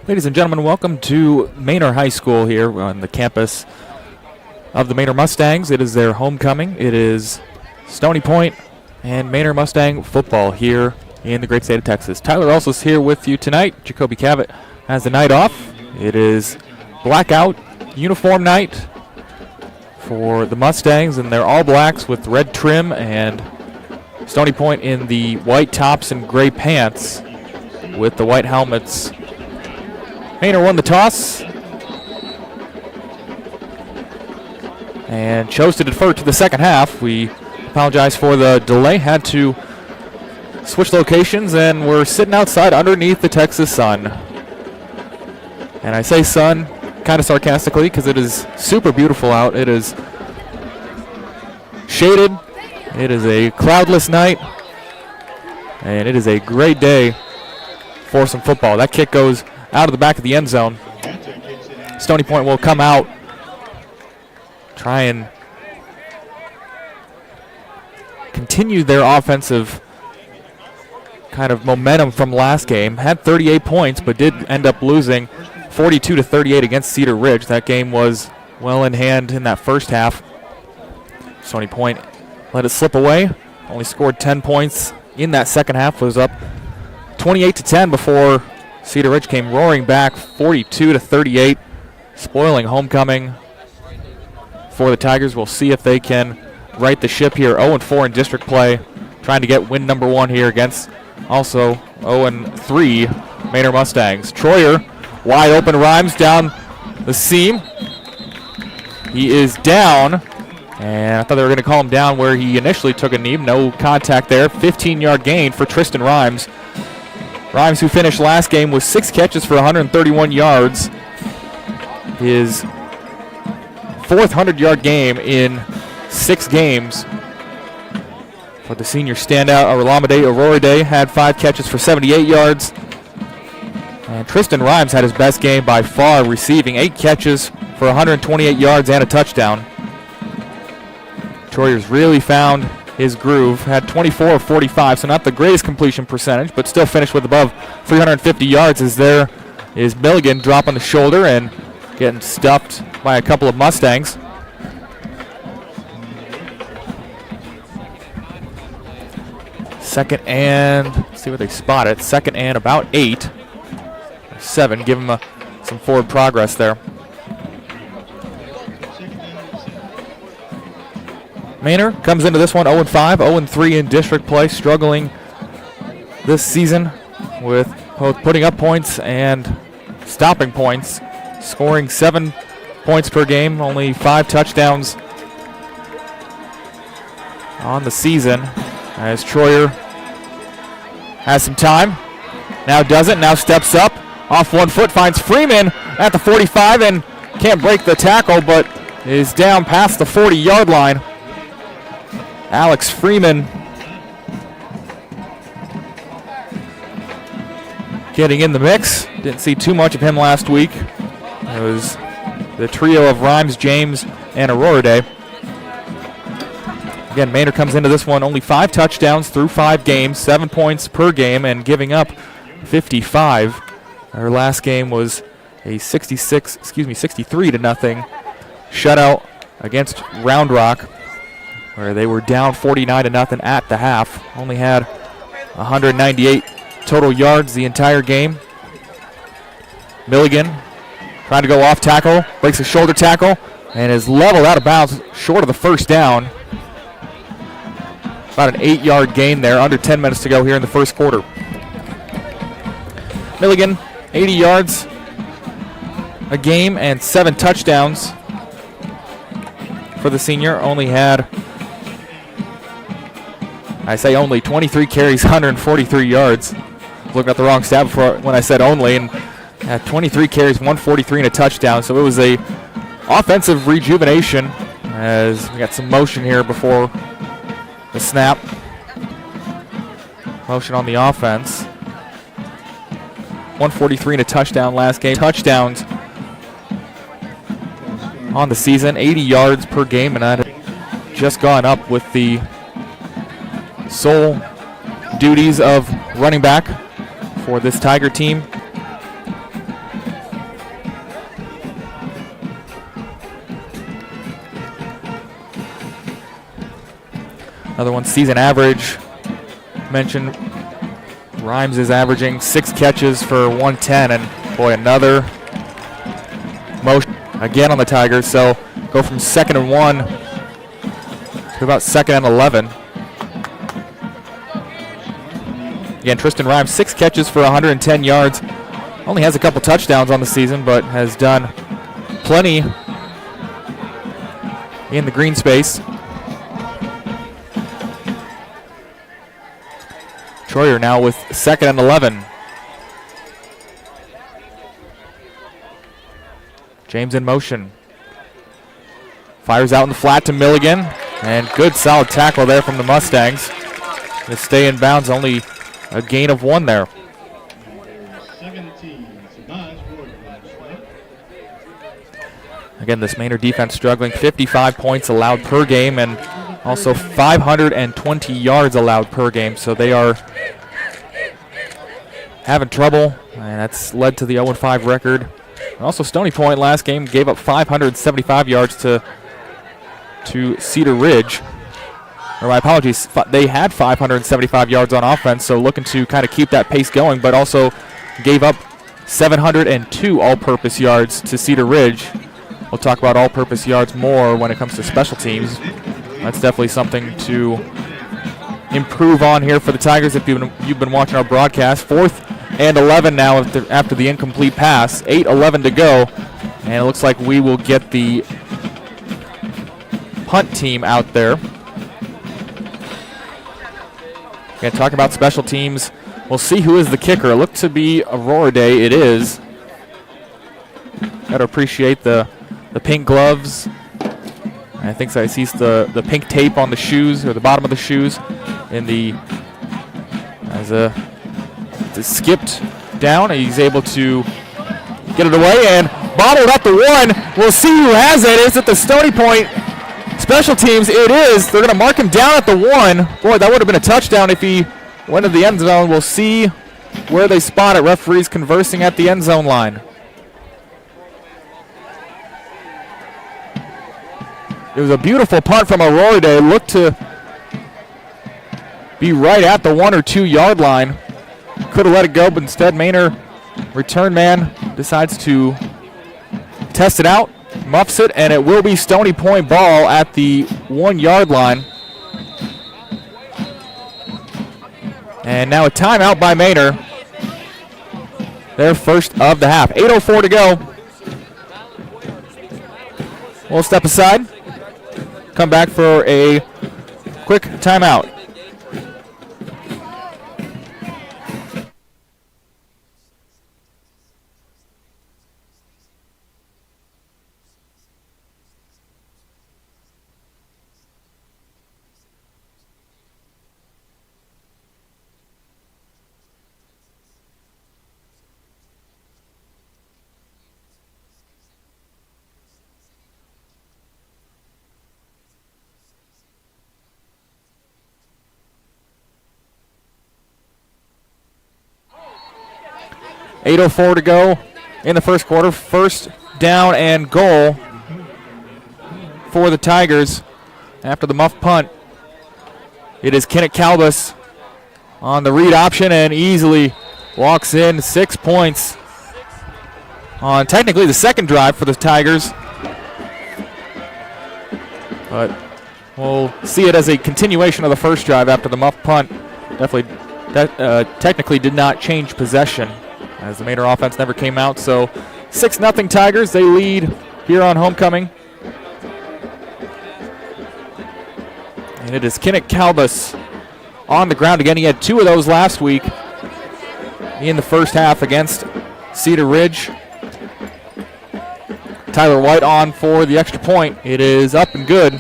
Ladies and gentlemen, welcome to Manor High School here on the campus of the Manor Mustangs. It is their homecoming. It is Stony Point and Manor Mustang football here in the great state of Texas. Tyler also is here with you tonight. Jacoby Cavett has the night off. It is blackout uniform night for the Mustangs, and they're all blacks with red trim, and Stony Point in the white tops and gray pants with the white helmets. Manor won the toss and chose to defer to the second half. We apologize for the delay, had to switch locations, and we're sitting outside underneath the Texas sun. And I say sun kind of sarcastically because it is super beautiful out. It is shaded. It is a cloudless night, and it is a great day for some football. That kick goes out of the back of the end zone. Stony Point will come out, try and continue their offensive kind of momentum from last game. Had 38 points, but did end up losing 42-38 against Cedar Ridge. That game was well in hand in that first half. Stony Point let it slip away, only scored 10 points in that second half, was up 28-10 before Cedar Ridge came roaring back 42-38, spoiling homecoming for the Tigers. We'll see if they can right the ship here. 0-4 in district play, trying to get win number one here against also 0-3 Manor Mustangs. Troyer, wide open, Rhymes down the seam. He is down, and I thought they were going to call him down where he initially took a knee. No contact there. 15-yard gain for Tristan Rhymes. Rhymes, who finished last game with 6 catches for 131 yards. His fourth 100-yard game in 6 games. For the senior standout, Olamide Aurora had 5 catches for 78 yards. And Tristan Rhymes had his best game by far, receiving 8 catches for 128 yards and a touchdown. Troyer's really found his groove, had 24 of 45, so not the greatest completion percentage, but still finished with above 350 yards, as there is Milligan dropping the shoulder and getting stuffed by a couple of Mustangs. Second and, let's see what they spot it, second and about 8, or 7, give him some forward progress there. Manor comes into this one 0-5, 0-3 in district play, struggling this season with both putting up points and stopping points, scoring 7 points per game, only 5 touchdowns on the season, as Troyer has some time. Now doesn't, now steps up, off one foot, finds Freeman at the 45 and can't break the tackle, but is down past the 40-yard line. Alex Freeman getting in the mix. Didn't see too much of him last week. It was the trio of Rhymes, James, and Aurora Day. Again, Manor comes into this one only 5 touchdowns through 5 games, 7 points per game, and giving up 55. Our last game was a 63-0 shutout against Round Rock, where they were down 49-0 at the half. Only had 198 total yards the entire game. Milligan trying to go off tackle, breaks a shoulder tackle, and is leveled out of bounds short of the first down. About an 8-yard gain there, under 10 minutes to go here in the first quarter. Milligan, 80 yards a game and 7 touchdowns for the senior. Only had, I say only, 23 carries, 143 yards. Looking at the wrong stat before when I said only, and had 23 carries, 143 and a touchdown. So it was a offensive rejuvenation, as we got some motion here before the snap. Motion on the offense. 143 and a touchdown last game. Touchdowns on the season, 80 yards per game, and that had just gone up with the sole duties of running back for this Tiger team. Another one, season average. Mentioned Rhymes is averaging 6 catches for 110, and boy, another motion again on the Tigers. So go from 2nd and 1 to about 2nd and 11. Again, Tristan Rhymes, 6 catches for 110 yards. Only has a couple touchdowns on the season, but has done plenty in the green space. Troyer now with 2nd and 11. James in motion. Fires out in the flat to Milligan. And good solid tackle there from the Mustangs. Gonna stay in bounds, only a gain of 1 there. Again, this Manor defense struggling. 55 points allowed per game and also 520 yards allowed per game. So they are having trouble, and that's led to the 0-5 record. And also Stony Point last game gave up 575 yards to Cedar Ridge. Or my apologies, they had 575 yards on offense, so looking to kind of keep that pace going, but also gave up 702 all-purpose yards to Cedar Ridge. We'll talk about all-purpose yards more when it comes to special teams. That's definitely something to improve on here for the Tigers if you've been watching our broadcast. 4th and 11 now after the incomplete pass. 8:11 to go, and it looks like we will get the punt team out there. Again, talking about special teams, we'll see who is the kicker. It looked to be Aurora Day. It is. Got to appreciate the pink gloves. I think so. I see the pink tape on the shoes, or the bottom of the shoes, in the skipped down. He's able to get it away and bottled up the 1. We'll see who has it. Is it the Stony Point special teams? It is. They're going to mark him down at the 1. Boy, that would have been a touchdown if he went to the end zone. We'll see where they spot it. Referees conversing at the end zone line. It was a beautiful punt from Aurora Day. Looked to be right at the 1 or 2 yard line. Could have let it go, but instead Manor return man decides to test it out, muffs it, and it will be Stony Point ball at the 1 yard line. And now a timeout by Manor. Their first of the half. 8:04 to go. We'll step aside. Come back for a quick timeout. .804 to go in the first quarter. First down and goal for the Tigers after the muff punt. It is Kenneth Calbus on the read option and easily walks in 6 points on technically the second drive for the Tigers. But we'll see it as a continuation of the first drive after the muff punt. Definitely technically did not change possession, as the Manor offense never came out. So 6-0 Tigers. They lead here on homecoming. And it is Kenneth Calbus on the ground again. He had 2 of those last week in the first half against Cedar Ridge. Tyler White on for the extra point. It is up and good.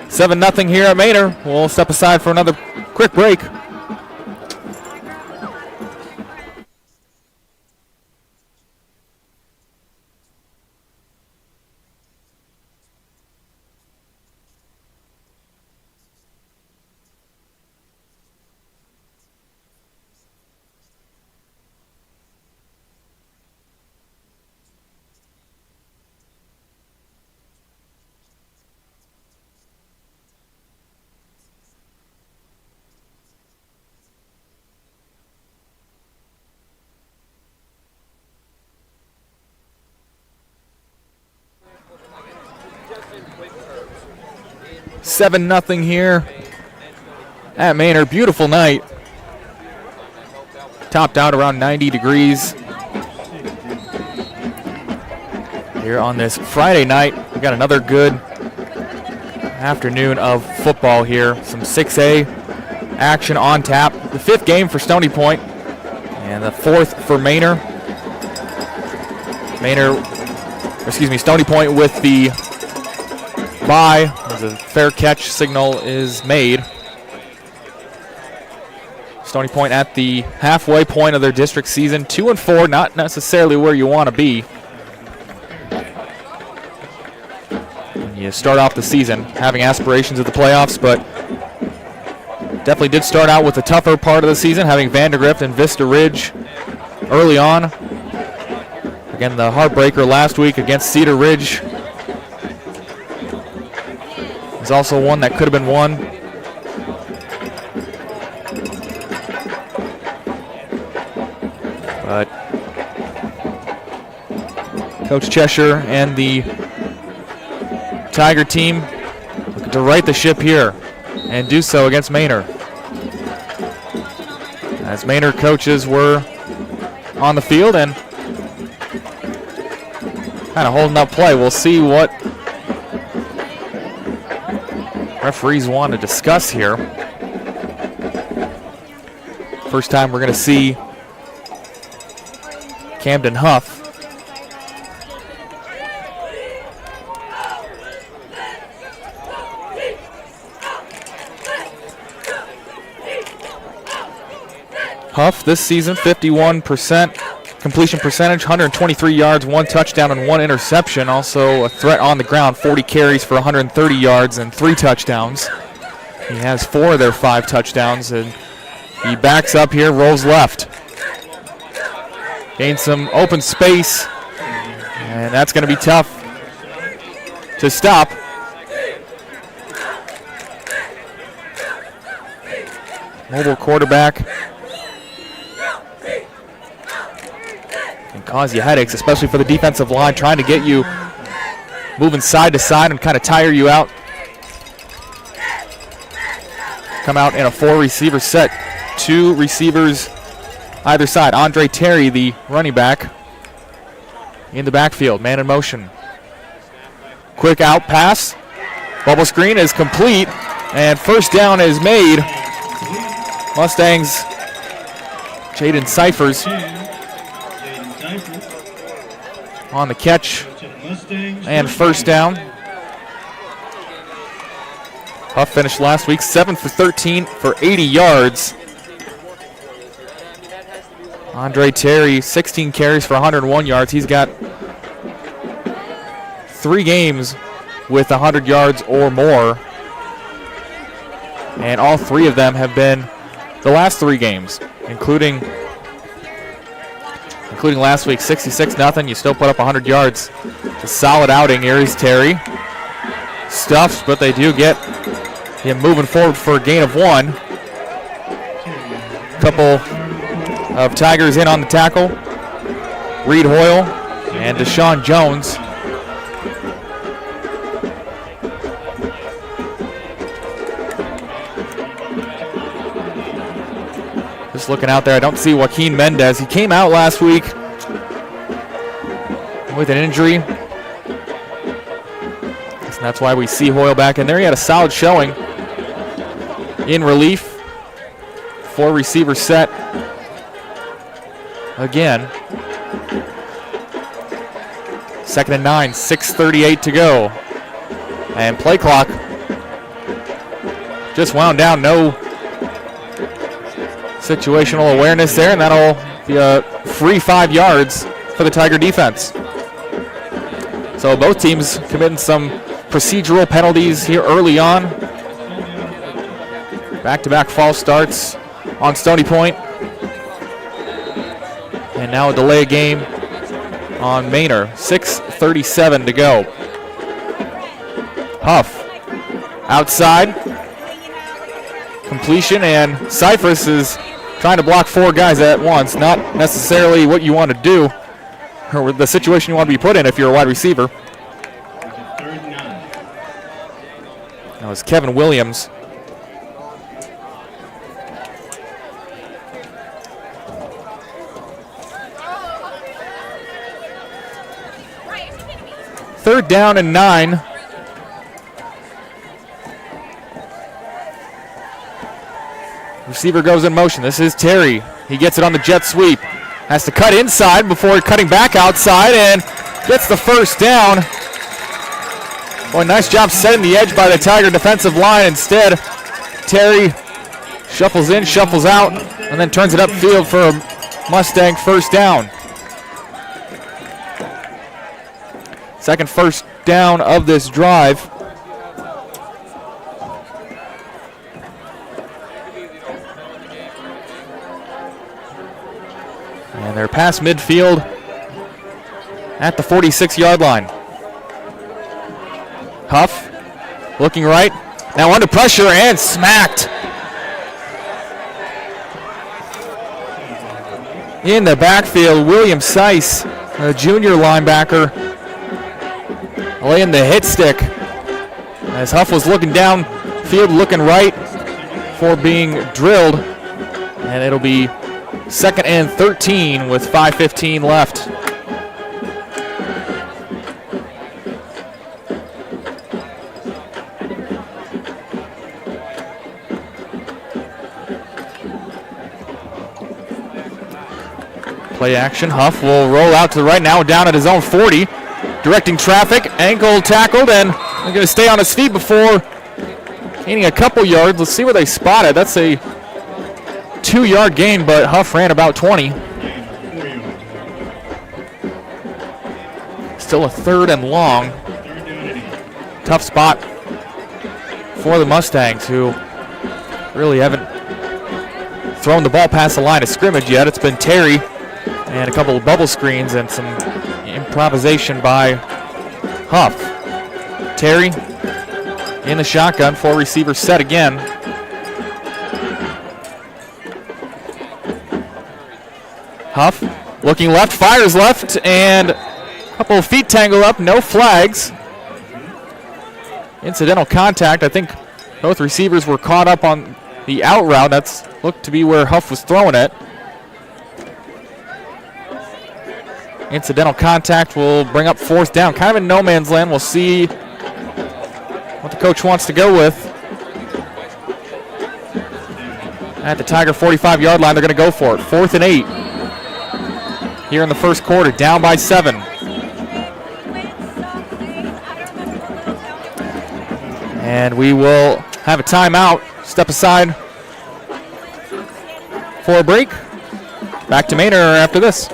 7-0 here at Manor. We'll step aside for another quick break. 7-0 here at Manor. Beautiful night. Topped out around 90 degrees. Here on this Friday night, we got another good afternoon of football here. Some 6A action on tap. The 5th game for Stony Point and the 4th for Manor. Stony Point with the bye as a fair catch signal is made. Stony Point at the halfway point of their district season, 2-4, not necessarily where you want to be. You start off the season having aspirations of the playoffs, but definitely did start out with the tougher part of the season, having Vandergrift and Vista Ridge early on. Again, the heartbreaker last week against Cedar Ridge is also one that could have been won. But Coach Cheshire and the Tiger team looking to right the ship here and do so against Manor. As Manor coaches were on the field and kind of holding up play. We'll see what referees want to discuss here. First time we're going to see Camden Huff. Huff this season, 51% completion percentage, 123 yards, 1 touchdown and 1 interception. Also a threat on the ground, 40 carries for 130 yards and 3 touchdowns. He has 4 of their 5 touchdowns, and he backs up here, rolls left. Gains some open space, and that's going to be tough to stop. Mobile quarterback can cause you headaches, especially for the defensive line, trying to get you moving side to side and kind of tire you out. Come out in a 4-receiver set, 2 receivers either side. Andre Terry, the running back, in the backfield, man in motion. Quick out pass. Bubble screen is complete, and first down is made. Mustangs, Jaden Cyphers on the catch, and first down. Huff finished last week 7 for 13 for 80 yards. Andre Terry, 16 carries for 101 yards. He's got 3 games with 100 yards or more, and all 3 of them have been the last 3 games, including last week, 66-0. You still put up 100 yards. It's a solid outing. Here's Terry. Stuffs, but they do get him moving forward for a gain of 1. Couple of Tigers in on the tackle. Reed Hoyle and Deshaun Jones. Just looking out there, I don't see Joaquin Mendez. He came out last week with an injury, and that's why we see Hoyle back in there. He had a solid showing in relief. 4-receiver set again. 2nd and 9, 6:38 to go, and play clock just wound down. No situational awareness there, and that'll be a free 5 yards for the Tiger defense. So both teams committing some procedural penalties here early on. Back-to-back false starts on Stony Point. And now a delay game on Manor. 6:37 to go. Huff outside. Completion, and Cyphers is trying to block 4 guys at once. Not necessarily what you want to do, or the situation you want to be put in if you're a wide receiver. Now was Kevin Williams. Third down and 9. Receiver goes in motion. This is Terry. He gets it on the jet sweep. Has to cut inside before cutting back outside and gets the first down. Boy, nice job setting the edge by the Tiger defensive line. Instead, Terry shuffles in, shuffles out, and then turns it upfield for a Mustang first down. Second first down of this drive. And they're past midfield at the 46-yard line. Huff looking right. Now under pressure and smacked. In the backfield, William Seiss, a junior linebacker, laying the hit stick as Huff was looking downfield, looking right for being drilled. And it'll be 2nd and 13 with 5:15 left. Play action. Huff will roll out to the right now, down at his own 40. Directing traffic, ankle tackled, and they're going to stay on his feet before gaining a couple yards. Let's see where they spot it. That's a 2-yard gain, but Huff ran about 20. Still a 3rd and long. Tough spot for the Mustangs, who really haven't thrown the ball past the line of scrimmage yet. It's been Terry and a couple of bubble screens and some improvisation by Huff. Terry in the shotgun, 4 receivers set again. Huff looking left, fires left, and a couple of feet tangle up, no flags. Incidental contact. I think both receivers were caught up on the out route. That's looked to be where Huff was throwing it. Incidental contact will bring up 4th down. Kind of in no man's land. We'll see what the coach wants to go with. At the Tiger 45-yard line, they're going to go for it. 4th and 8. Here in the first quarter, down by 7. And we will have a timeout. Step aside for a break. Back to Manor after this.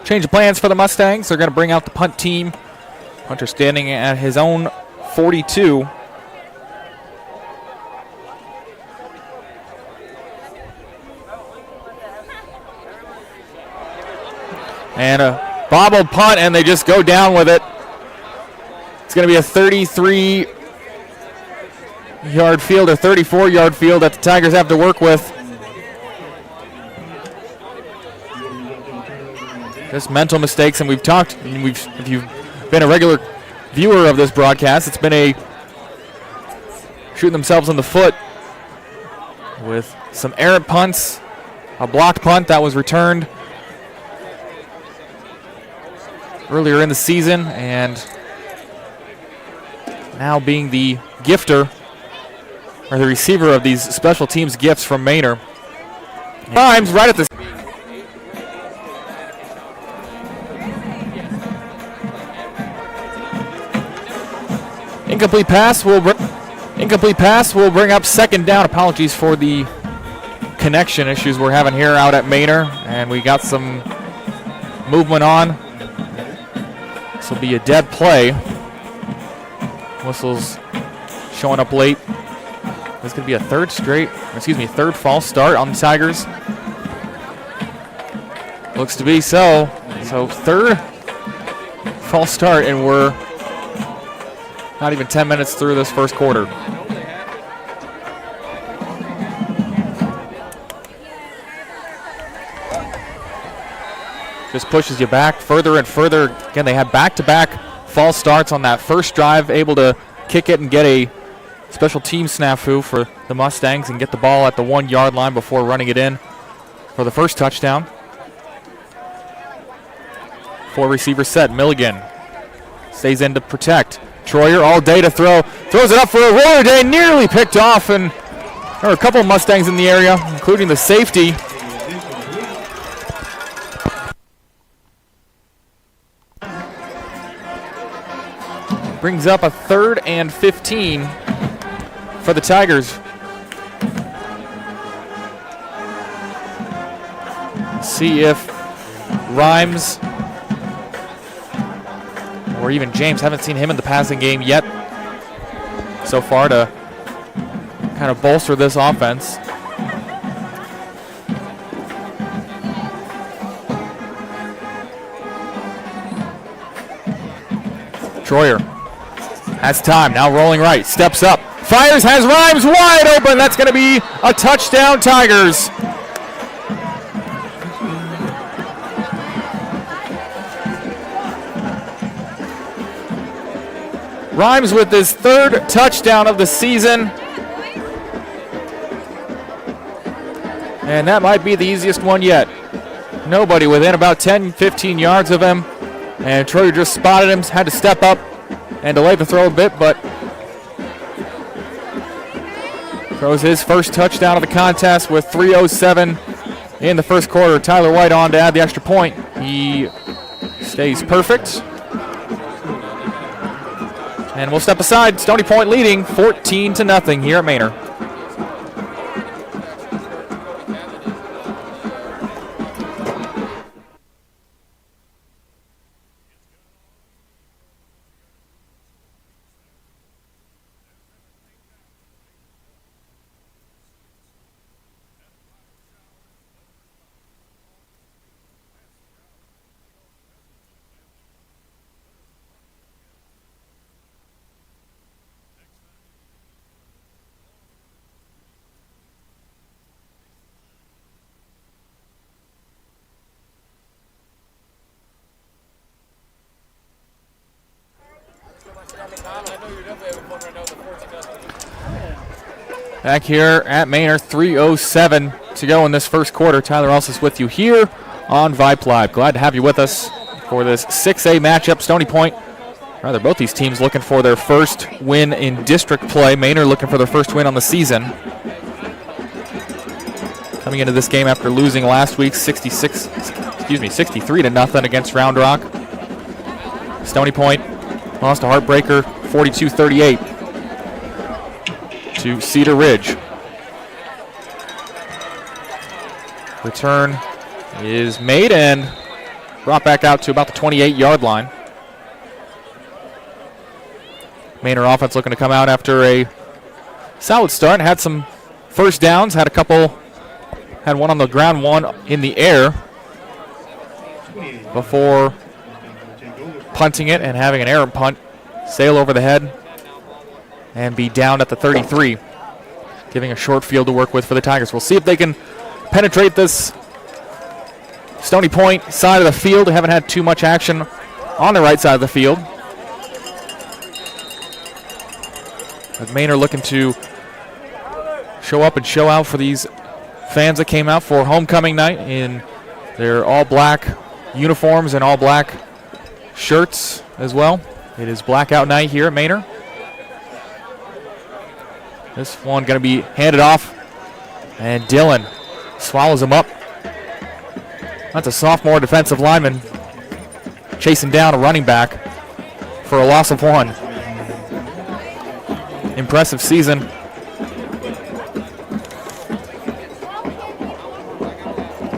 Change of plans for the Mustangs. They're going to bring out the punt team. Punter standing at his own 42. And a bobbled punt, and they just go down with it. It's going to be a 33-yard field or 34-yard field that the Tigers have to work with. Just mental mistakes, and we've talked, and if you've been a regular viewer of this broadcast, it's been a shooting themselves in the foot with some errant punts, a blocked punt that was returned earlier in the season, and now being the gifter or the receiver of these special teams gifts from Manor. Times right at the Incomplete pass will bring up second down. Apologies for the connection issues we're having here out at Manor, and we got some movement on. This will be a dead play. Whistles showing up late. This could be a third false start on the Tigers. Looks to be so. So third false start, and we're not even 10 minutes through this first quarter. Just pushes you back further and further. Again, they had back-to-back false starts on that first drive, able to kick it and get a special team snafu for the Mustangs and get the ball at the 1 yard line before running it in for the first touchdown. 4 receivers set. Milligan stays in to protect. Troyer all day to throw. Throws it up for a roller day. Nearly picked off, and there are a couple of Mustangs in the area, including the safety. Brings up a 3rd and 15 for the Tigers. See if Rhymes or even James, haven't seen him in the passing game yet so far to kind of bolster this offense. Troyer has time, now rolling right, steps up, fires, has Rhymes wide open. That's going to be a touchdown, Tigers. Rhymes with his 3rd touchdown of the season. And that might be the easiest one yet. Nobody within about 10, 15 yards of him. And Troyer just spotted him, had to step up and delay the throw a bit, but throws his first touchdown of the contest with 3:07 in the first quarter. Tyler White on to add the extra point. He stays perfect. And we'll step aside. Stony Point leading 14-0 here at Manor. Back here at Manor, 3:07 to go in this first quarter. Tyler Elsis with you here on Vype Live. Glad to have you with us for this 6A matchup. Stony Point, rather both these teams looking for their first win in district play. Manor looking for their first win on the season. Coming into this game after losing last week 63-0 against Round Rock. Stony Point lost a heartbreaker 42-38 to Cedar Ridge. Return is made and brought back out to about the 28-yard line. Manor offense looking to come out after a solid start. Had some first downs, had one on the ground, one in the air before punting it and having an error punt sail over the head and be down at the 33, giving a short field to work with for the Tigers. We'll see if they can penetrate this Stony Point side of the field. They haven't had too much action on the right side of the field. But Manor looking to show up and show out for these fans that came out for homecoming night in their all-black uniforms and all-black shirts as well. It is blackout night here at Manor. This one going to be handed off, and Dillon swallows him up. That's a sophomore defensive lineman chasing down a running back for a loss of 1. impressive season.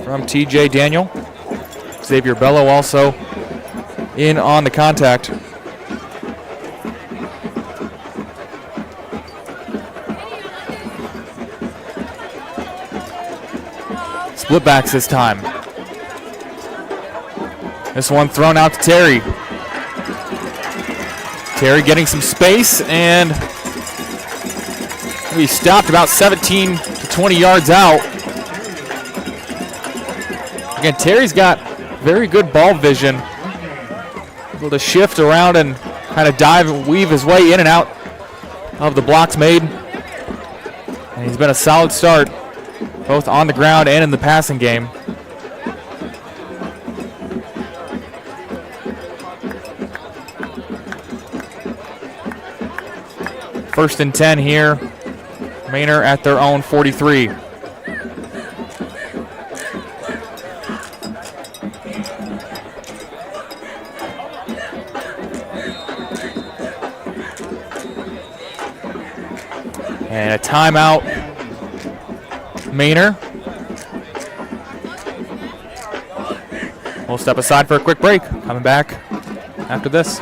From TJ Daniel. Xavier Bello also in on the contact. Split backs this time. This one thrown out to Terry. Terry getting some space, and he stopped about 17 to 20 yards out. Again, Terry's got very good ball vision. Able to shift around and kind of dive and weave his way in and out of the blocks made. And he's been a solid start, both on the ground and in the passing game. First and 10 here. Manor at their own 43. And a timeout. Manor. We'll step aside for a quick break. Coming back after this.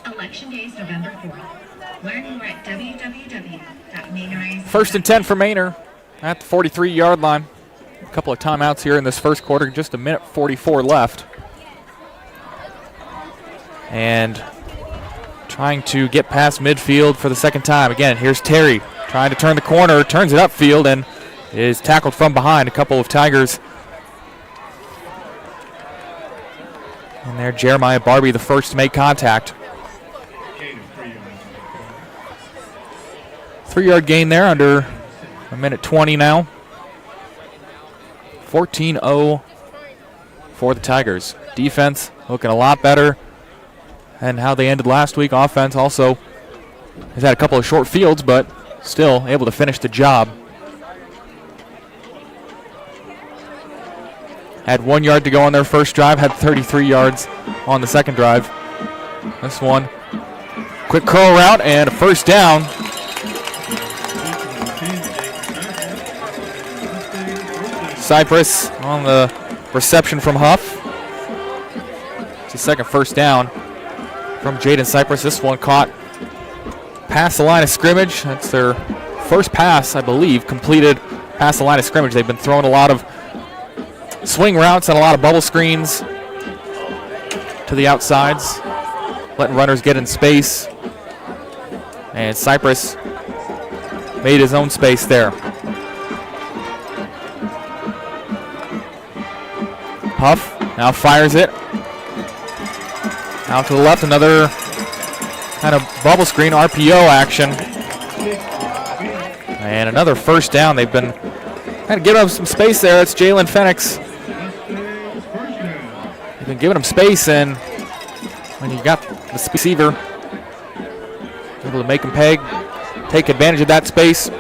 Election Day is November 4th. Learn more at www.manorize. First and 10 for Manor at the 43-yard line. A couple of timeouts here in this first quarter, just a minute 44 left. And trying to get past midfield for the second time. Again, here's Terry trying to turn the corner, turns it upfield, and is tackled from behind. A couple of Tigers. And there, Jeremiah Barbie, the first to make contact. 3-yard gain there, under a minute 20 now. 14-0 for the Tigers. Defense looking a lot better than how they ended last week. Offense also has had a couple of short fields, but still able to finish the job. Had 1 yard to go on their first drive, had 33 yards on the second drive. This one, quick curl route and a first down. Cypress on the reception from Huff. It's a second first down from Jaden Cypress. This one caught past the line of scrimmage. That's their first pass, I believe, completed past the line of scrimmage. They've been throwing a lot of swing routes and a lot of bubble screens to the outsides, letting runners get in space. And Cypress made his own space there. Huff now fires it out to the left. Another kind of bubble screen RPO action. And another first down. They've been kind of giving up some space there. It's Jalen Fenix. They've been giving him space, and when you got the receiver able to make him peg, take advantage of that space.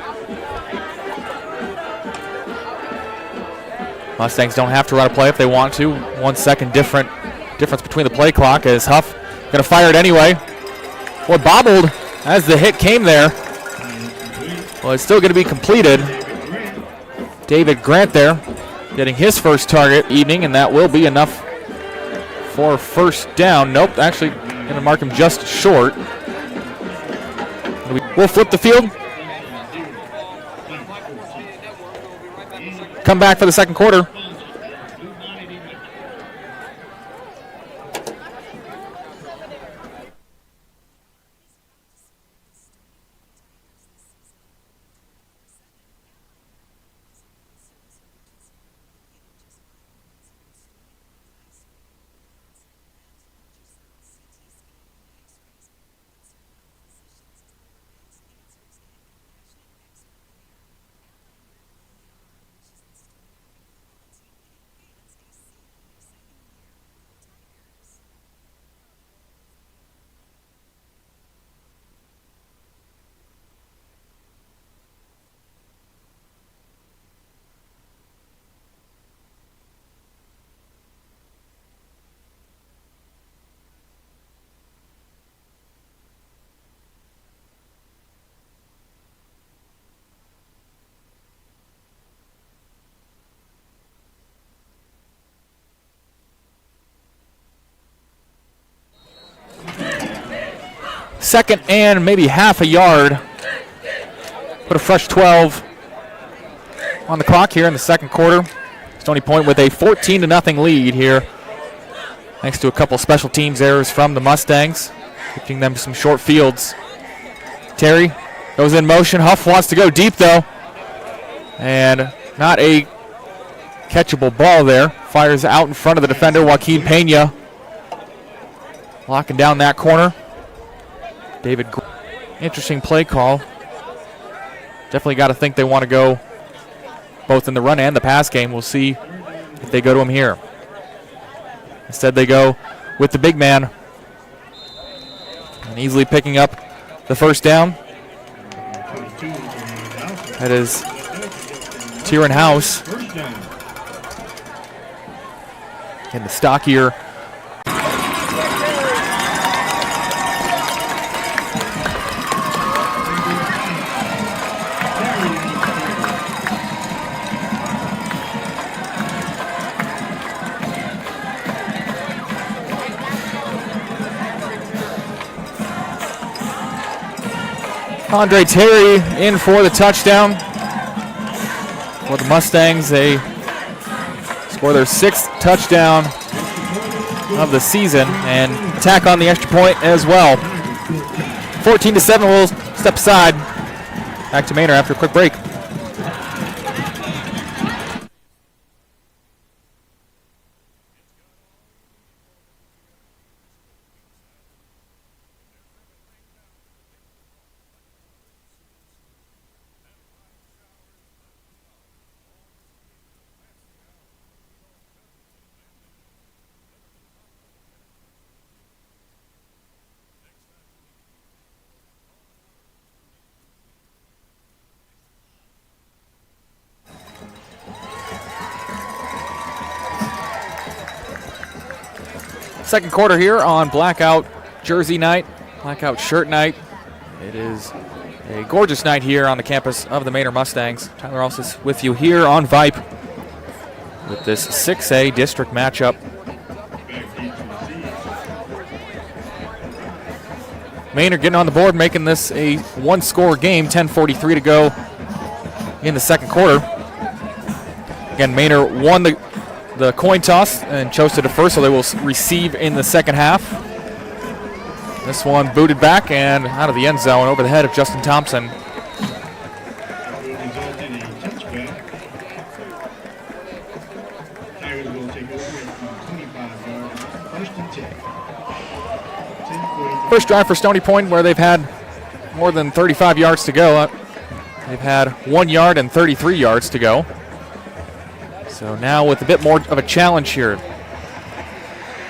Mustangs don't have to run a play if they want to. 1 second difference between the play clock, as Huff going to fire it anyway. Boy, bobbled as the hit came there. Well, it's still going to be completed. David Grant there getting his first target evening, and that will be enough for first down. Nope, actually going to mark him just short. We'll flip the field. Come back for the second quarter. second and maybe half a yard. Put a fresh 12 on the clock here in the second quarter. Stony Point with a 14-0 lead here, thanks to a couple special teams errors from the Mustangs, giving them some short fields. Terry goes in motion. Huff wants to go deep, though, and not a catchable ball there. Fires out in front of the defender, Joaquin Pena, locking down that corner. David, interesting play call. Definitely got to think they want to go both in the run and the pass game. We'll see if they go to him here. Instead, they go with the big man, and easily picking up the first down. That is Tieran House. And the stockier Andre Terry in for the touchdown for the Mustangs. They score their 6th touchdown of the season and tack on the extra point as well. 14-7, we'll step aside. Back to Manor after a quick break. Second quarter here on Blackout Jersey Night, Blackout Shirt Night. It is a gorgeous night here on the campus of the Manor Mustangs. Tyler Alsis with you here on Vype with this 6A district matchup. Manor getting on the board, making this a one-score game, 10:43 to go in the second quarter. Again, Manor won the coin toss and chose to defer, so they will receive in the second half. This one booted back and out of the end zone over the head of Justin Thompson. First drive for Stony Point, where they've had more than 35 yards to go. They've had 1 yard and 33 yards to go. So now with a bit more of a challenge here.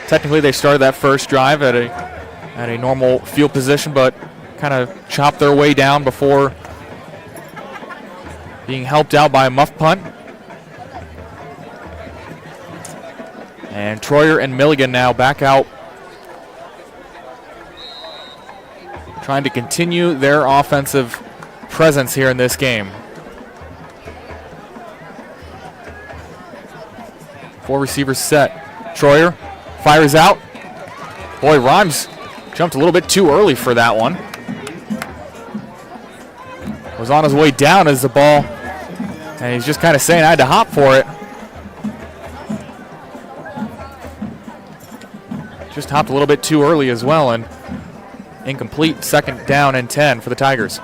Technically, they started that first drive at a normal field position, but kind of chopped their way down before being helped out by a muff punt. And Troyer and Milligan now back out, trying to continue their offensive presence here in this game. 4 receivers set. Troyer fires out. Boy, Rhymes jumped a little bit too early for that one. Was on his way down as the ball, and he's just kind of saying I had to hop for it. Just hopped a little bit too early as well, and incomplete. Second down and 10 for the Tigers.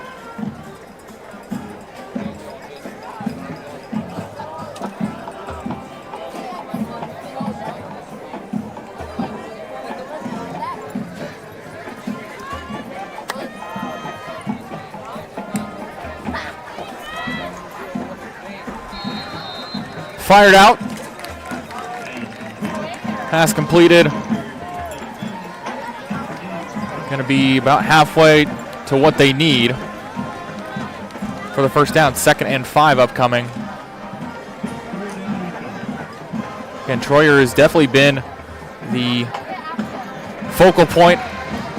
Fired out. Pass completed. Going to be about halfway to what they need for the first down. 2nd and 5 upcoming. Again, Troyer has definitely been the focal point.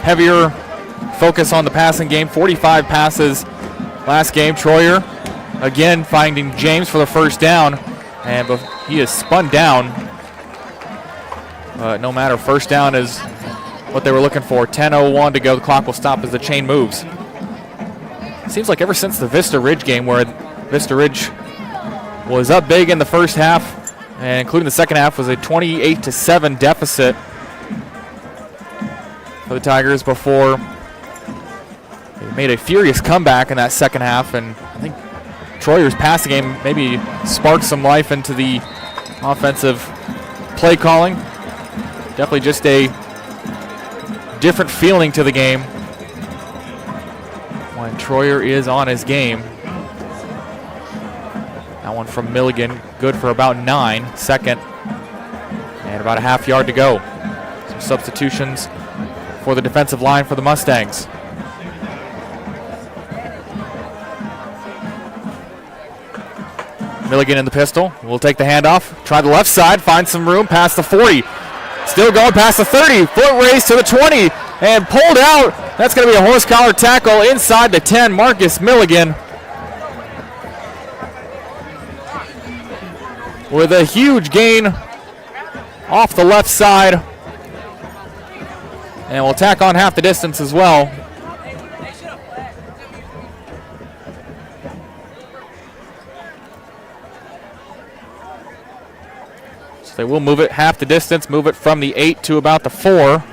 Heavier focus on the passing game. 45 passes last game. Troyer again finding James for the first down. And he is spun down. No matter, first down is what they were looking for. 10:01 to go. The clock will stop as the chain moves. Seems like ever since the Vista Ridge game, where Vista Ridge was up big in the first half, and including the second half, was a 28-7 deficit for the Tigers before they made a furious comeback in that second half. And I think Troyer's passing game maybe sparked some life into the offensive play calling. Definitely just a different feeling to the game when Troyer is on his game. That one from Milligan, good for about 9. Second, and about a half yard to go. Some substitutions for the defensive line for the Mustangs. Milligan in the pistol. Will take the handoff. Try the left side. Find some room. Past the 40. Still going past the 30. Foot race to the 20. And pulled out. That's going to be a horse collar tackle inside the 10. Marcus Milligan with a huge gain off the left side. And we'll tack on half the distance as well. So they will move it half the distance, move it from the 8 to about the 4.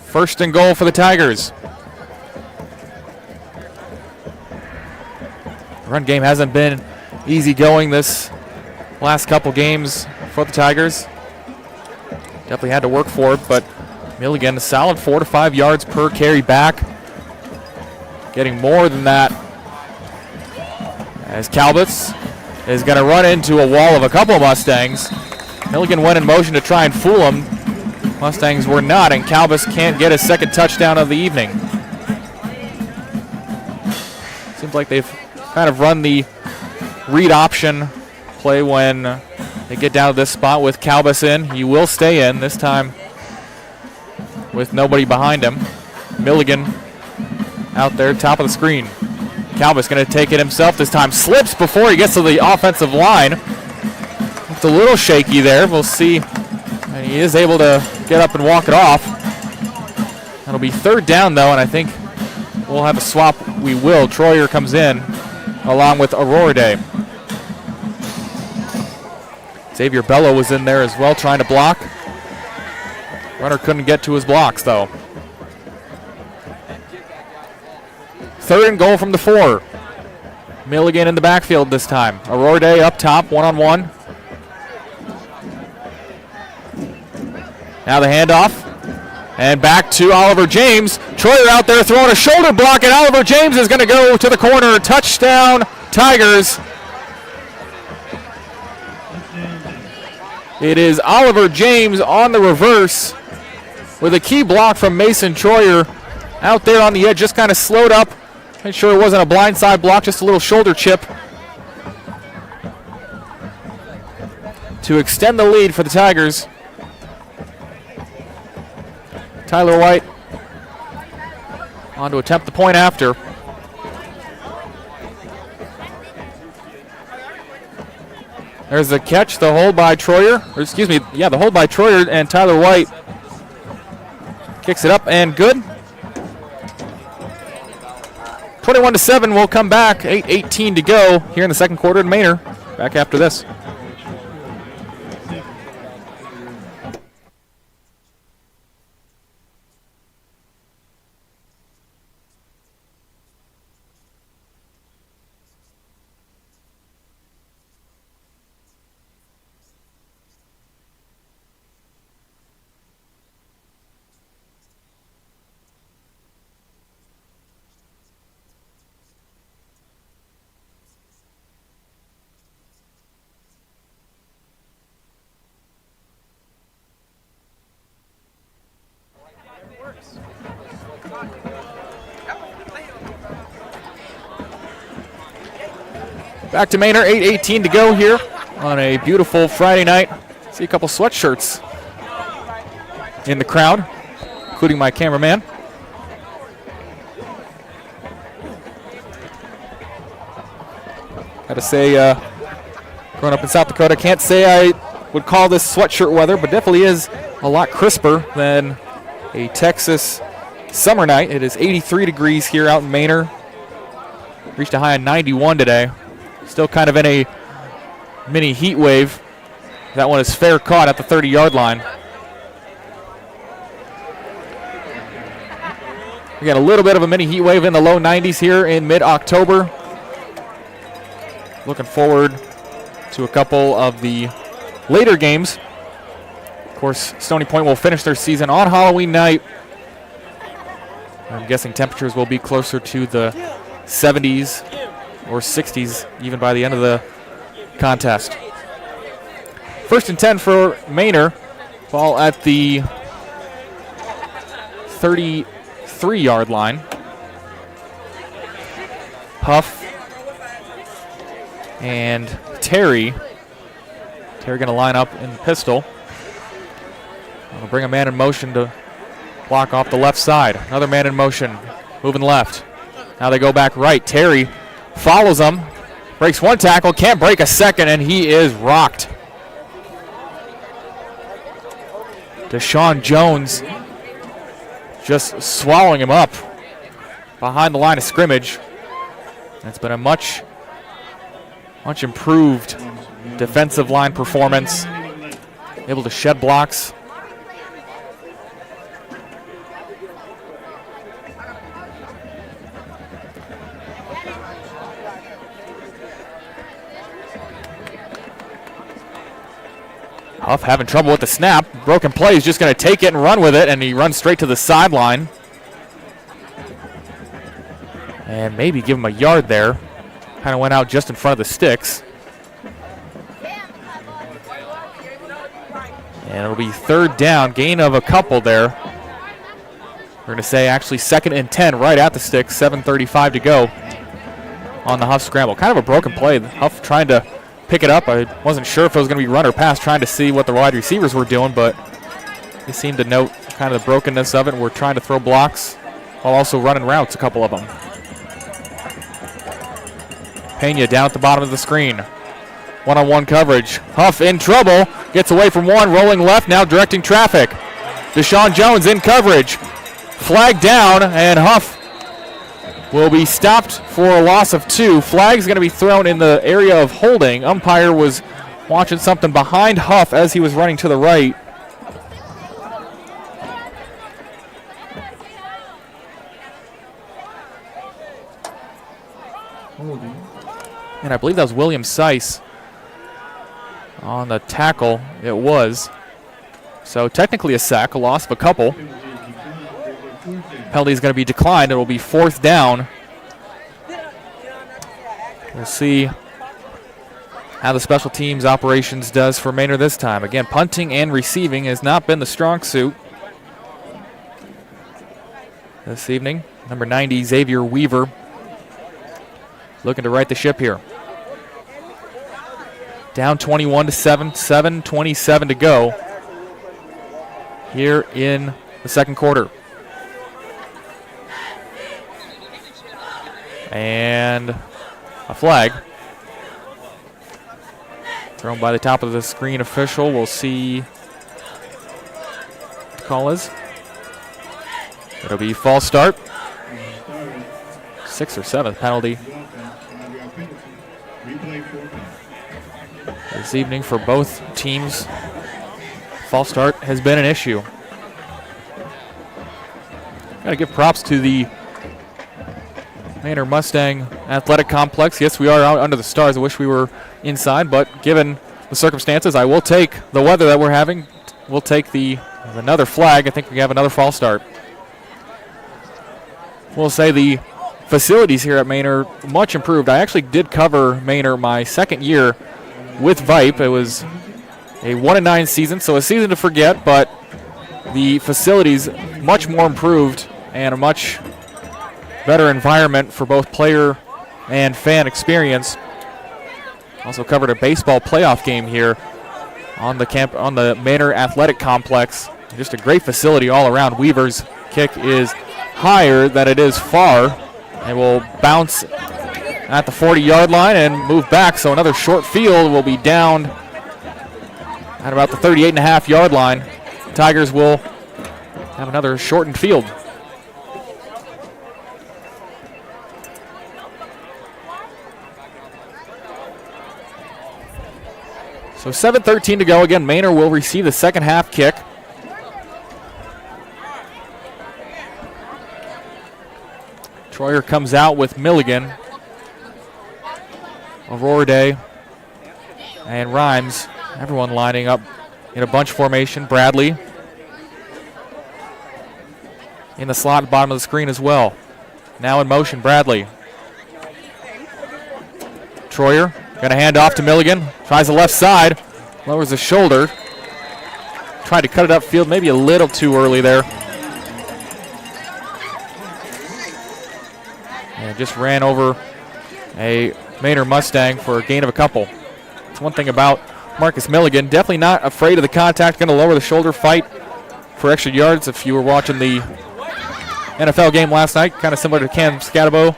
First and goal for the Tigers. The run game hasn't been easy going this last couple games for the Tigers. Definitely had to work for it, but Milligan, a solid 4 to 5 yards per carry back. Getting more than that as Calbus is going to run into a wall of a couple of Mustangs. Milligan went in motion to try and fool him. Mustangs were not, and Calbus can't get his second touchdown of the evening. Seems like they've kind of run the read option play when they get down to this spot with Calbus in. He will stay in this time with nobody behind him. Milligan out there, top of the screen. Calbus going to take it himself this time. Slips before he gets to the offensive line. It's a little shaky there. We'll see. And he is able to get up and walk it off. That'll be third down, though, and I think we'll have a swap. We will. Troyer comes in along with Aurora Day. Xavier Bello was in there as well, trying to block. Runner couldn't get to his blocks, though. Third and goal from the 4. Milligan in the backfield this time. Aurora Day up top, one-on-one. Now the handoff. And back to Oliver James. Troyer out there throwing a shoulder block, and Oliver James is going to go to the corner. Touchdown, Tigers. It is Oliver James on the reverse with a key block from Mason Troyer out there on the edge. Just kind of slowed up. Made sure it wasn't a blindside block, just a little shoulder chip to extend the lead for the Tigers. Tyler White on to attempt the point after. There's the catch, the hold by Troyer. Or excuse me, yeah, the hold by Troyer, and Tyler White kicks it up and good. 21-7, we'll come back. 8:18 to go here in the second quarter in Manor. Back after this. Back to Manor, 8:18 to go here on a beautiful Friday night. See a couple sweatshirts in the crowd, including my cameraman. Gotta say, growing up in South Dakota, can't say I would call this sweatshirt weather, but definitely is a lot crisper than a Texas summer night. It is 83 degrees here out in Manor. Reached a high of 91 today. Still kind of in a mini heat wave. That one is fair caught at the 30-yard line. We got a little bit of a mini heat wave in the low 90s here in mid-October. Looking forward to a couple of the later games. Of course, Stony Point will finish their season on Halloween night. I'm guessing temperatures will be closer to the 70s or 60s even by the end of the contest. 1st and 10 for Manor. Ball at the 33-yard line. Huff and Terry. Terry going to line up in pistol. I'll bring a man in motion to block off the left side. Another man in motion, moving left. Now they go back right. Terry follows them, breaks one tackle, can't break a second, and he is rocked. Deshaun Jones just swallowing him up behind the line of scrimmage. It's been a much improved defensive line performance. Able to shed blocks. Huff having trouble with the snap. Broken play. He's just going to take it and run with it, and he runs straight to the sideline. And maybe give him a yard there. Kind of went out just in front of the sticks. And it'll be 3rd down. Gain of a couple there. We're going to say actually 2nd and 10 right at the sticks. 7:35 to go on the Huff scramble. Kind of a broken play. Huff trying to pick it up. I wasn't sure if it was going to be run or pass, trying to see what the wide receivers were doing, but they seemed to note kind of the brokenness of it, and were trying to throw blocks while also running routes, a couple of them. Pena down at the bottom of the screen. One-on-one coverage. Huff in trouble. Gets away from one, rolling left, now directing traffic. Deshaun Jones in coverage. Flag down, and Huff will be stopped for a loss of 2. Flag's going to be thrown in the area of holding. Umpire was watching something behind Huff as he was running to the right. And I believe that was William Seiss on the tackle. It was. So technically a sack, a loss of a couple. Penalty is going to be declined. It will be 4th down. We'll see how the special teams operations does for Manor this time. Again, punting and receiving has not been the strong suit this evening. Number 90, Xavier Weaver, looking to right the ship here. Down 21-7, 7:27 to go here in the 2nd quarter. And a flag thrown by the top of the screen official. We'll see what the call is. It'll be false start. 6th or 7th penalty this evening for both teams. False start has been an issue. Got to give props to the Manor Mustang Athletic Complex. Yes, we are out under the stars. I wish we were inside, but given the circumstances, I will take the weather that we're having. We'll take another flag. I think we have another false start. We'll say the facilities here at Manor much improved. I actually did cover Manor my 2nd year with Vype. It was a 1-9 season, so a season to forget, but the facilities much more improved and a much better environment for both player and fan experience. Also covered a baseball playoff game here on the Manor Athletic Complex. Just a great facility all around. Weaver's kick is higher than it is far, and will bounce at the 40-yard line and move back. So another short field will be down at about the 38.5-yard line. Tigers will have another shortened field. So 7:13 to go. Again, Manor will receive the second half kick. Troyer comes out with Milligan, O'Rourke, and Rhymes. Everyone lining up in a bunch formation. Bradley in the slot at the bottom of the screen as well. Now in motion, Bradley. Troyer going to hand off to Milligan. Tries the left side. Lowers the shoulder. Tried to cut it upfield, maybe a little too early there. And just ran over a Manor Mustang for a gain of a couple. That's one thing about Marcus Milligan. Definitely not afraid of the contact. Going to lower the shoulder, fight for extra yards. If you were watching the NFL game last night, kind of similar to Cam Scatabo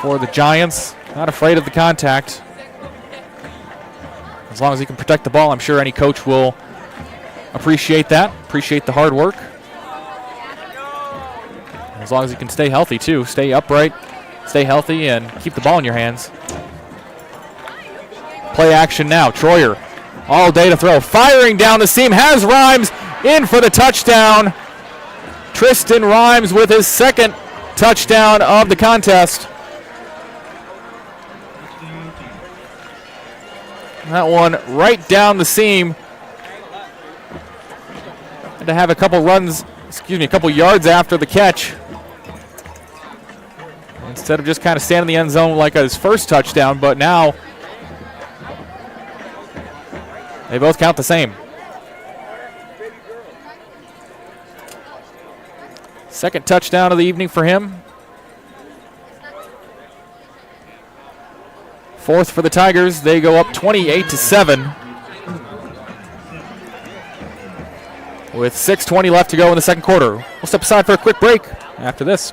for the Giants. Not afraid of the contact. As long as he can protect the ball, I'm sure any coach will appreciate that, appreciate the hard work. As long as he can stay healthy, too. Stay upright, stay healthy, and keep the ball in your hands. Play action now. Troyer all day to throw. Firing down the seam. Has Rhymes in for the touchdown. Tristan Rhymes with his second touchdown of the contest. That one right down the seam. Had to have a couple yards after the catch. Instead of just kind of standing in the end zone like his first touchdown, but now they both count the same. Second touchdown of the evening for him. Fourth for the Tigers. They go up 28-7. With 6:20 left to go in the second quarter. We'll step aside for a quick break after this.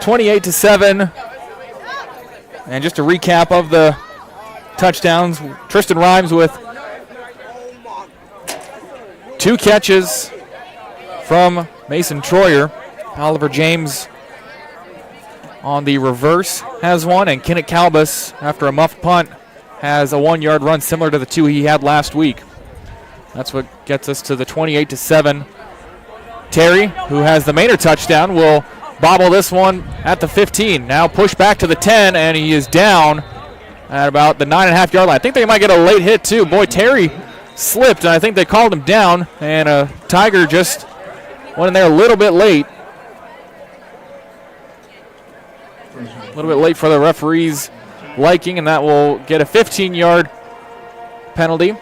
Twenty-8-7. 28-7. And just a recap of the touchdowns. Tristan Rhymes with 2 catches from Mason Troyer. Oliver James on the reverse has one, and Kenneth Calbus, after a muffed punt, has a 1-yard run similar to the 2 he had last week. That's what gets us to the 28-7. Terry, who has the Manor touchdown, will bobble this one at the 15. Now push back to the 10, and he is down at about the 9.5-yard line. I think they might get a late hit, too. Boy, Terry slipped, and I think they called him down, and Tiger just went in there a little bit late. A little bit late for the referee's liking, and that will get a 15-yard penalty.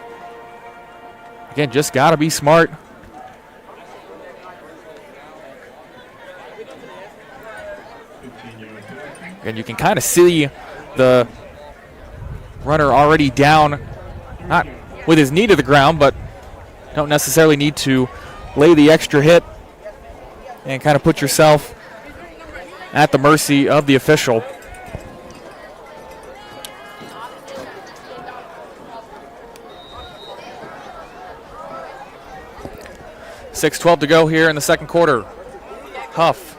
Again, just got to be smart. And you can kind of see the runner already down, not with his knee to the ground, but don't necessarily need to lay the extra hit and kind of put yourself at the mercy of the official. .6:12 to go here in the second quarter. Huff.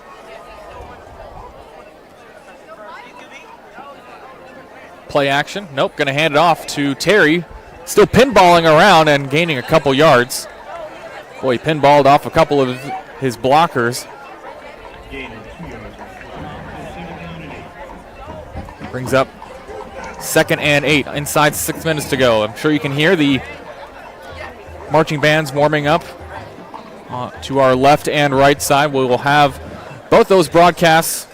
Play action. Nope, going to hand it off to Terry. Still pinballing around and gaining a couple yards. Boy, he pinballed off a couple of his blockers. Brings up 2nd and 8, inside 6 minutes to go. I'm sure you can hear the marching bands warming up to our left and right side. We will have both those broadcasts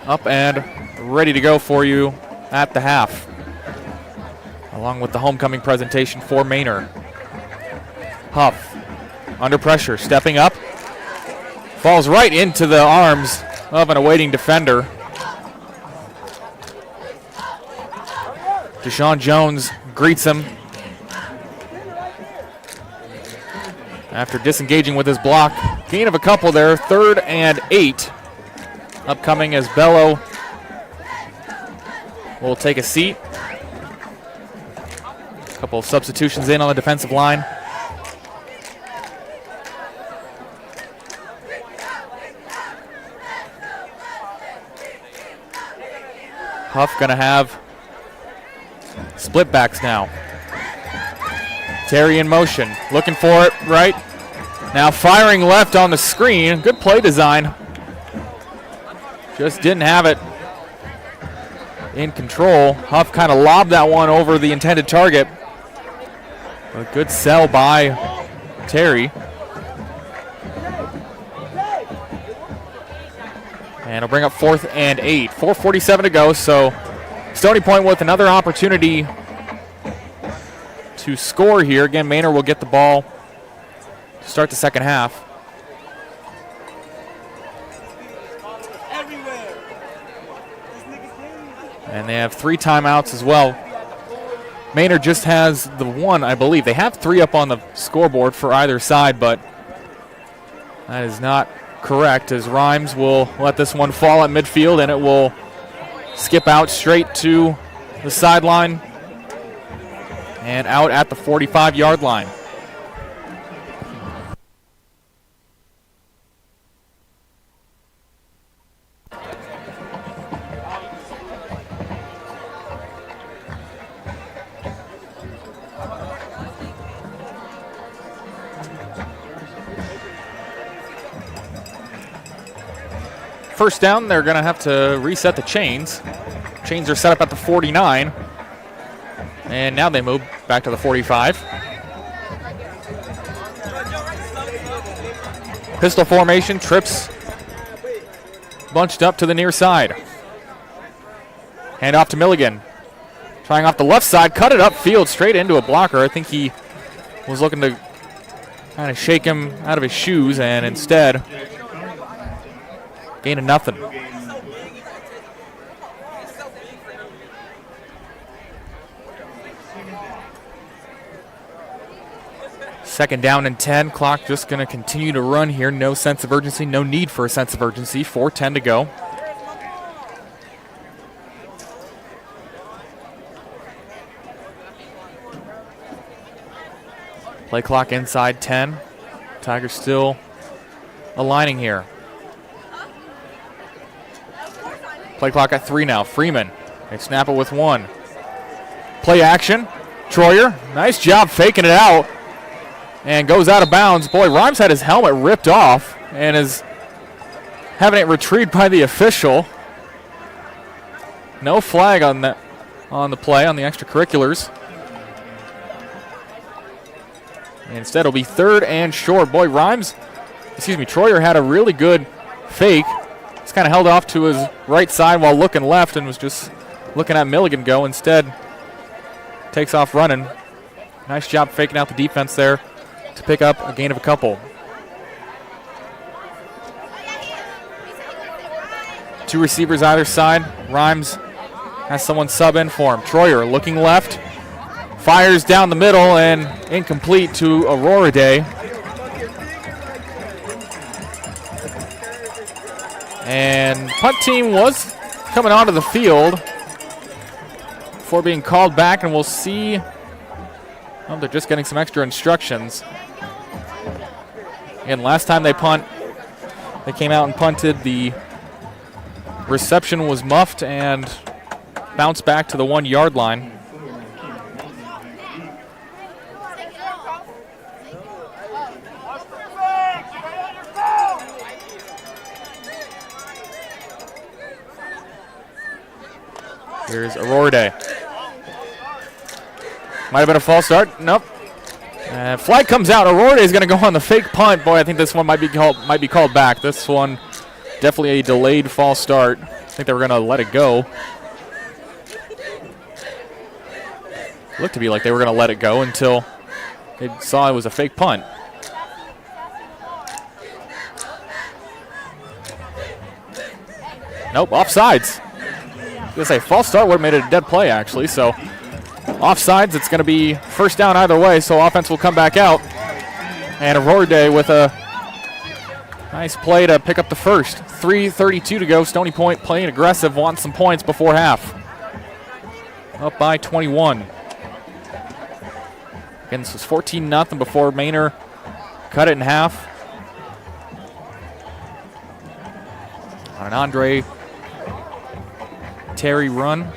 up and ready to go for you at the half, along with the homecoming presentation for Manor. Huff, under pressure, stepping up, falls right into the arms of an awaiting defender. Deshaun Jones greets him after disengaging with his block. Gain of a couple there, 3rd and 8. Upcoming as Bello will take a seat. A couple of substitutions in on the defensive line. Huff gonna have split backs now. Terry in motion, looking for it right. Now firing left on the screen. Good play design. Just didn't have it in control. Huff kind of lobbed that one over the intended target. A good sell by Terry. And it'll bring up 4th and 8. 4:47 to go, so Stony Point with another opportunity to score here. Again, Manor will get the ball to start the second half. And they have 3 timeouts as well. Manor just has the 1, I believe. They have 3 up on the scoreboard for either side, but that is not correct, as Rhymes will let this one fall at midfield, and it will skip out straight to the sideline and out at the 45-yard line. First down, they're going to have to reset the chains. Chains are set up at the 49. And now they move back to the 45. Pistol formation, trips bunched up to the near side. Hand off to Milligan. Trying off the left side, cut it upfield straight into a blocker. I think he was looking to kind of shake him out of his shoes, and instead gain of nothing. Second down and 10. Clock just going to continue to run here. No sense of urgency. No need for a sense of urgency. 4:10 to go. Play clock inside 10. Tigers still aligning here. Play clock at 3 now. Freeman. They snap it with 1. Play action. Troyer. Nice job faking it out. And goes out of bounds. Boy, Rhymes had his helmet ripped off and is having it retrieved by the official. No flag on the play, on the extracurriculars. And instead it'll be 3rd and short. Boy, Troyer had a really good fake. He's kind of held off to his right side while looking left and was just looking at Milligan go. Instead, takes off running. Nice job faking out the defense there to pick up a gain of a couple. 2 receivers either side. Rhymes has someone sub in for him. Troyer looking left. Fires down the middle and incomplete to Aurora Day. And punt team was coming onto the field before being called back, and we'll see. Oh, they're just getting some extra instructions. Again, last time they came out and punted. The reception was muffed and bounced back to the 1-yard line. Here's Aurora. Might have been a false start. Nope. Flag comes out. Aurora is going to go on the fake punt. Boy, I think this one might be called back. This one definitely a delayed false start. I think they were going to let it go. Looked to be like they were going to let it go until they saw it was a fake punt. Nope, offsides. I was going to say false start would have made it a dead play, actually. So offsides, it's going to be first down either way, so offense will come back out. And Aurora with a nice play to pick up the first. 3:32 to go. Stony Point playing aggressive, wants some points before half. Up by 21. Again, this was 14-0 before Manor cut it in half. On an Andre Terry run.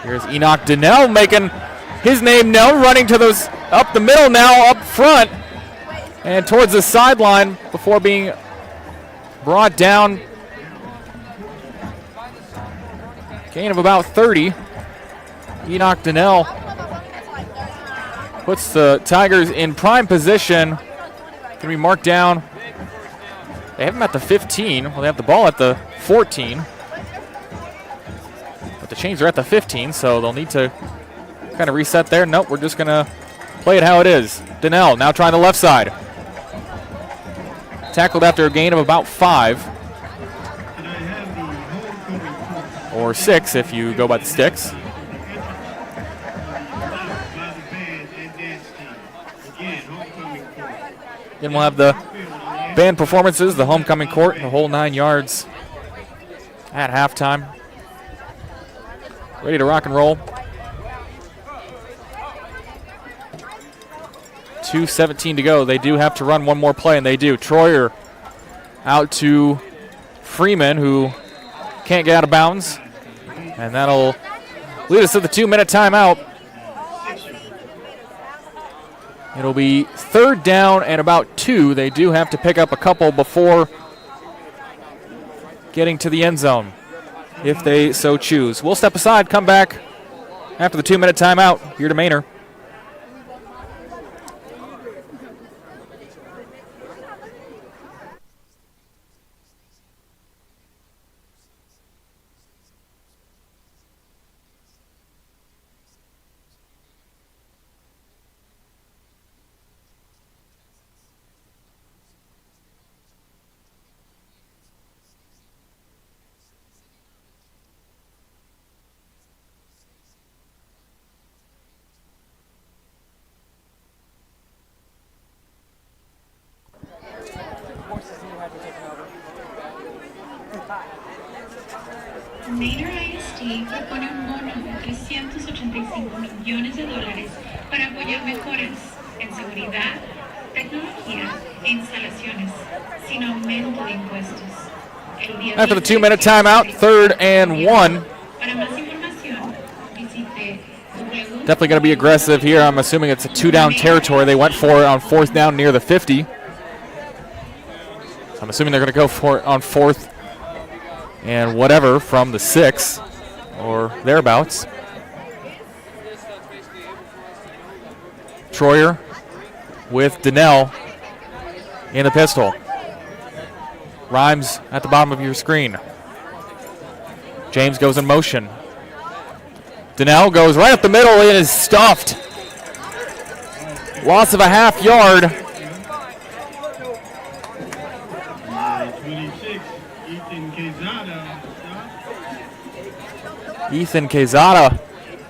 Here's Enoch Donnell making his name known, running to those up the middle now, up front, and towards the sideline before being brought down. Gain of about 30. Enoch Donnell puts the Tigers in prime position. Going to be marked down. They have him at the 15. Well, they have the ball at the 14. But the chains are at the 15, so they'll need to kind of reset there. Nope, we're just going to play it how it is. Donnell now trying the left side. Tackled after a gain of about 5. Or 6 if you go by the sticks. Then we'll have the band performances, the homecoming court, the whole 9 yards at halftime. Ready to rock and roll. 2:17 to go. They do have to run one more play, and they do. Troyer out to Freeman, who can't get out of bounds. And that'll lead us to the 2-minute timeout. It'll be 3rd down and about 2. They do have to pick up a couple before getting to the end zone, if they so choose. We'll step aside, come back after the 2-minute timeout here to Manor. Manor ISD propone un bono de $385 millones para apoyar mejoras en seguridad, tecnología e instalaciones, sin aumento de impuestos. After the 2-minute timeout, 3rd and 1. Para más información, visite Definitely going to be aggressive here. I'm assuming it's a 2-down territory. They went for it on 4th down near the 50. So I'm assuming they're going to go for it on 4th and whatever from the 6 or thereabouts. Troyer with Donnell in the pistol. Rhymes at the bottom of your screen. James goes in motion. Donnell goes right up the middle and is stuffed. Loss of a half yard. Ethan Quezada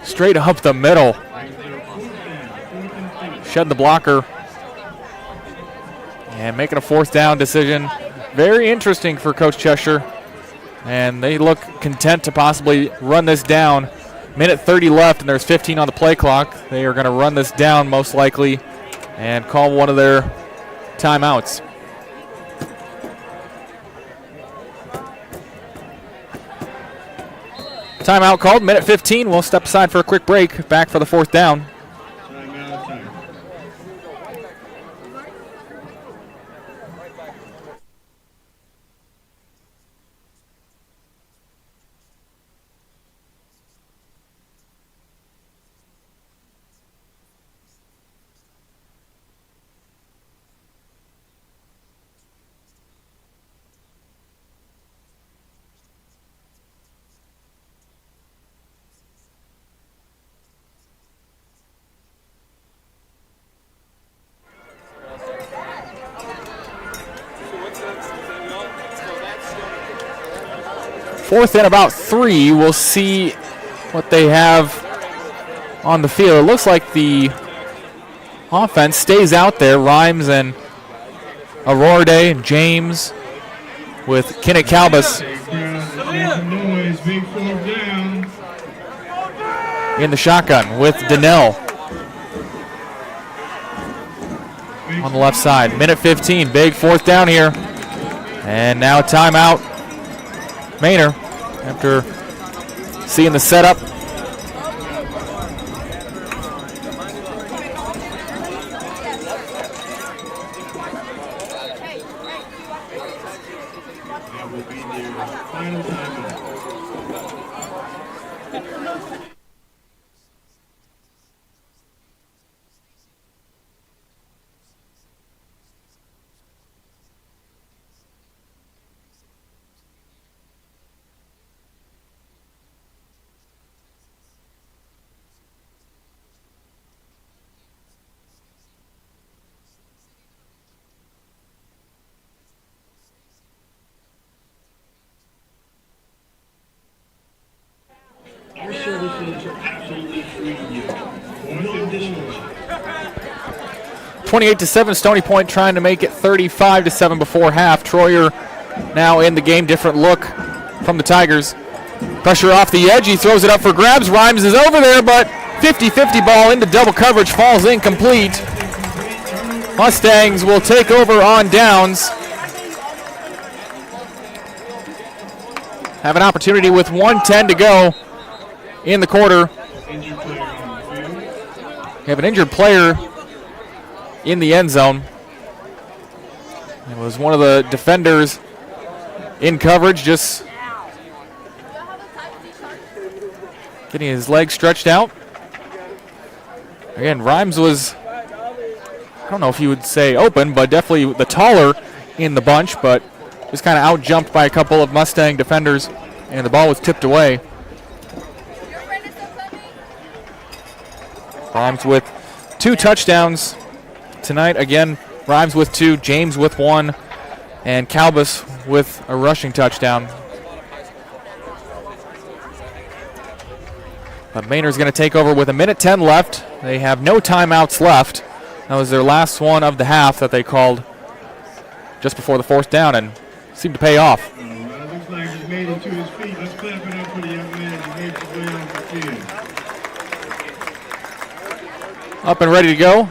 straight up the middle. Shed the blocker. And making a 4th down decision. Very interesting for Coach Cheshire. And they look content to possibly run this down. Minute 30 left, and there's 15 on the play clock. They are going to run this down most likely and call one of their timeouts. Timeout called, minute 15. We'll step aside for a quick break. Back for the 4th down. 4th and about 3. We'll see what they have on the field. It looks like the offense stays out there. Rhymes and Aurora Day and James with Kinnick Calbus in the shotgun with Donnell on the left side. Minute 15, big 4th down here. And now timeout. Manor, after seeing the setup. That will be their final timeout. 28-7, Stony Point trying to make it 35-7 before half. Troyer now in the game, different look from the Tigers. Pressure off the edge, he throws it up for grabs. Rhymes is over there, but 50-50 ball into double coverage, falls incomplete. Mustangs will take over on downs. Have an opportunity with 1:10 to go in the quarter. We have an injured player in the end zone. It was one of the defenders in coverage, just getting his legs stretched out. Again, Rhymes was, I don't know if you would say open, but definitely the taller in the bunch, but just kind of out-jumped by a couple of Mustang defenders, and the ball was tipped away. Rhymes with 2 touchdowns tonight. Again, Rhymes with 2, James with 1, and Calbus with a rushing touchdown. But Manor's going to take over with 1:10 left. They have no timeouts left. That was their last one of the half that they called just before the 4th down, and seemed to pay off. Well, it looks like he made it to his feet. Let's clap it up for the young man who made his way off the field. Up and ready to go.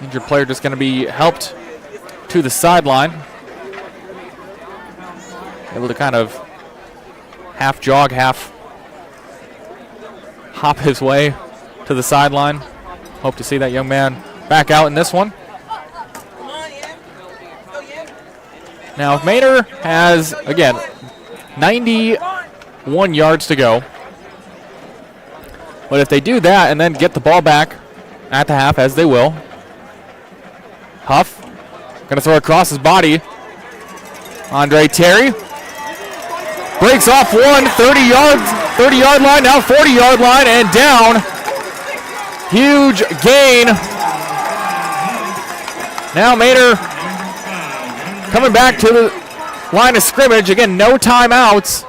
Injured player just going to be helped to the sideline. Able to kind of half jog, half hop his way to the sideline. Hope to see that young man back out in this one. Now, if Manor has, again, 91 yards to go, but if they do that and then get the ball back at the half, as they will, Huff going to throw across his body. Andre Terry breaks off one, 30-yard line, now 40-yard line, and down. Huge gain. Now Manor coming back to the line of scrimmage. Again, no timeouts.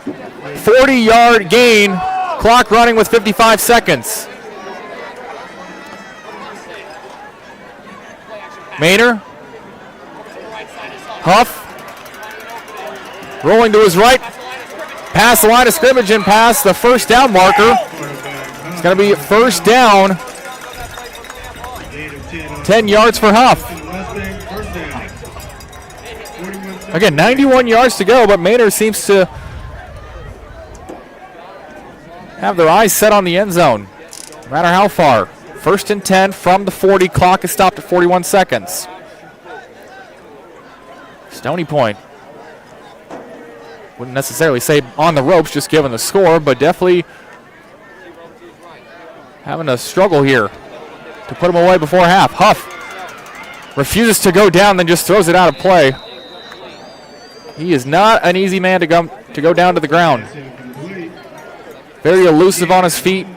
40-yard gain. Clock running with 55 seconds. Manor. Huff. Rolling to his right. Past the line of scrimmage and past the 1st down marker. It's going to be 1st down. 10 yards for Huff. Again, 91 yards to go, but Manor seems to have their eyes set on the end zone, no matter how far. 1st and 10 from the 40. Clock is stopped at 41 seconds. Stony Point. Wouldn't necessarily say on the ropes, just given the score, but definitely having a struggle here to put them away before half. Huff refuses to go down, then just throws it out of play. He is not an easy man to go down to the ground. Very elusive on his feet.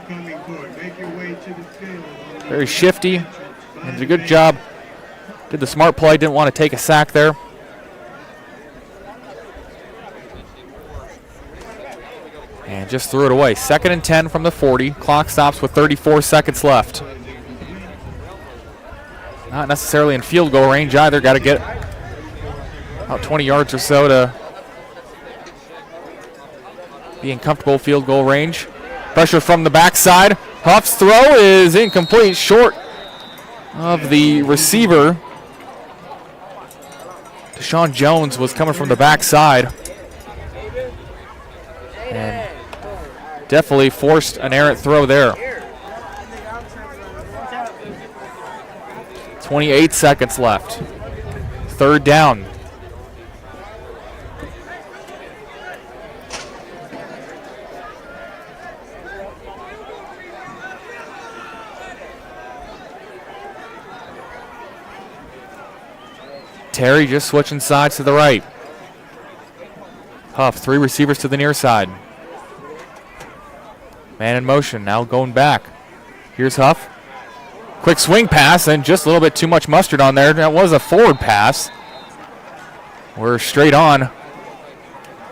Very shifty. And did a good job. Did the smart play, didn't want to take a sack there. And just threw it away. 2nd and 10 from the 40. Clock stops with 34 seconds left. Not necessarily in field goal range either. Got to get about 20 yards or so to be in comfortable field goal range. Pressure from the backside. Huff's throw is incomplete, short of the receiver. Deshaun Jones was coming from the backside. And definitely forced an errant throw there. 28 seconds left. 3rd down. Terry just switching sides to the right. Huff, 3 receivers to the near side. Man in motion, now going back. Here's Huff. Quick swing pass, and just a little bit too much mustard on there. That was a forward pass. We're straight on.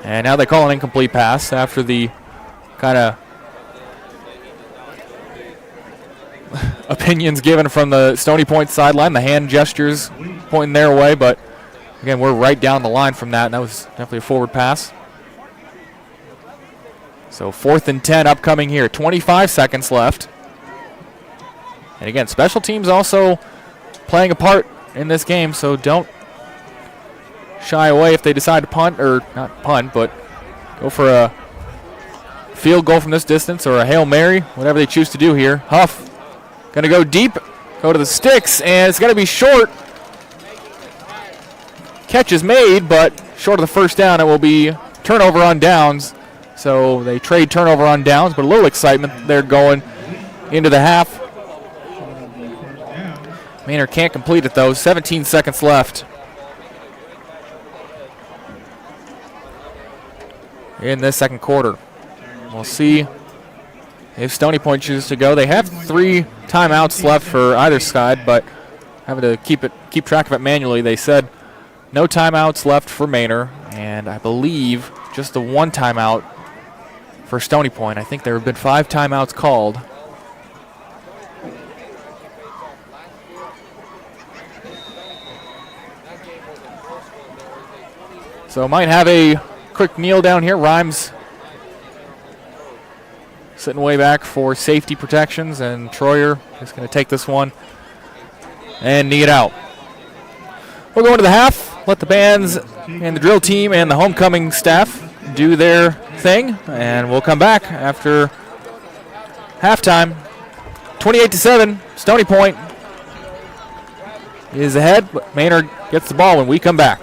And now they call an incomplete pass after the kind of opinions given from the Stony Point sideline. The hand gestures pointing their way, but again, we're right down the line from that, and that was definitely a forward pass. So 4th and 10 upcoming here. 25 seconds left. And again, special teams also playing a part in this game, so don't shy away if they decide to punt, or not punt, but go for a field goal from this distance or a Hail Mary, whatever they choose to do here. Huff going to go deep, go to the sticks, and it's going to be short. Catch is made, but short of the 1st down. It will be turnover on downs. So they trade turnover on downs, but a little excitement there going into the half. Manor can't complete it, though. 17 seconds left in this 2nd quarter. We'll see if Stony Point chooses to go. They have 3 timeouts left for either side, but having to keep track of it manually. They said no timeouts left for Manor, and I believe just the 1 timeout for Stony Point. I think there have been 5 timeouts called. So might have a quick kneel down here. Rhymes sitting way back for safety protections, and Troyer is going to take this one and knee it out. We'll go into the half, let the bands and the drill team and the homecoming staff do their thing, and we'll come back after halftime. 28-7, Stony Point is ahead, but Manor gets the ball when we come back.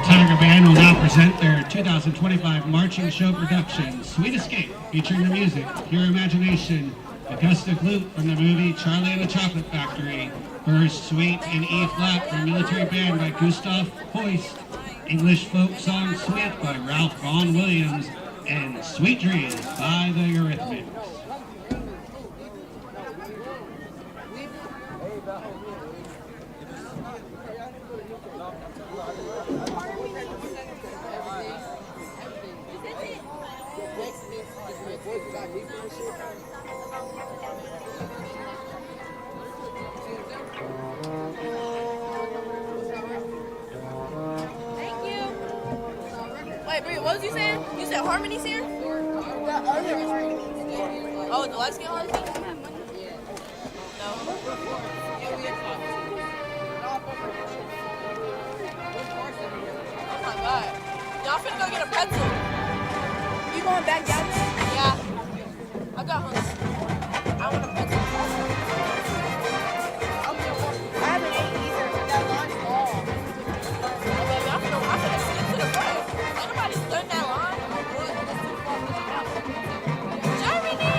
Tiger Band will now present their 2025 marching show production, Sweet Escape, featuring the music, Pure Imagination, acoustic flute from the movie Charlie and the Chocolate Factory, first Suite in E flat for Military Band by Gustav Hoist, English folk song Sweet by Ralph Vaughan Williams, and Sweet Dreams by the Eurythmics. Wait, Bria, what was you saying? You said Harmony's here? The other Harmony. Oh, the light skin Harmony? No. Oh my god. Y'all finna go get a pretzel. You going back down there? Yeah. I got hungry. I want a pretzel. I haven't ate either. That line's long. Oh, baby, I'm finna skip to the front. Ain't nobody stood in that line. Germany!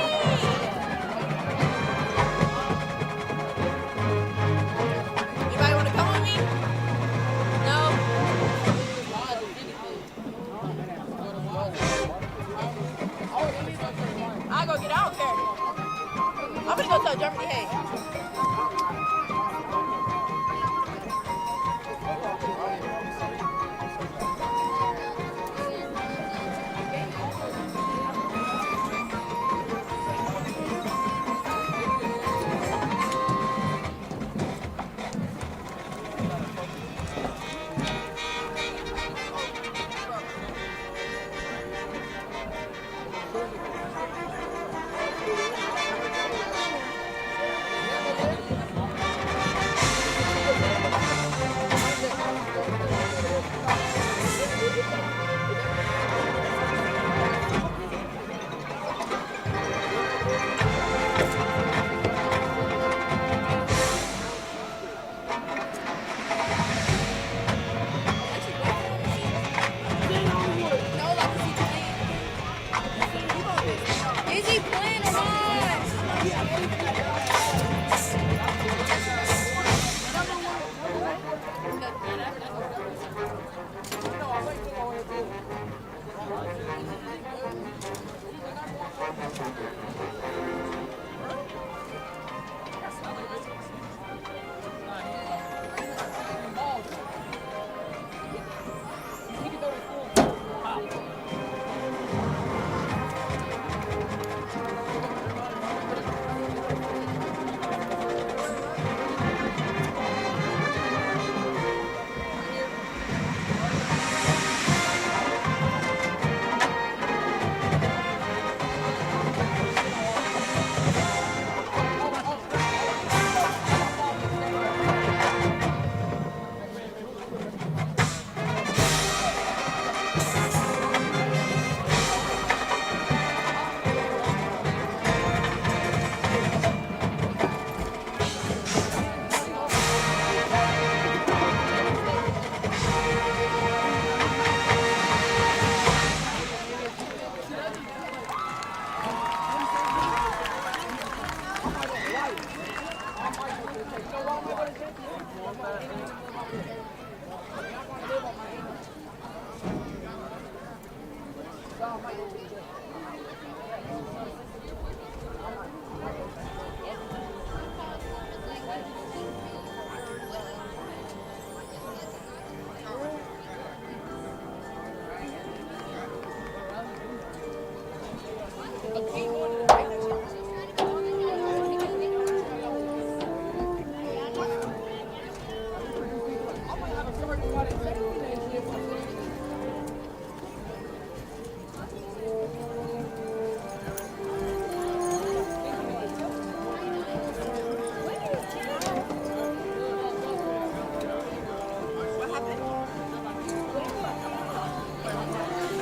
Anybody want to come with me? No? I'll go get it. I don't care. I'm gonna go tell Germany, hey.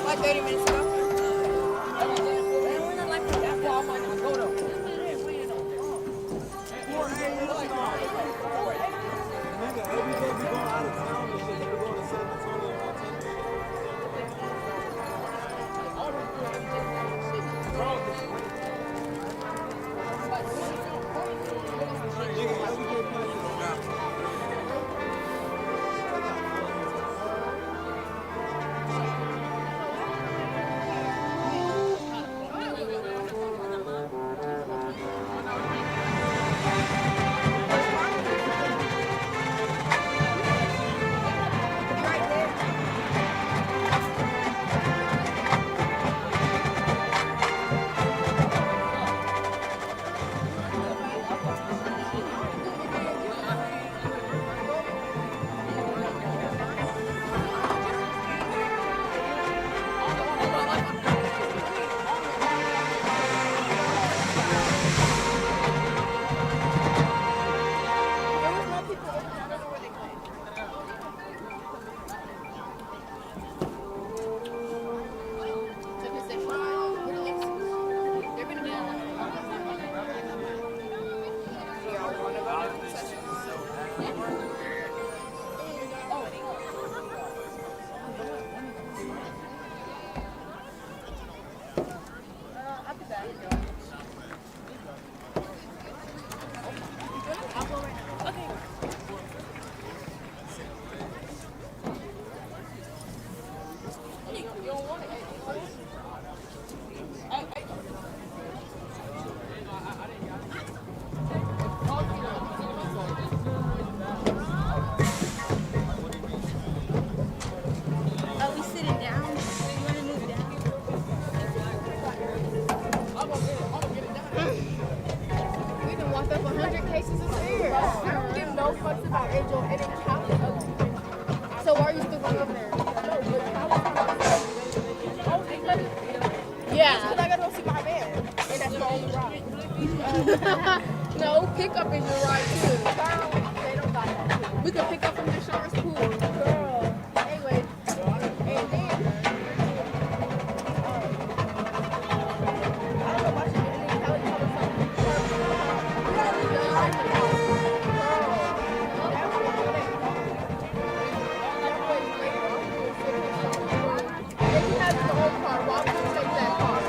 Like 30 minutes ago. schedule, and then Cali is ugly. So why are you still going over there? No, but Cali. Yeah. Because I gotta go see my band, and that's my only ride. No, pickup is your ride too. Girl, they don't got that. We can pick up from the shores pool. Girl. Anyway, and then. I don't know why she didn't tell each other something. If you have your own car, why would you take that car?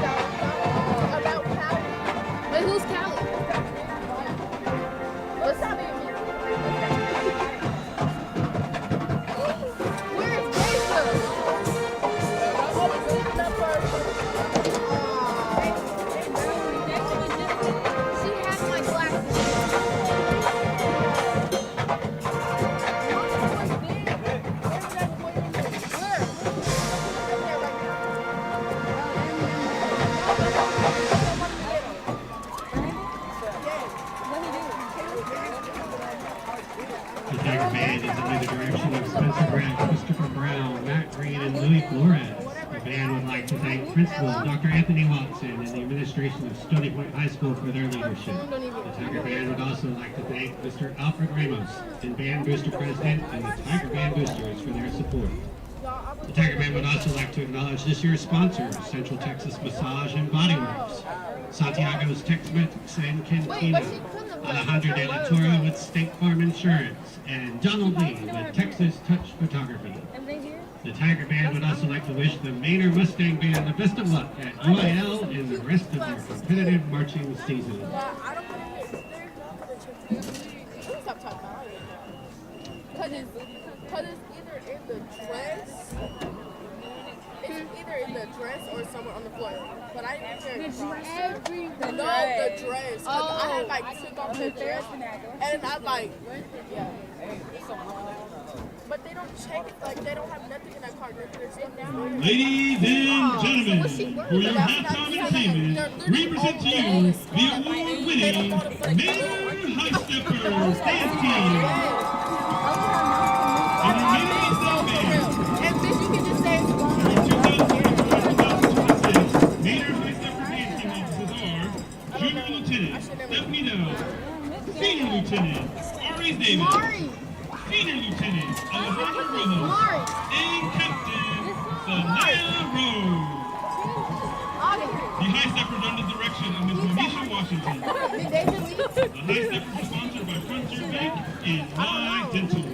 So, about Cali. Wait, who's Cali? What's that mean? Where is Jason? She has my glasses. The Tiger Band is under the direction of Spencer Brown, Christopher Brown, Matt Green, and Louis Flores. The band would like to thank Principal Dr. Anthony Watson and the administration of Stony Point High School for their leadership. The Tiger Band would also like to thank Mr. Alfred Ramos and Band Booster President and the Tiger Band Boosters for their support. The Tiger Band would also like to acknowledge this year's sponsors, Central Texas Massage and Body Works, Santiago's Tex-Mex and Cantina, Alejandro de la Torre with State Farm Insurance, and Donald Lee with Texas Touch Photography. The Tiger Band would also like to wish the Manor Mustang Band the best of luck at UIL and the rest of their competitive marching season. Stop talking about it. Because it's either in the dress. It's either in the dress or somewhere on the floor. But I didn't hear it. No, the dress. Because I had like took off the dress and I like, yeah. But they don't check it, like they don't have nothing in that car. There's stuff down. Ladies and gentlemen, for your halftime entertainment, we present to you the award-winning Manor High Steppers dance team. And your Manor Mustang Band. And bitch, you can just say it's wrong. Manor High Stepper dance team officers are Junior Lieutenant Stephanie Dell, Senior Lieutenant Aries Davis, Senior Lieutenant Alejandro Ramos, and Captain Sanaya Rose. The High Steppers are under the direction of Ms. Monisha Washington. The High Steppers are sponsored by Frontier Bank and My Dental.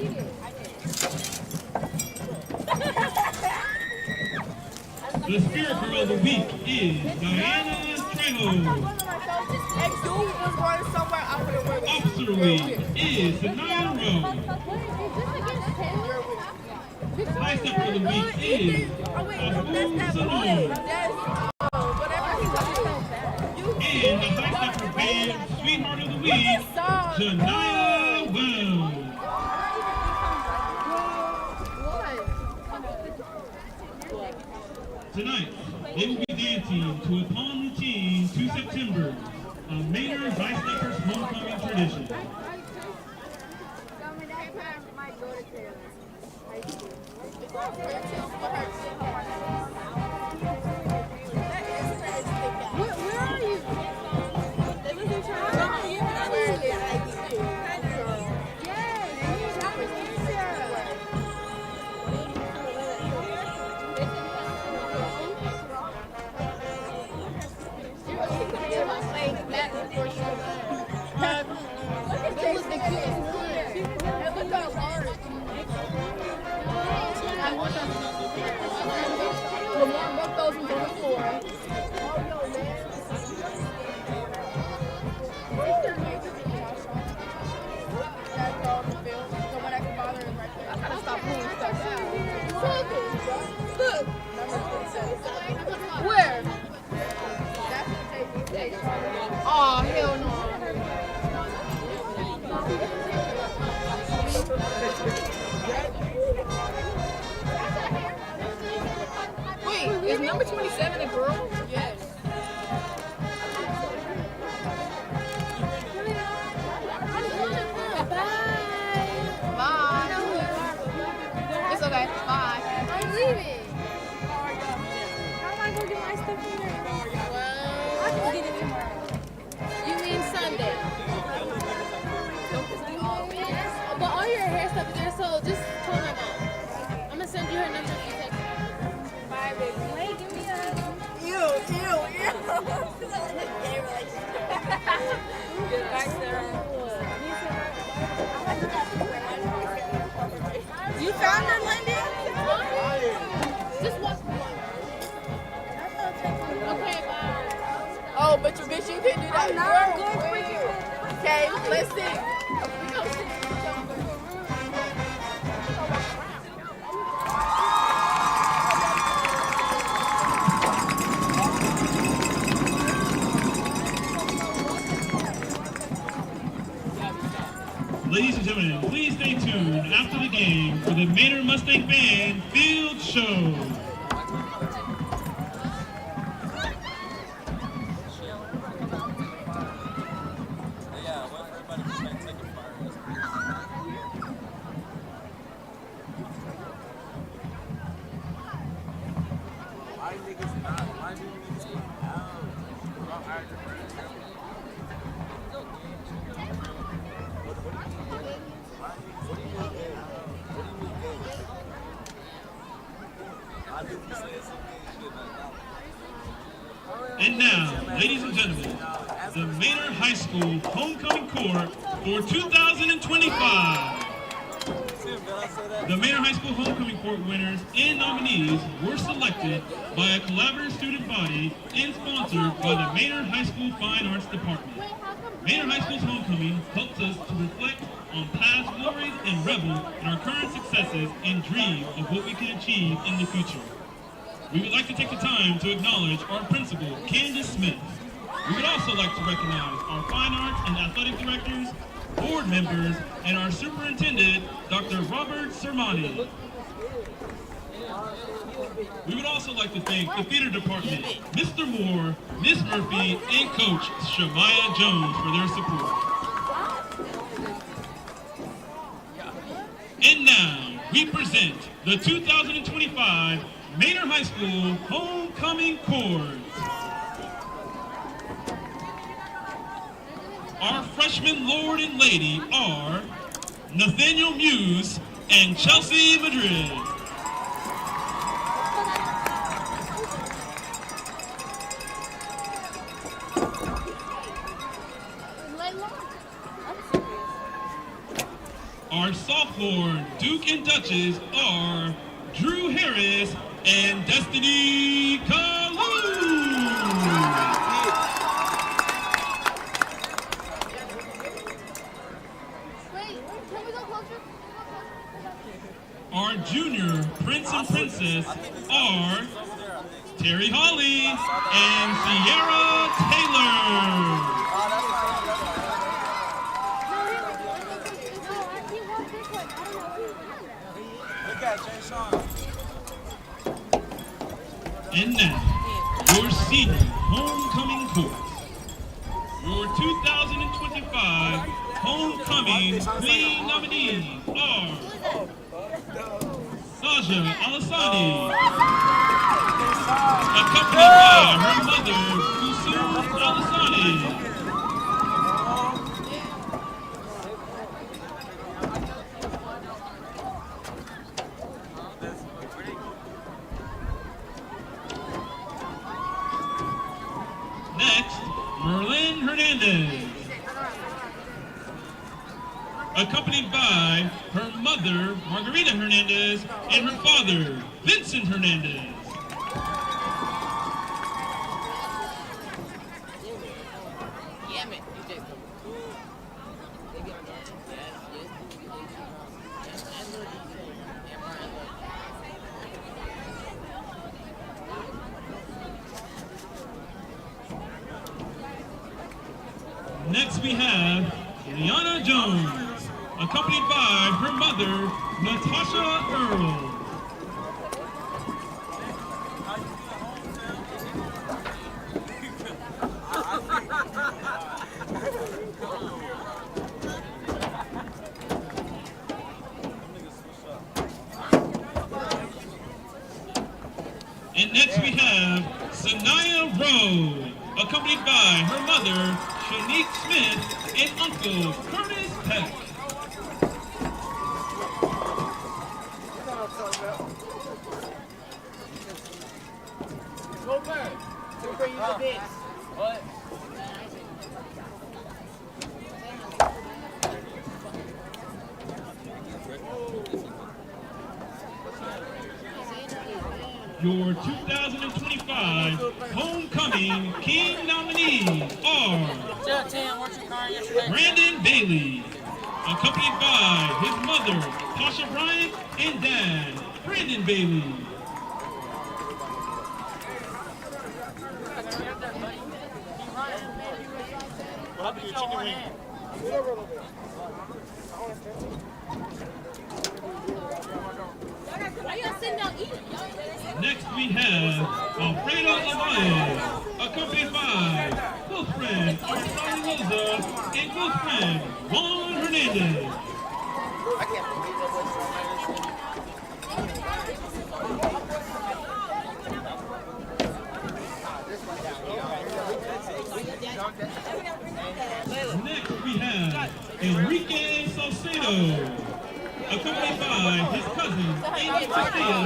The Spirit Girl of the Week is Diana Trejo. If you was going somewhere, I would have went. Officer of the Week is Sanaya Rose. High Stepper of the Week is Abu Salon. And the High Stepper Band Sweetheart of the Week, Janaya Wells. Tonight, they will be dancing to Upon Routine 2 September, a Manor High Steppers homecoming tradition. Where are you? Lamar broke those on the floor. I gotta stop pulling stuff out. Look. Where? Oh, hell no. Wait, is number 27 a girl? Yes. Bye. Well, you mean Sunday? But all your hair stuff is there, so just call my mom. I'm gonna send you her number if you text her. Bye, baby. Wait, give me a. Ew. You found her, Lindy? Just walk. Okay, bye. Oh, but you bitch, you can do that. I'm good for you. Okay, let's see. Ladies and gentlemen, please stay tuned after the game for the Manor Mustang Band Field Show. And now, ladies and gentlemen, the Manor High School Homecoming Court for 2025. The Manor High School Homecoming Court winners and nominees were selected by a collaborative student body and sponsored by the Manor High School Fine Arts Department. Manor High School's homecoming helps us to reflect on past glories and revel in our current successes and dream of what we can achieve in the future. We would like to take the time to acknowledge our principal, Candace Smith. We would also like to recognize our fine arts and athletic directors, board members, and our superintendent, Dr. Robert Sermani. We would also like to thank the theater department, Mr. Moore, Miss Murphy, and Coach Shamaya Jones for their support. And now, we present the 2025 Manor High School Homecoming Chords. Our freshman lord and lady are Nathaniel Muse and Chelsea Madrid. Our sophomore Duke and Duchess are Drew Harris and Destiny Kalu. Wait, can we go closer? Our junior Prince and Princess are Terry Holly and Sierra Taylor. And now, your senior homecoming chorus. Your 2025 homecoming queen nominees are Saja Alasani, accompanied by her mother, Kusum Alasani. Next, Merlin Hernandez, accompanied by her mother, Margarita Hernandez, and her father, Vincent Hernandez. Next we have Liana Jones, accompanied by her mother, Natasha Earl. And next we have Sanaya Rowe, accompanied by her mother, Shanique Smith, and uncle, Curtis Peck. Your 2025 Homecoming King nominees are Brandon Bailey, accompanied by his mother, Tasha Bryant, and dad, Brandon Bailey. Next we have Alfredo Amaya, accompanied by close friend Arturo Rosa and close friend Juan Hernandez. Next we have Enrique Salcedo, accompanied by his cousins Amy Sophia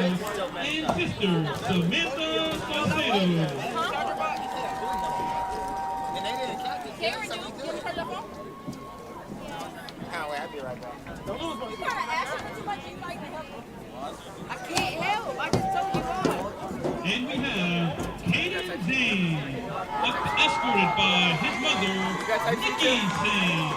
and sister Samantha Salcedo. I'll be right back. I can't help. I just told you why. And we have Hayden Zane, escorted by his mother, Nikki Zane.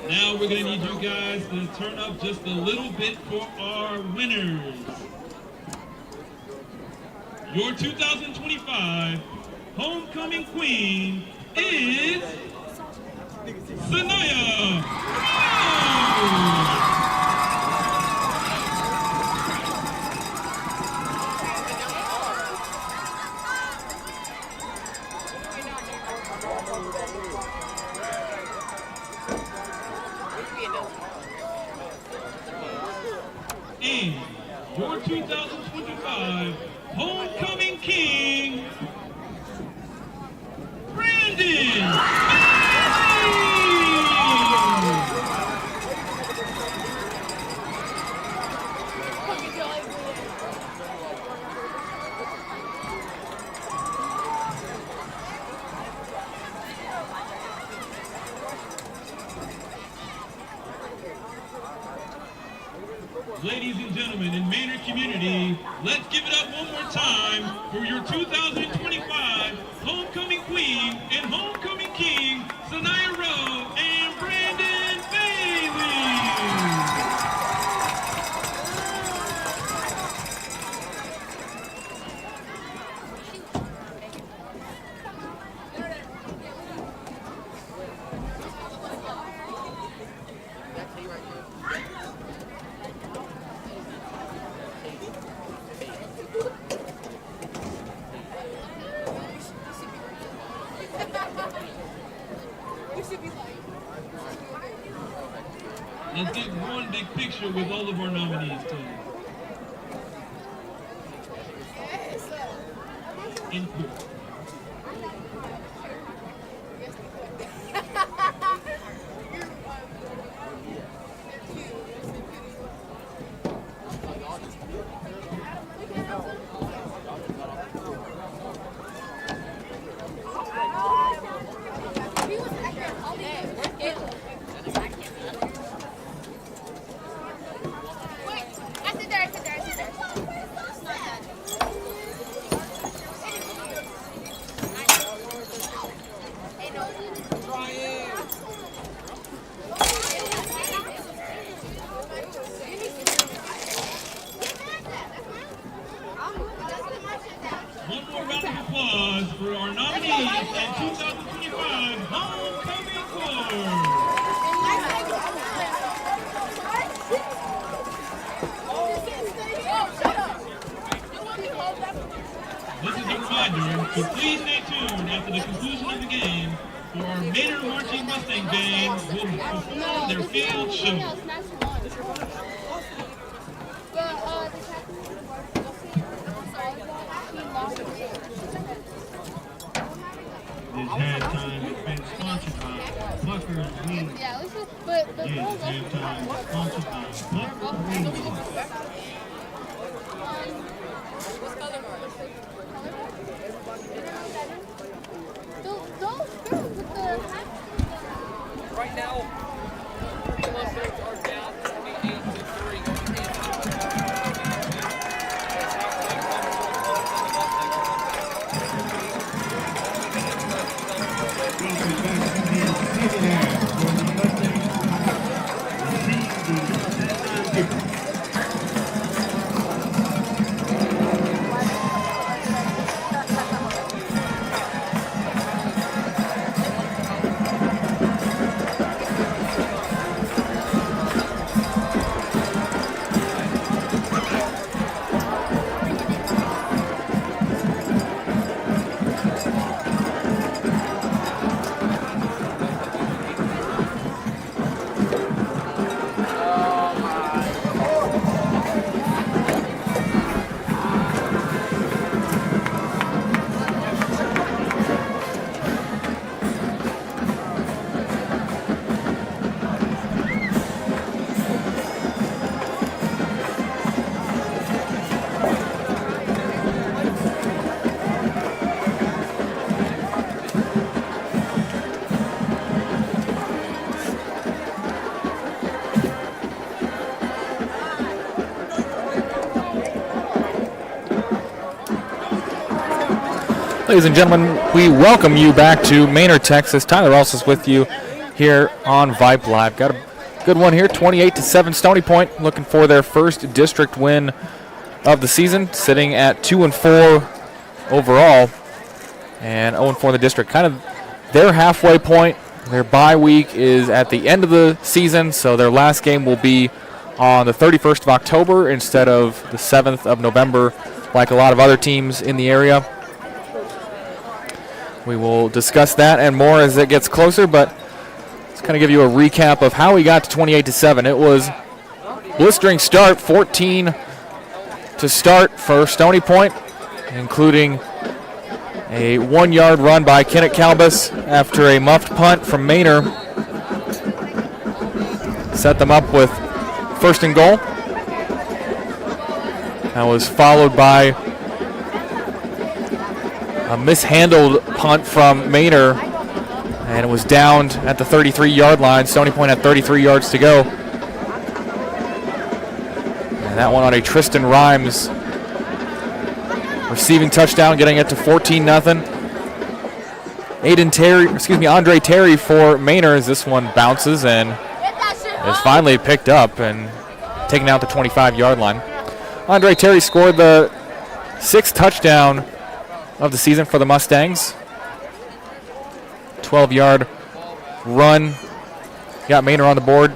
Now we're going to need you guys to turn up just a little bit for our winners. Your 2025 Homecoming Queen is Sanaya Rowe. And your 2025 Homecoming King, Brandon. Ladies and gentlemen, in Manor community, let's give it up one more time for your 2025 Homecoming Queen and Homecoming King, Sanaya Rowe and Brandon Bailey. Let's get one big picture with all of our nominees, too. Input. for our nominees in 2025 Homecoming Corps. This is a reminder to please stay tuned after the conclusion of the game for our Manor Marching Mustang Band will perform their field show. This halftime has been sponsored by Bucker's Wings. Yes, halftime sponsored by Bucker's Wings. Right now, the Mustangs are down 28-3. Ladies and gentlemen, we welcome you back to Manor, Texas. Tyler Elsis with you here on Vype Live. Got a good one here, 28-7 Stony Point, looking for their first district win of the season, sitting at 2-4 overall and 0-4 in the district. Kind of their halfway point. Their bye week is at the end of the season, so their last game will be on the 31st of October instead of the 7th of November, like a lot of other teams in the area. We will discuss that and more as it gets closer, but let's kind of give you a recap of how we got to 28-7. It was blistering start, 14 to start for Stony Point, including a 1-yard run by Kenneth Calbus after a muffed punt from Manor. Set them up with first and goal. That was followed by a mishandled punt from Manor, and it was downed at the 33-yard line. Stony Point had 33 yards to go. And that one on a Tristan Rhymes receiving touchdown, getting it to 14-0. Andre Terry for Manor as this one bounces and is finally picked up and taken out the 25-yard line. Andre Terry scored the 6th touchdown of the season for the Mustangs. 12-yard run got Manor on the board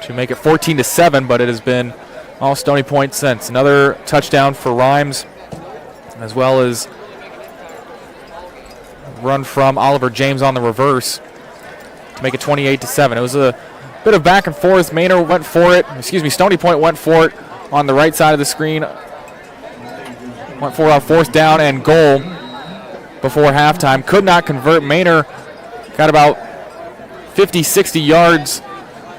to make it 14-7, but it has been all Stony Point since. Another touchdown for Rhymes, as well as run from Oliver James on the reverse to make it 28-7. It was a bit of back and forth. Manor went for it. Stony Point went for it on the right side of the screen. Went for a 4th down and goal before halftime. Could not convert. Manor got about 50, 60 yards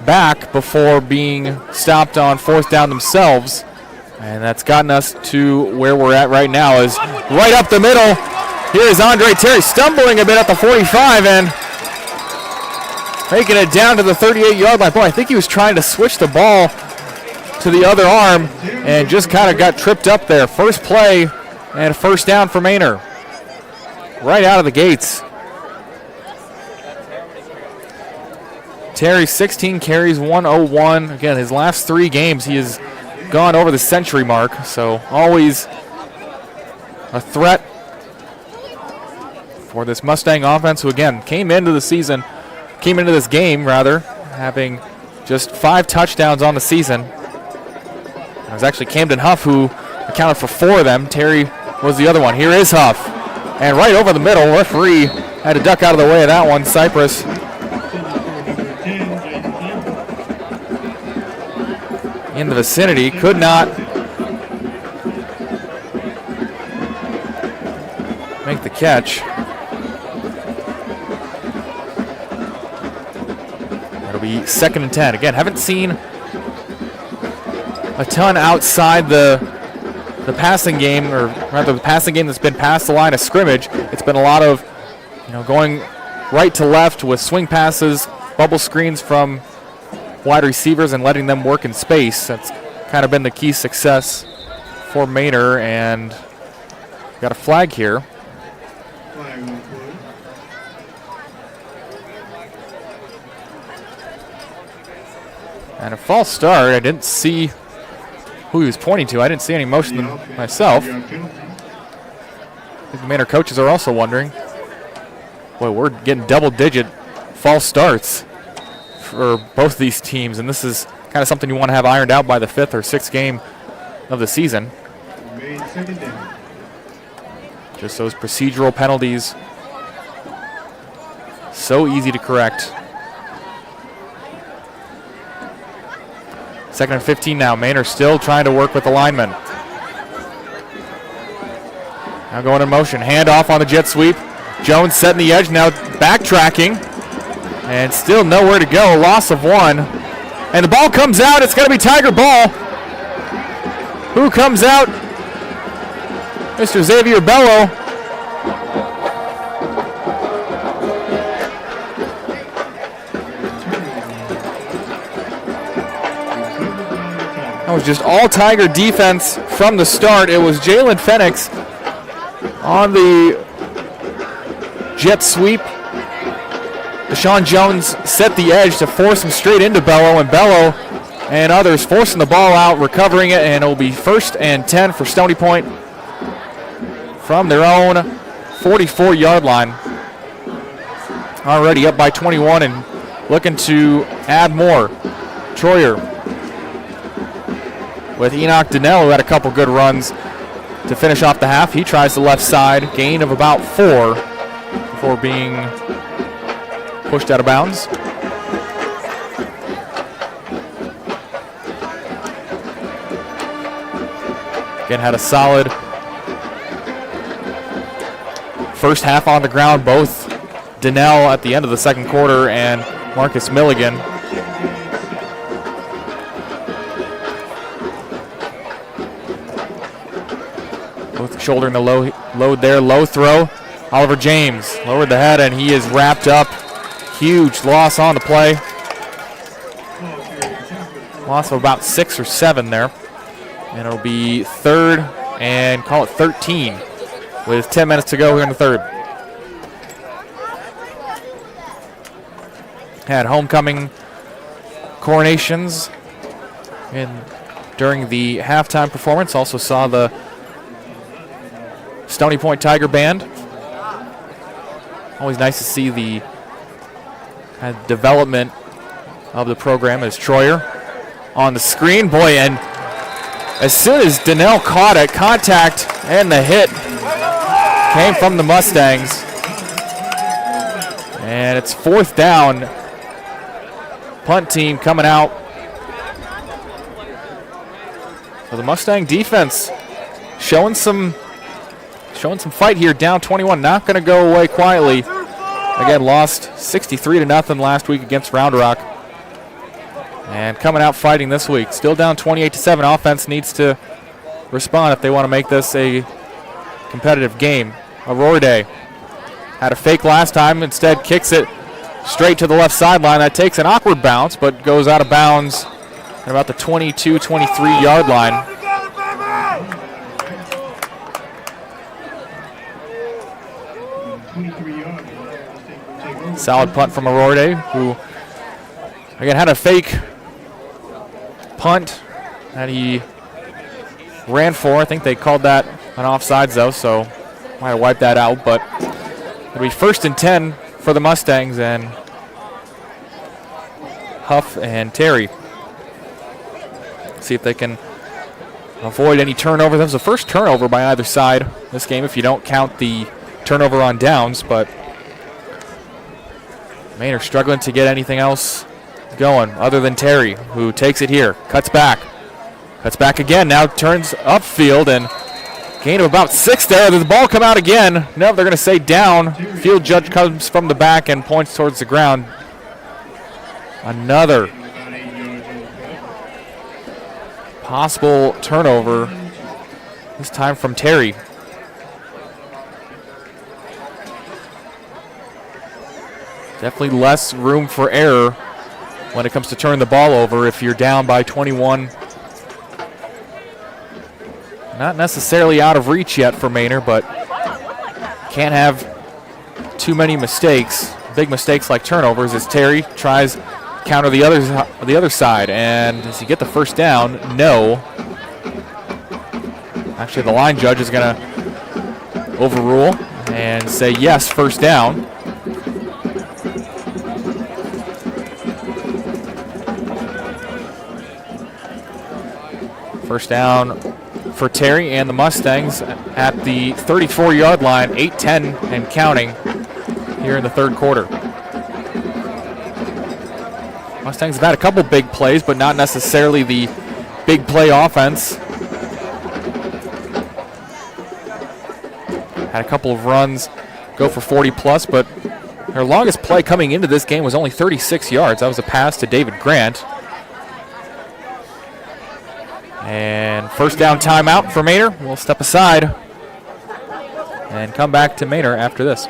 back before being stopped on 4th down themselves. And that's gotten us to where we're at right now, is right up the middle. Here is Andre Terry stumbling a bit at the 45 and making it down to the 38-yard line. Boy, I think he was trying to switch the ball to the other arm and just kind of got tripped up there. First play and a first down for Manor right out of the gates. Terry, 16 carries, 101. Again, his last 3 games, he has gone over the century mark, so always a threat for this Mustang offense, who again came into this game having just 5 touchdowns on the season. It was actually Camden Huff who accounted for 4 of them. Terry was the other one. Here is Huff. And right over the middle, referee had to duck out of the way of that one. Cypress in the vicinity, could not make the catch. That'll be 2nd and 10. Again, haven't seen a ton outside the passing game, or rather the passing game that's been past the line of scrimmage. It's been a lot of, going right to left with swing passes, bubble screens from wide receivers and letting them work in space. That's kind of been the key success for Manor, and got a flag here. And a false start. I didn't see who he was pointing to. I didn't see any motion myself. I think the Manor coaches are also wondering. Boy, we're getting double-digit false starts for both these teams, and this is kind of something you want to have ironed out by the 5th or 6th game of the season. Just those procedural penalties, so easy to correct. 2nd and 15 now. Manor still trying to work with the linemen. Now going in motion. Handoff on the jet sweep. Jones setting the edge, now backtracking. And still nowhere to go. Loss of 1. And the ball comes out. It's going to be Tiger ball. Who comes out? Mr. Xavier Bello. That was just all Tiger defense from the start. It was Jalen Fenix on the jet sweep. Deshaun Jones set the edge to force him straight into Bello, and Bello and others forcing the ball out, recovering it, and it will be 1st and 10 for Stony Point from their own 44-yard line. Already up by 21 and looking to add more. Troyer with Enoch Donnell, who had a couple good runs to finish off the half. He tries the left side, gain of about 4 before being pushed out of bounds. Again, had a solid first half on the ground. Both Donnell at the end of the 2nd quarter and Marcus Milligan. Both shouldering the load there. Low throw. Oliver James lowered the head, and he is wrapped up. Huge loss on the play. Loss of about 6 or 7 there. And it'll be 3rd and call it 13 with 10 minutes to go here in the 3rd. Had homecoming coronations during the halftime performance. Also saw the Stony Point Tiger Band. Always nice to see the development of the program as Troyer on the screen. Boy, and as soon as Donnell caught it, contact and the hit came from the Mustangs. And it's 4th down. Punt team coming out. So the Mustang defense showing some fight here, down 21. Not going to go away quietly. Again, lost 63-0 last week against Round Rock. And coming out fighting this week. Still down 28-7. Offense needs to respond if they want to make this a competitive game. Aurora Day had a fake last time. Instead kicks it straight to the left sideline. That takes an awkward bounce, but goes out of bounds at about the 22-23-yard line. Solid punt from Aurora Day, who again had a fake punt that he ran for. I think they called that an offsides though, so might have wiped that out. But It'll be 1st and 10 for the Mustangs, and Huff and Terry see if they can avoid any turnover. That was the first turnover by either side this game, if you don't count the turnover on downs, but Manor struggling to get anything else going other than Terry, who takes it here, cuts back again, now turns upfield, and gain of about 6 there. Does the ball come out again? No, they're going to say down. Field judge comes from the back and points towards the ground. Another possible turnover, this time from Terry. Definitely less room for error when it comes to turning the ball over if you're down by 21. Not necessarily out of reach yet for Manor, but can't have too many mistakes, big mistakes like turnovers, as Terry tries counter the other side. And does he get the first down? No. Actually, the line judge is going to overrule and say yes, first down. First down for Terry and the Mustangs at the 34-yard line, 8-10 and counting here in the third quarter. Mustangs have had a couple big plays, but not necessarily the big play offense. Had a couple of runs go for 40-plus, but their longest play coming into this game was only 36 yards. That was a pass to David Grant. And first down timeout for Manor. We'll step aside and come back to Manor after this.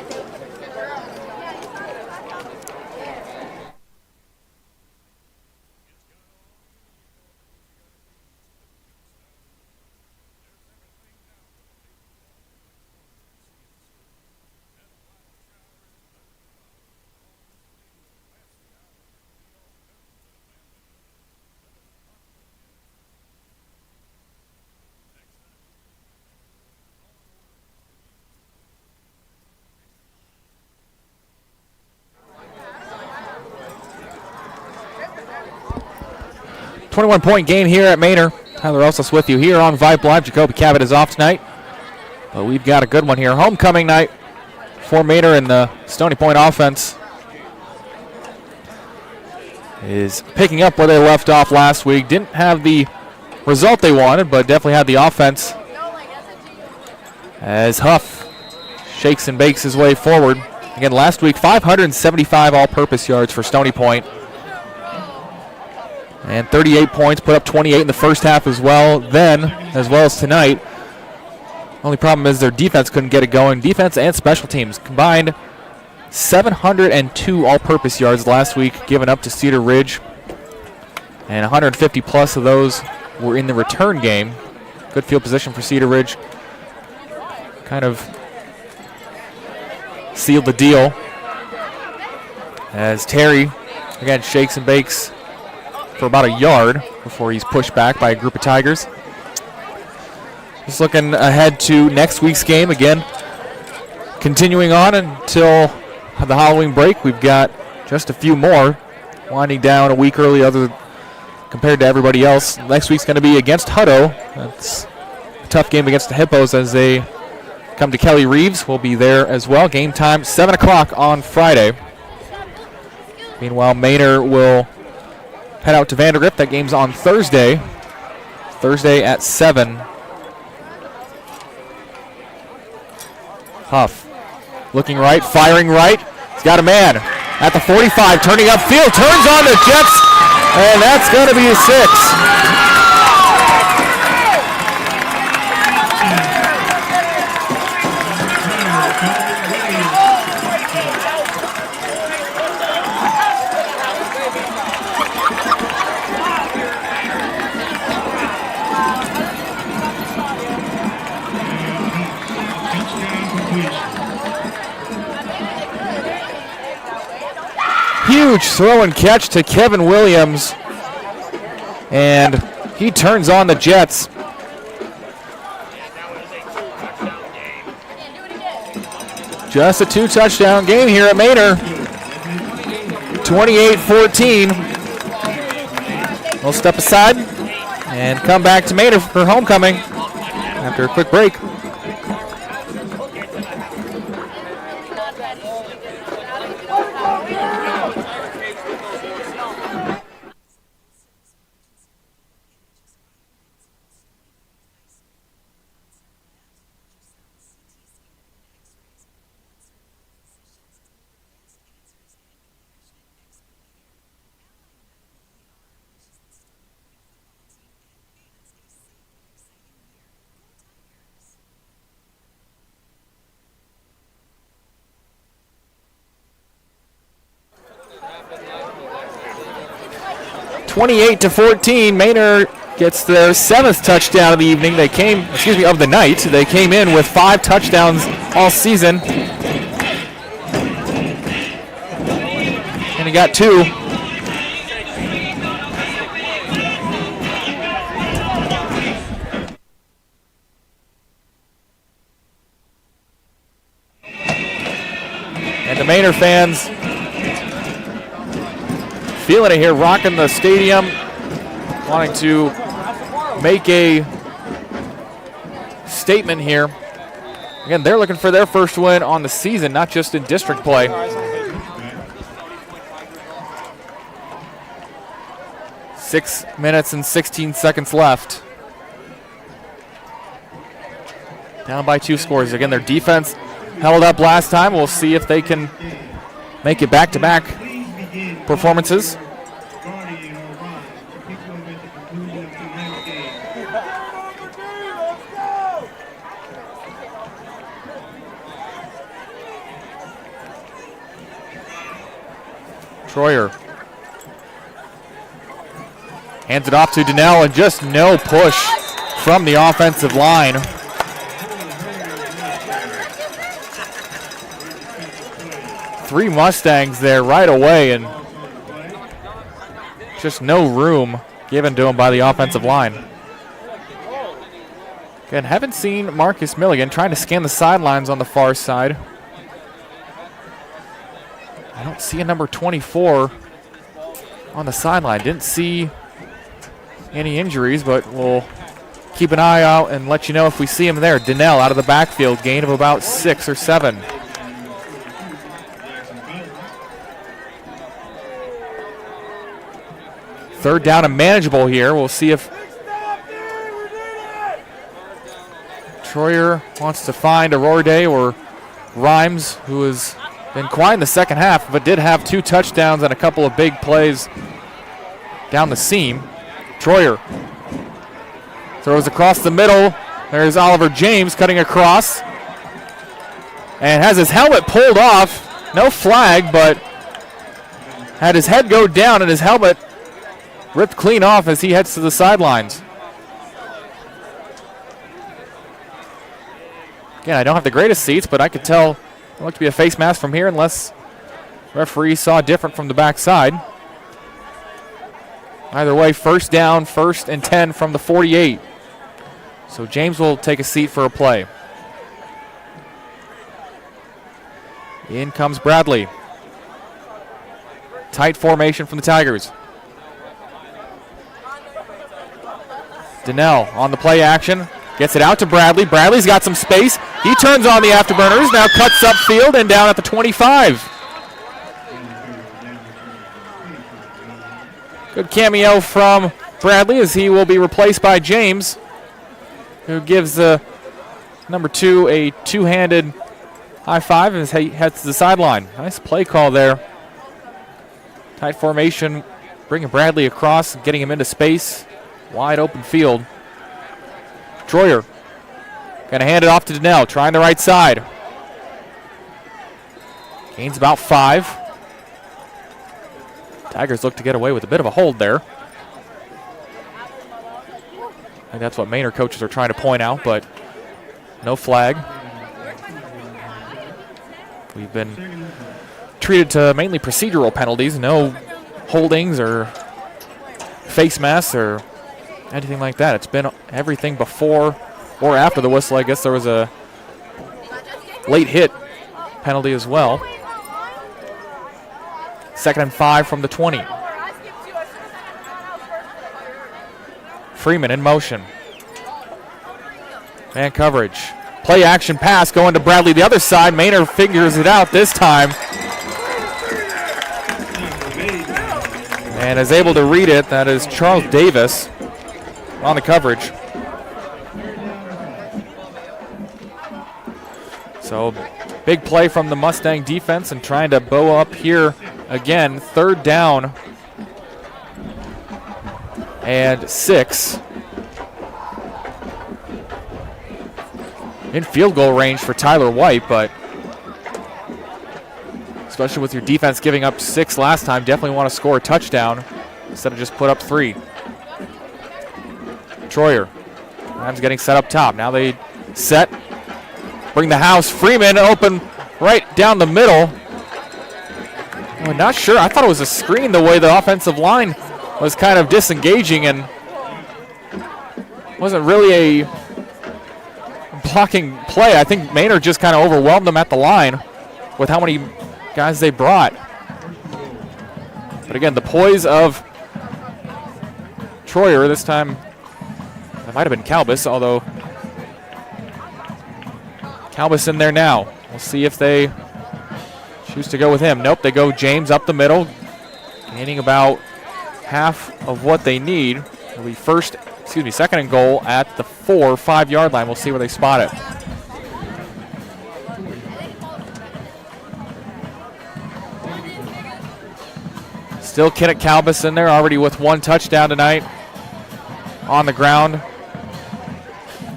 Point game here at Manor. Tyler Osas with you here on Vype Live. Jacoby Cabot is off tonight, but we've got a good one here. Homecoming night for Manor, and the Stony Point offense is picking up where they left off last week. Didn't have the result they wanted, but definitely had the offense as Huff shakes and bakes his way forward. Again, last week, 575 all-purpose yards for Stony Point. And 38 points, put up 28 in the first half as well as tonight. Only problem is their defense couldn't get it going. Defense and special teams combined 702 all-purpose yards last week given up to Cedar Ridge. And 150 plus of those were in the return game. Good field position for Cedar Ridge. Kind of sealed the deal as Terry, again, shakes and bakes for about a yard before he's pushed back by a group of Tigers. Just looking ahead to next week's game. Again, continuing on until the Halloween break. We've got just a few more, winding down a week early compared to everybody else. Next week's going to be against Hutto. That's a tough game against the Hippos as they come to Kelly Reeves. We'll be there as well. Game time, 7 o'clock on Friday. Meanwhile, Manor will head out to Vandergrift. That game's on Thursday at 7. Huff looking right, firing right. He's got a man at the 45, turning upfield, turns on the Jets, and that's going to be a 6. Huge throw and catch to Kevin Williams, and he turns on the Jets. Just a 2-touchdown game here at Manor. 28-14. We'll step aside and come back to Manor for homecoming after a quick break. (28-14). Manor gets their 7th touchdown of the evening. They came, of the night. They came in with 5 touchdowns all season, and he got 2. And the Manor fans feeling it here, rocking the stadium, wanting to make a statement here. Again, they're looking for their first win on the season, not just in district play. Six minutes and 16 seconds left. Down by 2 scores. Again, their defense held up last time. We'll see if they can make it back-to-back performances. Troyer hands it off to Donnell, and just no push from the offensive line. Three Mustangs there right away, and just no room given to him by the offensive line. Again, haven't seen Marcus Milligan trying to scan the sidelines on the far side. I don't see a number 24 on the sideline. Didn't see any injuries, but we'll keep an eye out and let you know if we see him there. Donnell out of the backfield, gain of about 6 or 7. Third down and manageable here. We'll see if Troyer wants to find Aurora or Rhymes, who has been quiet in the second half, but did have 2 touchdowns and a couple of big plays down the seam. Troyer throws across the middle. There's Oliver James cutting across and has his helmet pulled off. No flag, but had his head go down and his helmet ripped clean off as he heads to the sidelines. Again, I don't have the greatest seats, but I could tell it looked to be a face mask from here unless referee saw different from the backside. Either way, first down, 1st and 10 from the 48. So James will take a seat for a play. In comes Bradley. Tight formation from the Tigers. Donnell on the play action. Gets it out to Bradley. Bradley's got some space. He turns on the afterburners. Now cuts upfield and down at the 25. Good cameo from Bradley as he will be replaced by James, who gives number 2 a 2-handed high five as he heads to the sideline. Nice play call there. Tight formation, bringing Bradley across, getting him into space. Wide open field. Troyer going to hand it off to Donnell, trying the right side. Gains about 5. Tigers look to get away with a bit of a hold there. I think that's what Manor coaches are trying to point out, but no flag. We've been treated to mainly procedural penalties, no holdings or face masks or anything like that. It's been everything before or after the whistle. I guess there was a late hit penalty as well. 2nd and 5 from the 20. Freeman in motion. Man coverage. Play action pass going to Bradley the other side. Manor figures it out this time. And is able to read it. That is Charles Davis on the coverage. So big play from the Mustang defense and trying to bow up here again. 3rd down and 6. In field goal range for Tyler White, but especially with your defense giving up 6 last time, definitely want to score a touchdown instead of just put up 3. Troyer. Rams getting set up top. Now they set. Bring the house. Freeman open right down the middle. I'm not sure. I thought it was a screen the way the offensive line was kind of disengaging and wasn't really a blocking play. I think Manor just kind of overwhelmed them at the line with how many guys they brought. But again, the poise of Troyer this time, that might have been Calbus, although Calbus in there now. We'll see if they choose to go with him. Nope, they go James up the middle, gaining about half of what they need. It'll be 2nd and goal at the 4 or 5 yard line. We'll see where they spot it. Still Kenneth Calbus in there, already with 1 touchdown tonight. On the ground.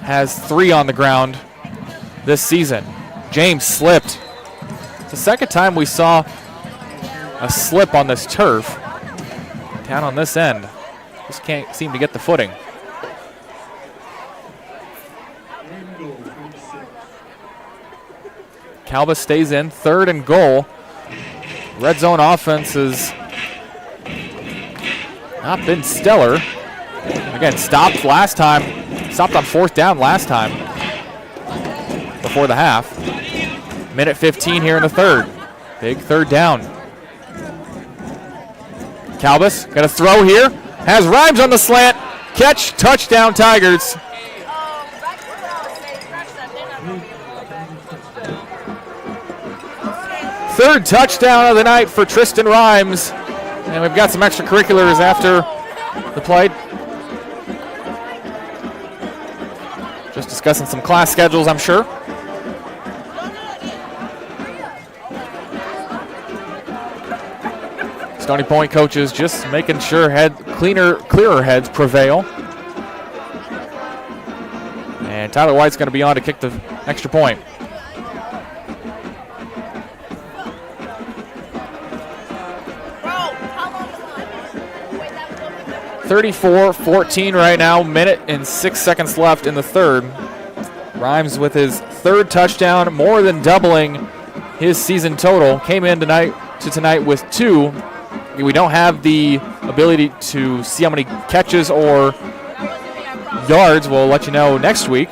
Has 3 on the ground this season. James slipped. It's the 2nd time we saw a slip on this turf. Down on this end. Just can't seem to get the footing. Calbus stays in. 3rd and goal. Red zone offense has not been stellar. Again, stopped last time. Stopped on 4th down last time. Before the half. Minute 15 here in the 3rd. Big 3rd down. Calbus got a throw here. Has Rhymes on the slant. Catch. Touchdown Tigers. 3rd touchdown of the night for Tristan Rhymes. And we've got some extracurriculars after the play. Just discussing some class schedules, I'm sure. Stony Point coaches just making sure clearer heads prevail. And Tyler White's going to be on to kick the extra point. 34-14 right now, minute and 6 seconds left in the 3rd. Rhymes with his 3rd touchdown, more than doubling his season total. Came in tonight with 2. We don't have the ability to see how many catches or yards. We'll let you know next week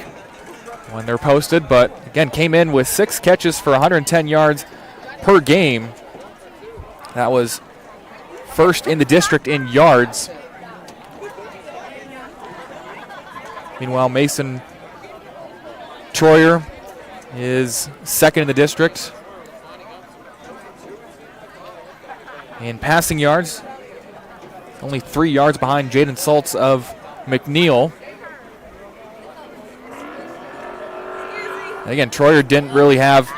when they're posted. But again, came in with 6 catches for 110 yards per game. That was 1st in the district in yards. Meanwhile, Mason Troyer is 2nd in the district in passing yards. Only 3 yards behind Jaden Saltz of McNeil. And again, Troyer didn't really have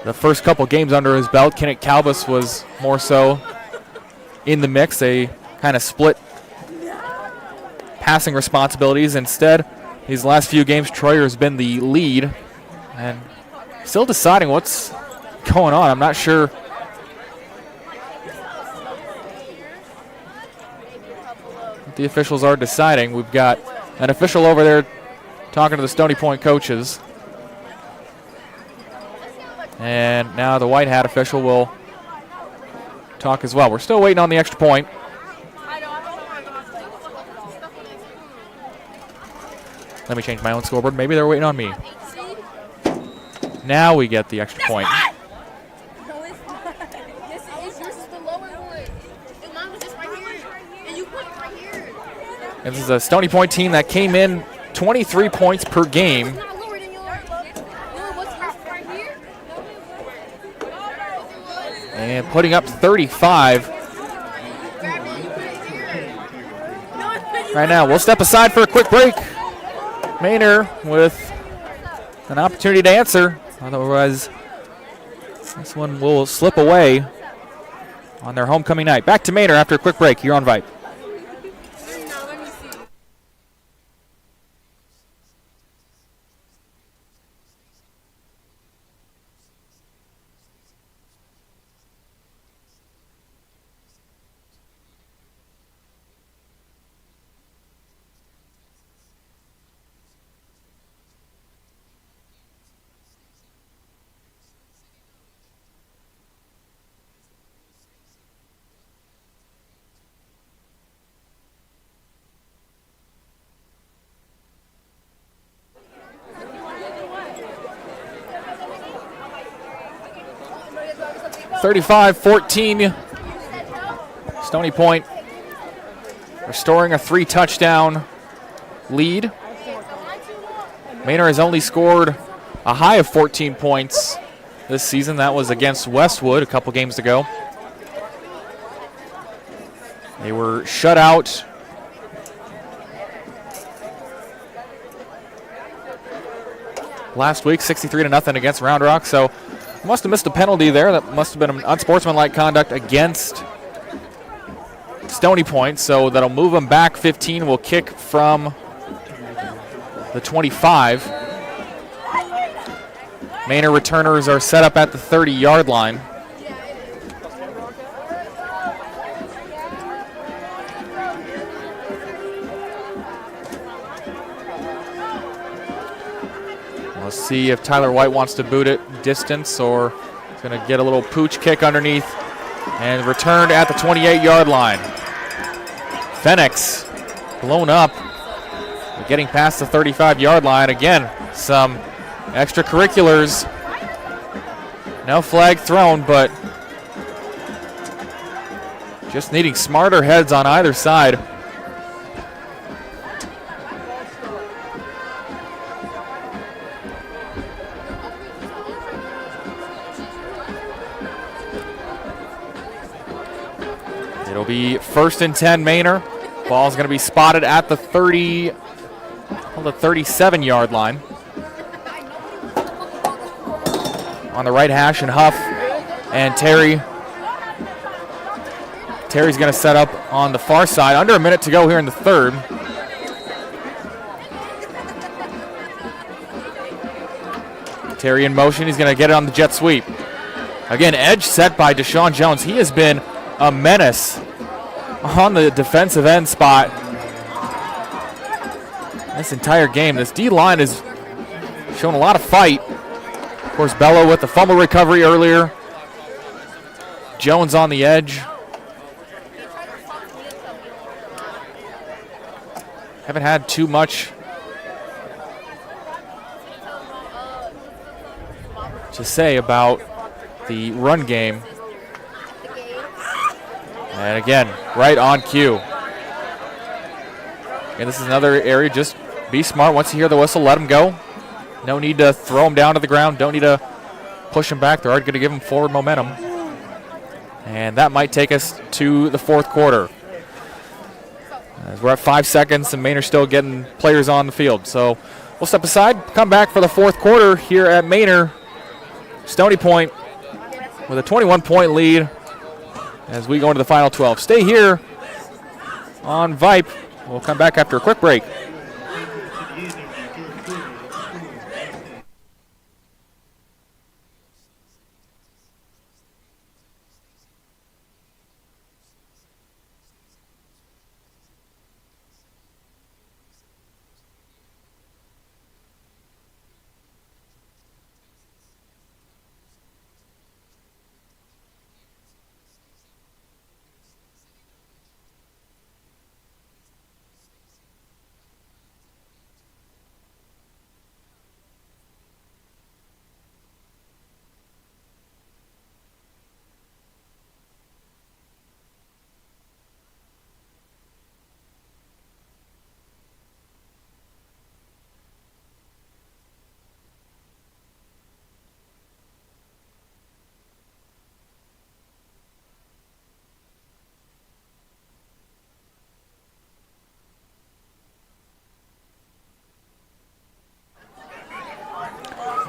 the first couple games under his belt. Kenneth Calbus was more so in the mix. They kind of split passing responsibilities. Instead, these last few games, Troyer has been the lead and still deciding what's going on. I'm not sure what the officials are deciding. We've got an official over there talking to the Stony Point coaches. And now the white hat official will talk as well. We're still waiting on the extra point. Let me change my own scoreboard. Maybe they're waiting on me. Now we get the extra point. No, it's not. Yes, it is. Yours is the lower one. And mine was just right here. And you put it right here. This is a Stony Point team that came in 23 points per game. It's not lower than yours. No, what's yours right here? And putting up 35. Right now, we'll step aside for a quick break. Manor with an opportunity to answer. Otherwise, this one will slip away on their homecoming night. Back to Manor after a quick break here on Vype. No, let me see. 35-14. Stony Point restoring a 3-touchdown lead. Manor has only scored a high of 14 points this season. That was against Westwood a couple games ago. They were shut out last week, 63-0 against Round Rock. So must have missed a penalty there. That must have been an unsportsmanlike conduct against Stony Point. So that'll move them back 15. Will kick from the 25. Manor returners are set up at the 30-yard line. Let's see if Tyler White wants to boot it distance or is going to get a little pooch kick underneath and returned at the 28-yard line. Fenix blown up, getting past the 35-yard line. Again, some extracurriculars. No flag thrown, but just needing smarter heads on either side. It'll be 1st and 10 Manor. Ball's going to be spotted at the 37-yard line. On the right hash and Huff and Terry. Terry's going to set up on the far side. Under a minute to go here in the third. Terry in motion. He's going to get it on the jet sweep. Again, edge set by Deshaun Jones. He has been a menace on the defensive end spot this entire game. This D-line has shown a lot of fight. Of course, Bello with the fumble recovery earlier. Jones on the edge. Haven't had too much to say about the run game. And again, right on cue. And this is another area, just be smart. Once you hear the whistle, let them go. No need to throw them down to the ground. Don't need to push them back. They're already going to give them forward momentum. And that might take us to the fourth quarter. As we're at 5 seconds and Manor still getting players on the field. So we'll step aside, come back for the fourth quarter here at Manor. Stony Point with a 21-point lead as we go into the final 12. Stay here on Vype. We'll come back after a quick break.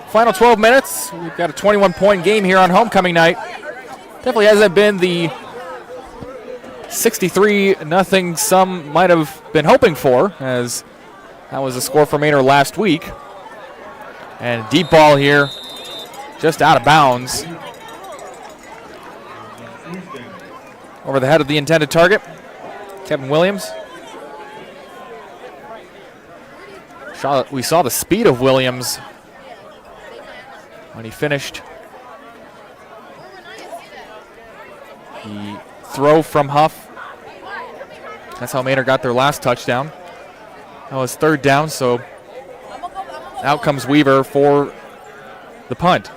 Final 12 minutes. We've got a 21-point game here on homecoming night. Definitely hasn't been the 63-0 some might have been hoping for, as that was a score for Manor last week. And deep ball here, just out of bounds. Over the head of the intended target, Kevin Williams. We saw the speed of Williams when he finished the throw from Huff. That's how Manor got their last touchdown. That was third down, so out comes Weaver for the punt.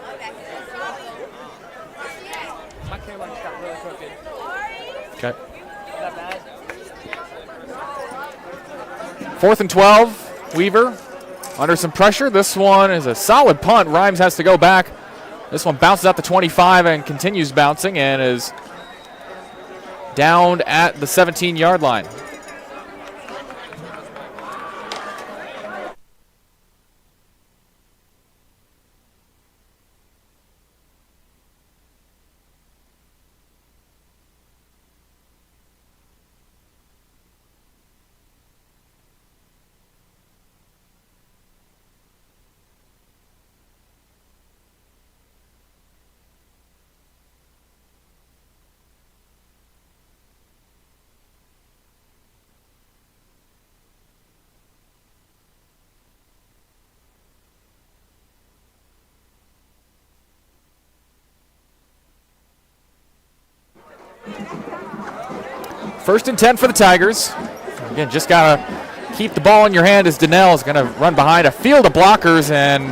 Okay. 4th and 12. Weaver under some pressure. This one is a solid punt. Rhymes has to go back. This one bounces out the 25 and continues bouncing and is down at the 17-yard line. First and 10 for the Tigers. Again, just got to keep the ball in your hand as Donnell is going to run behind a field of blockers and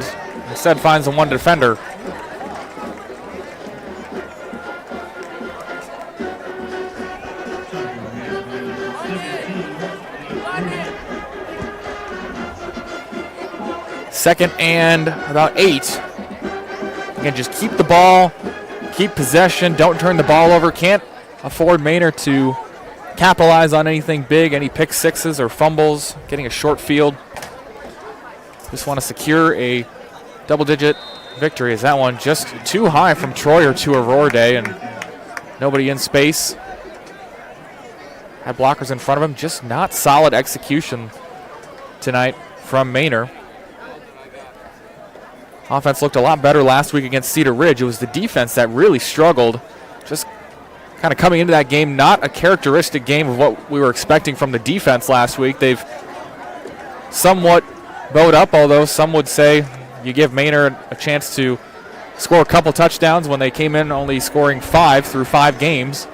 instead finds the one defender. Second and about 8. Again, just keep the ball, keep possession, don't turn the ball over. Can't afford Manor to capitalize on anything big, any pick sixes or fumbles, getting a short field. Just want to secure a double-digit victory. Is that one just too high from Troyer to Aurora Day and nobody in space. Had blockers in front of him, just not solid execution tonight from Manor. Offense looked a lot better last week against Cedar Ridge. It was the defense that really struggled. Just kind of coming into that game, not a characteristic game of what we were expecting from the defense last week. They've somewhat bowed up, although some would say you give Manor a chance to score a couple touchdowns when they came in only scoring 5 through 5 games.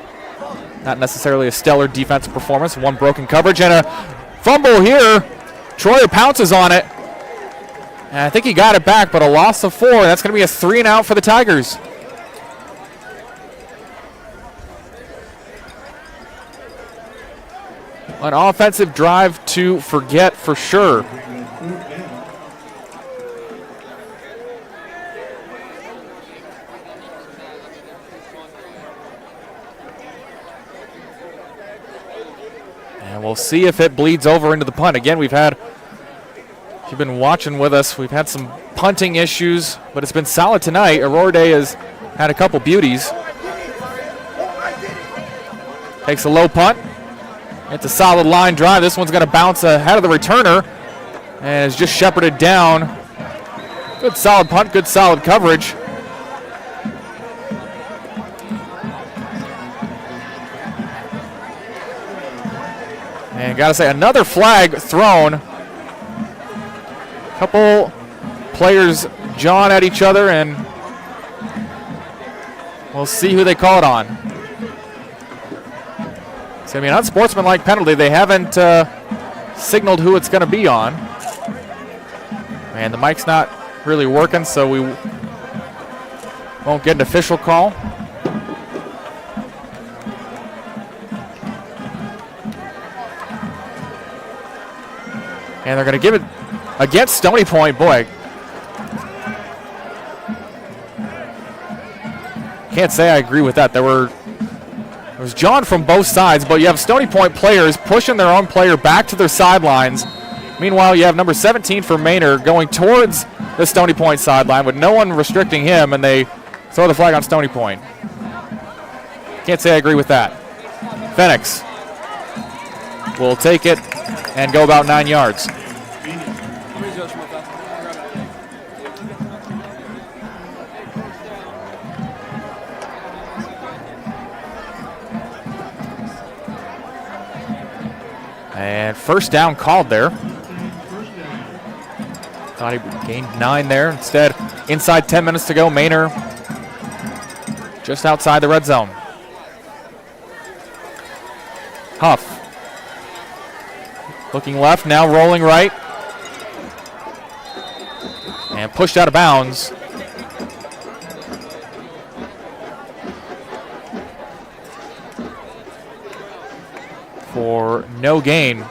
Not necessarily a stellar defensive performance. One broken coverage and a fumble here. Troyer pounces on it. And I think he got it back, but a loss of 4. That's going to be a 3 and out for the Tigers. An offensive drive to forget for sure. And we'll see if it bleeds over into the punt. Again, if you've been watching with us, we've had some punting issues, but it's been solid tonight. Aurora Day has had a couple beauties. Takes a low punt. It's a solid line drive. This one's going to bounce ahead of the returner and is just shepherded down. Good solid punt, good solid coverage. And got to say, another flag thrown. Couple players jawing at each other, and we'll see who they call it on. It's going to be an unsportsmanlike penalty. They haven't signaled who it's going to be on. And the mic's not really working, so we won't get an official call. And they're going to give it against Stony Point. Boy, can't say I agree with that. There was John from both sides, but you have Stony Point players pushing their own player back to their sidelines. Meanwhile, you have number 17 for Manor going towards the Stony Point sideline with no one restricting him, and they throw the flag on Stony Point. Can't say I agree with that. Phoenix will take it and go about 9 yards. And first down called there. Thought he gained 9 there. Instead, inside 10 minutes to go, Manor just outside the red zone. Huff. Looking left, now rolling right. And pushed out of bounds. For no gain.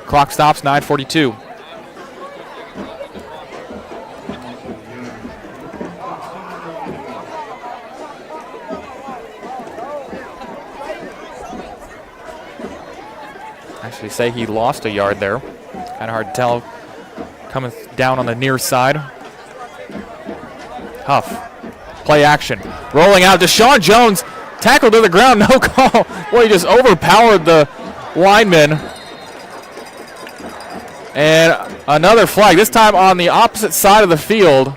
Clock stops, 9:42. Actually say he lost a yard there. Kind of hard to tell. Coming down on the near side. Huff. Play action. Rolling out. Deshaun Jones tackled to the ground. No call. Boy, he just overpowered the lineman. And another flag. This time on the opposite side of the field.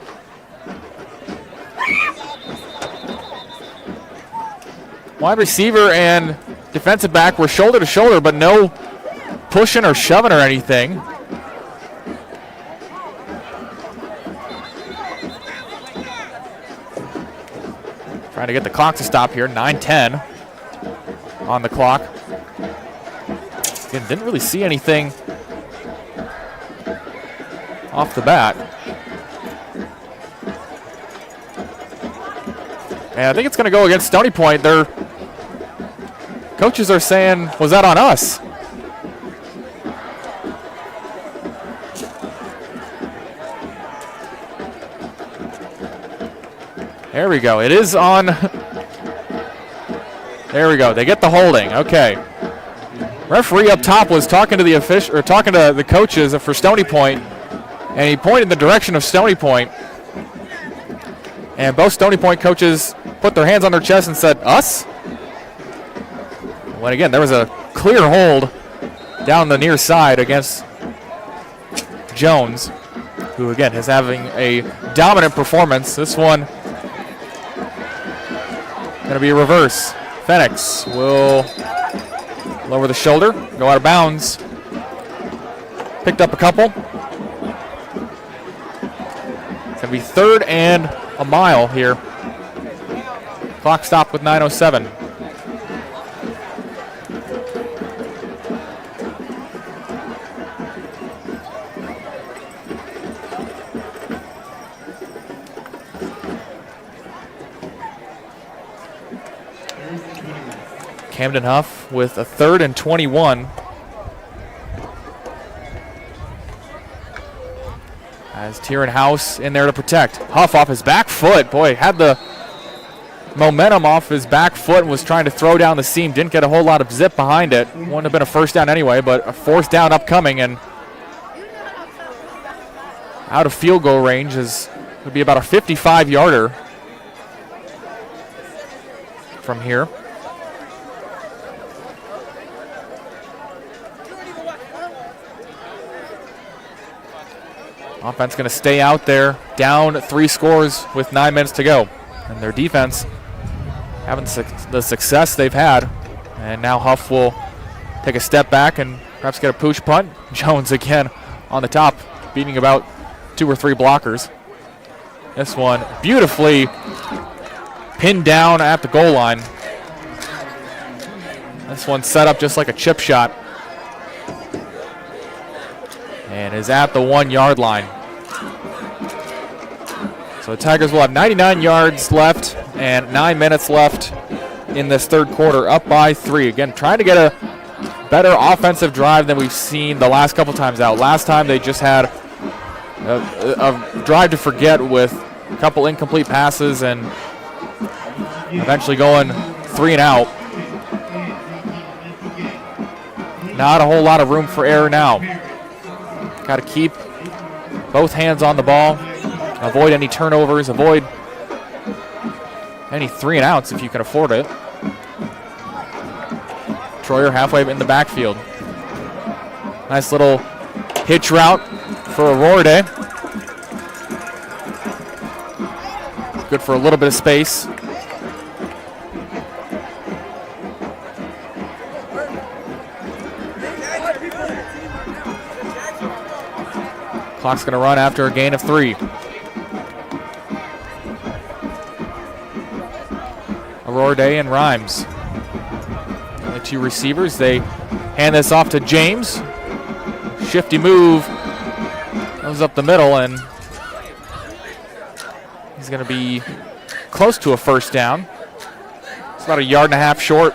Wide receiver and defensive back were shoulder to shoulder, but no pushing or shoving or anything. Trying to get the clock to stop here. 9:10 on the clock. Again, didn't really see anything off the bat. And I think it's going to go against Stony Point. Their coaches are saying, was that on us? There we go. It is on. There we go. They get the holding. Okay. Referee up top was talking to the official, or talking to the coaches for Stony Point, and he pointed in the direction of Stony Point. And both Stony Point coaches put their hands on their chest and said, "Us?" When again, there was a clear hold down the near side against Jones, who again is having a dominant performance. This one going to be a reverse. Phoenix will lower the shoulder, go out of bounds. Picked up a couple. It's going to be 3rd and a mile here. Clock stopped with 9:07. Camden Huff with a 3rd and 21. As Tieran House in there to protect. Huff off his back foot. Boy, had the momentum off his back foot and was trying to throw down the seam. Didn't get a whole lot of zip behind it. Wouldn't have been a first down anyway, but a 4th down upcoming, and out of field goal range would be about a 55-yarder from here. Offense going to stay out there, down 3 scores with 9 minutes to go. And their defense having the success they've had. And now Huff will take a step back and perhaps get a pooch punt. Jones again on the top, beating about 2 or 3 blockers. This one beautifully pinned down at the goal line. This one set up just like a chip shot. And is at the 1-yard line. So the Tigers will have 99 yards left and 9 minutes left in this 3rd quarter, up by 3. Again, trying to get a better offensive drive than we've seen the last couple times out. Last time they just had a drive to forget with a couple incomplete passes and eventually going 3 and out. Not a whole lot of room for error now. Got to keep Both hands on the ball. Avoid any turnovers. Avoid any 3 and outs if you can afford it. Troyer halfway in the backfield. Nice little hitch route for Aurora Day. Good for a little bit of space. Clock's going to run after a gain of 3. Aurora Day and Rhymes. The 2 receivers, they hand this off to James. Shifty move. Goes up the middle, and he's going to be close to a first down. It's about a 1.5 yards short.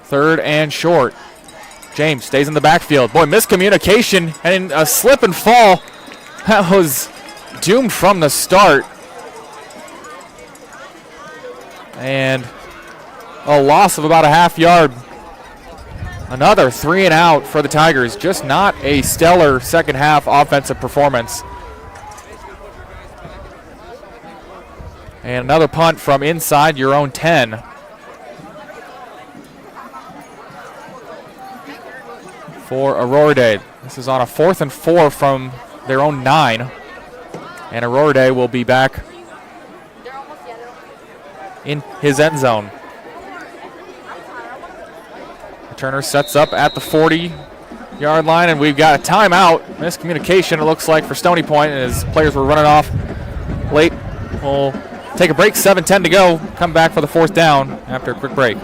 Third and short. James stays in the backfield. Boy, miscommunication and a slip and fall. That was doomed from the start. And a loss of about a 1/2 yard. Another 3 and out for the Tigers. Just not a stellar second half offensive performance. And another punt from inside your own 10. For Aurora Day. This is on a 4th and 4 from their own 9. And Aurora Day will be back in his end zone. Turner sets up at the 40-yard line, and we've got a timeout. Miscommunication, it looks like, for Stony Point, and his players were running off late. We'll take a break, 7:10 to go. Come back for the 4th down after a quick break.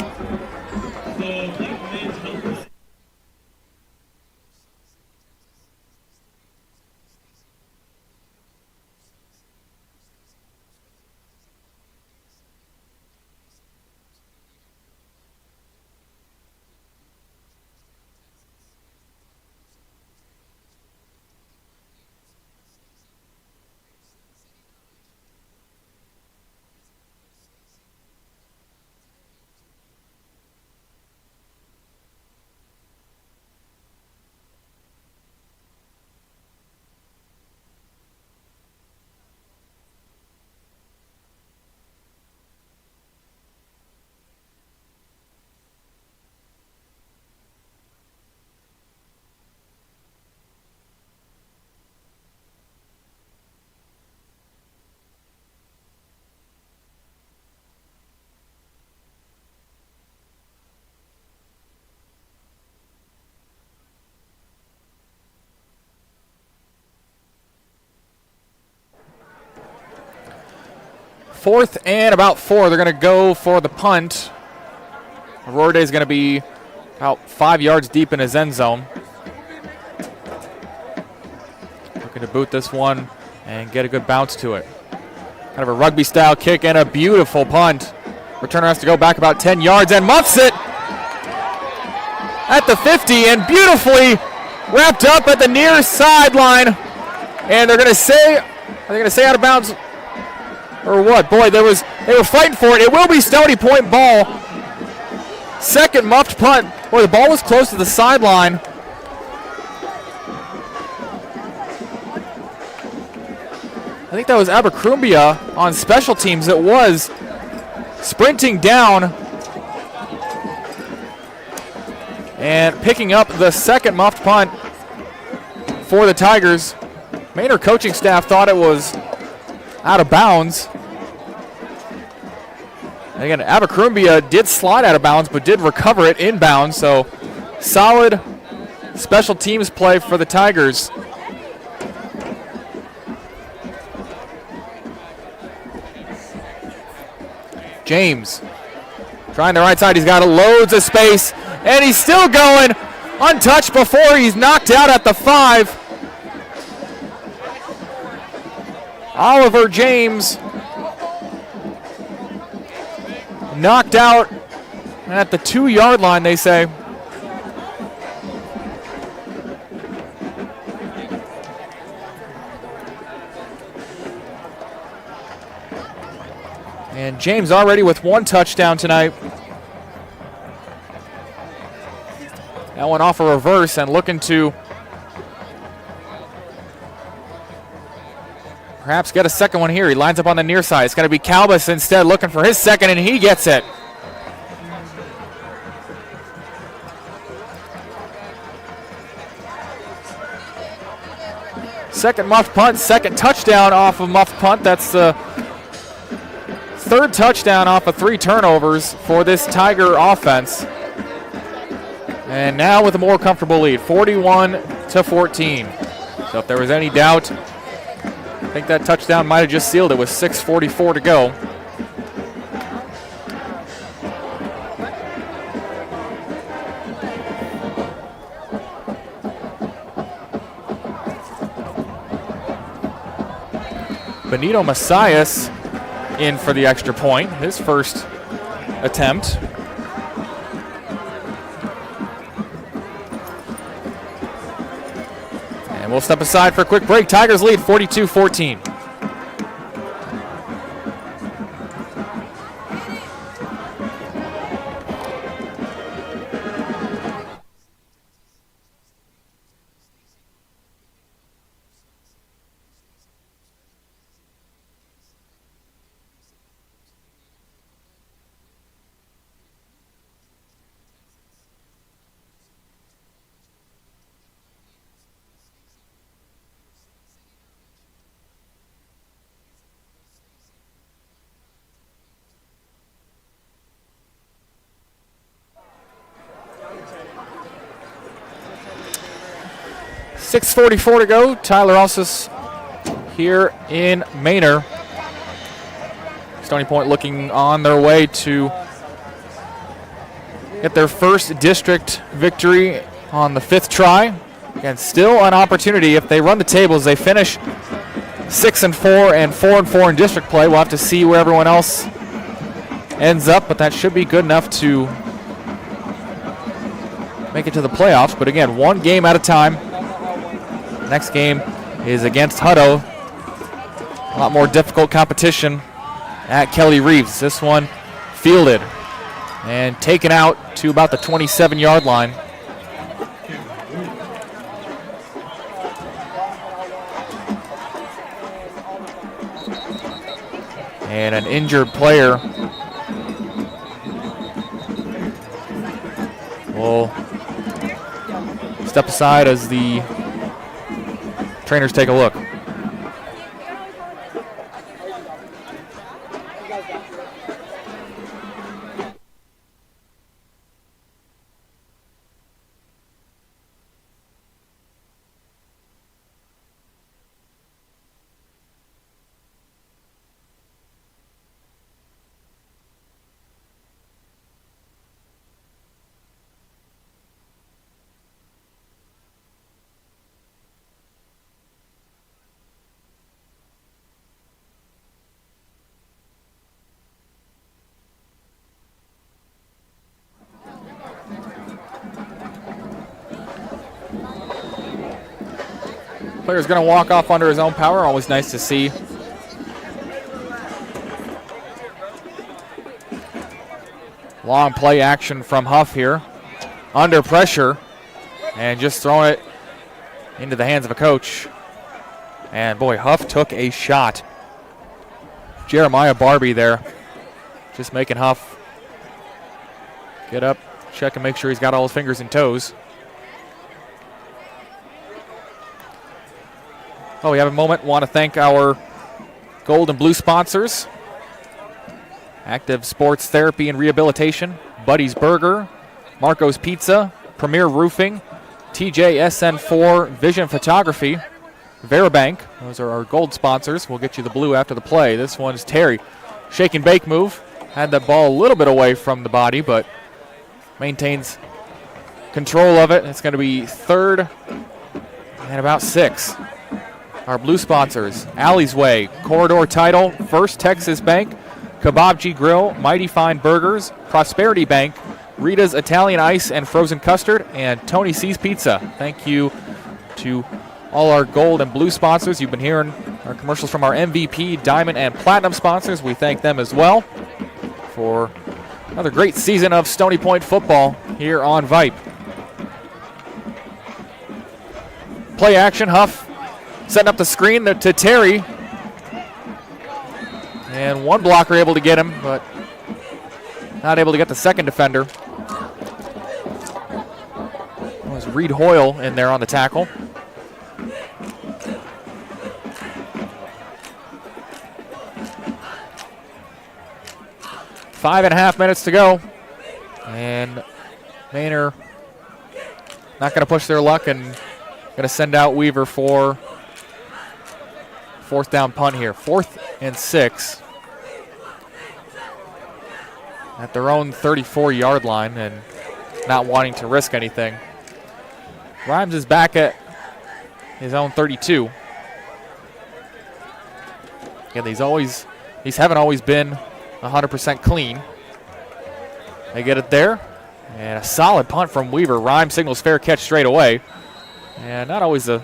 Fourth and about 4. They're going to go for the punt. Aurora Day is going to be about 5 yards deep in his end zone. Looking to boot this one and get a good bounce to it. Kind of a rugby-style kick and a beautiful punt. Returner has to go back about 10 yards and muffs it at the 50 and beautifully wrapped up at the near sideline. And they're going to say, are they going to say out of bounds? Or what? Boy, they were fighting for it. It will be Stony Point ball. Second muffed punt. Boy, the ball was close to the sideline. I think that was Abercrombie on special teams. It was sprinting down and picking up the second muffed punt for the Tigers. Manor coaching staff thought it was out of bounds. And again, Abercrombie did slide out of bounds, but did recover it inbounds. So solid special teams play for the Tigers. James trying the right side. He's got loads of space, and he's still going untouched before he's knocked out at the 5. Oliver James knocked out at the 2-yard line, they say. And James already with 1 touchdown tonight. That one off a reverse and looking to perhaps get a second one here. He lines up on the near side. It's going to be Calbus instead looking for his second, and he gets it. Second muffed punt, second touchdown off of muffed punt. That's the 3rd touchdown off of 3 turnovers for this Tiger offense. And now with a more comfortable lead, 41-14. So if there was any doubt, I think that touchdown might have just sealed it with 6:44 to go. Benito Messias in for the extra point, his first attempt. And we'll step aside for a quick break. Tigers lead 42-14. .6:44 to go. Tyler Alsus here in Manor. Stony Point looking on their way to get their first district victory on the 5th try. Again, still an opportunity if they run the tables. They finish 6-4 and 4-4 in district play. We'll have to see where everyone else ends up, but that should be good enough to make it to the playoffs. But again, 1 game at a time. Next game is against Hutto. A lot more difficult competition at Kelly Reeves. This one fielded and taken out to about the 27-yard line. And an injured player will step aside as the trainers take a look. Player's going to walk off under his own power. Always nice to see. Long play action from Huff here. Under pressure. And just throwing it into the hands of a coach. And boy, Huff took a shot. Jeremiah Barbie there. Just making Huff get up, check and make sure he's got all his fingers and toes. Oh, we have a moment. Want to thank our gold and blue sponsors. Active Sports Therapy and Rehabilitation, Buddy's Burger, Marco's Pizza, Premier Roofing, TJSN4 Vision Photography, Veribank. Those are our gold sponsors. We'll get you the blue after the play. This one's Terry. Shake and bake move. Had that ball a little bit away from the body, but maintains control of it. It's going to be 3rd and about 6. Our blue sponsors, Alley's Way, Corridor Title, First Texas Bank, Kebabji Grill, Mighty Fine Burgers, Prosperity Bank, Rita's Italian Ice and Frozen Custard, and Tony C's Pizza. Thank you to all our gold and blue sponsors. You've been hearing Our commercials from our MVP, Diamond, and Platinum sponsors. We thank them as well for another great season of Stony Point football here on Vype. Play action, Huff setting up the screen to Terry. And one blocker able to get him, but not able to get the second defender. It was Reed Hoyle in there on the tackle. Five and a half minutes to go. And Manor not going to push their luck and going to send out Weaver for fourth down punt here. 4th and 6 at their own 34-yard line and not wanting to risk anything. Rhymes is back at his own 32. Again, these haven't always been 100% clean. They get it there. And a solid punt from Weaver. Rhymes signals fair catch straight away. And not always the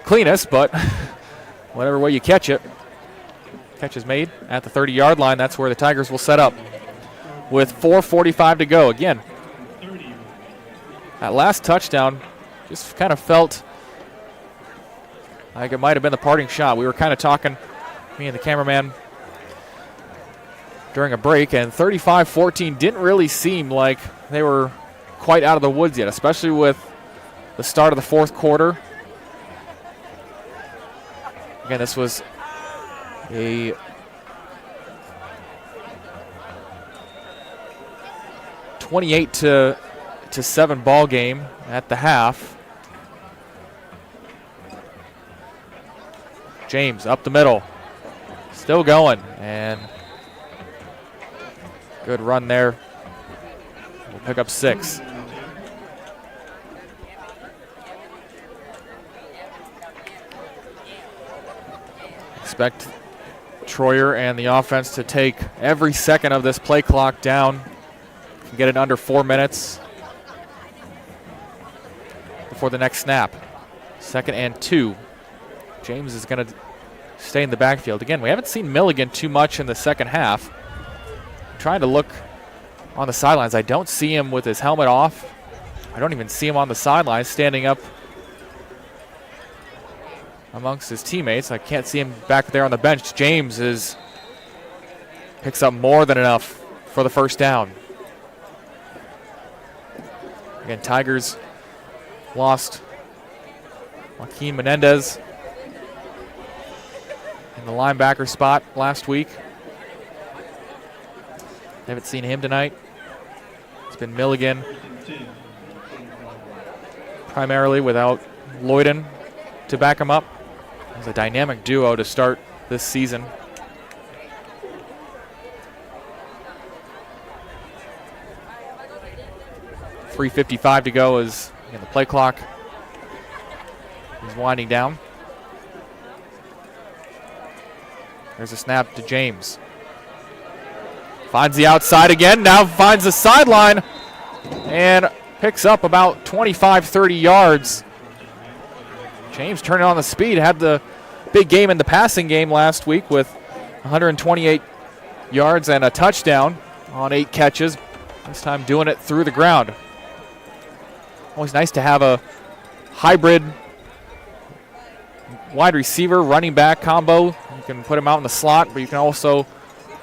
cleanest, but whatever way you catch it. Catch is made at the 30-yard line. That's where the Tigers will set up with 4:45 to go. Again, that last touchdown just kind of felt like it might have been the parting shot. We were kind of talking, me and the cameraman, during a break, and 35-14 didn't really seem like they were quite out of the woods yet, especially with the start of the fourth quarter. Again, this was a (28-7) ball game at the half. James up the middle, still going, and good run there. We'll pick up 6. Expect Troyer and the offense to take every second of this play clock down. Can get it under 4 minutes before the next snap. 2nd and 2. James is going to stay in the backfield. Again, we haven't seen Milligan too much in the second half. I'm trying to look on the sidelines. I don't see him with his helmet off. I don't even see him on the sidelines standing up amongst his teammates. I can't see him back there on the bench. James picks up more than enough for the first down. Again, Tigers lost Joaquin Menendez in the linebacker spot last week. Haven't seen him tonight. It's been Milligan primarily without Lloyden to back him up. It was a dynamic duo to start this season. .355 to go as the play clock is winding down. There's a snap to James. Finds the outside again, now finds the sideline and picks up about 25-30 yards. James turning on the speed, had the big game in the passing game last week with 128 yards and a touchdown on 8 catches. This time doing it through the ground. Always nice to have a hybrid wide receiver, running back combo. You can put him out in the slot, but you can also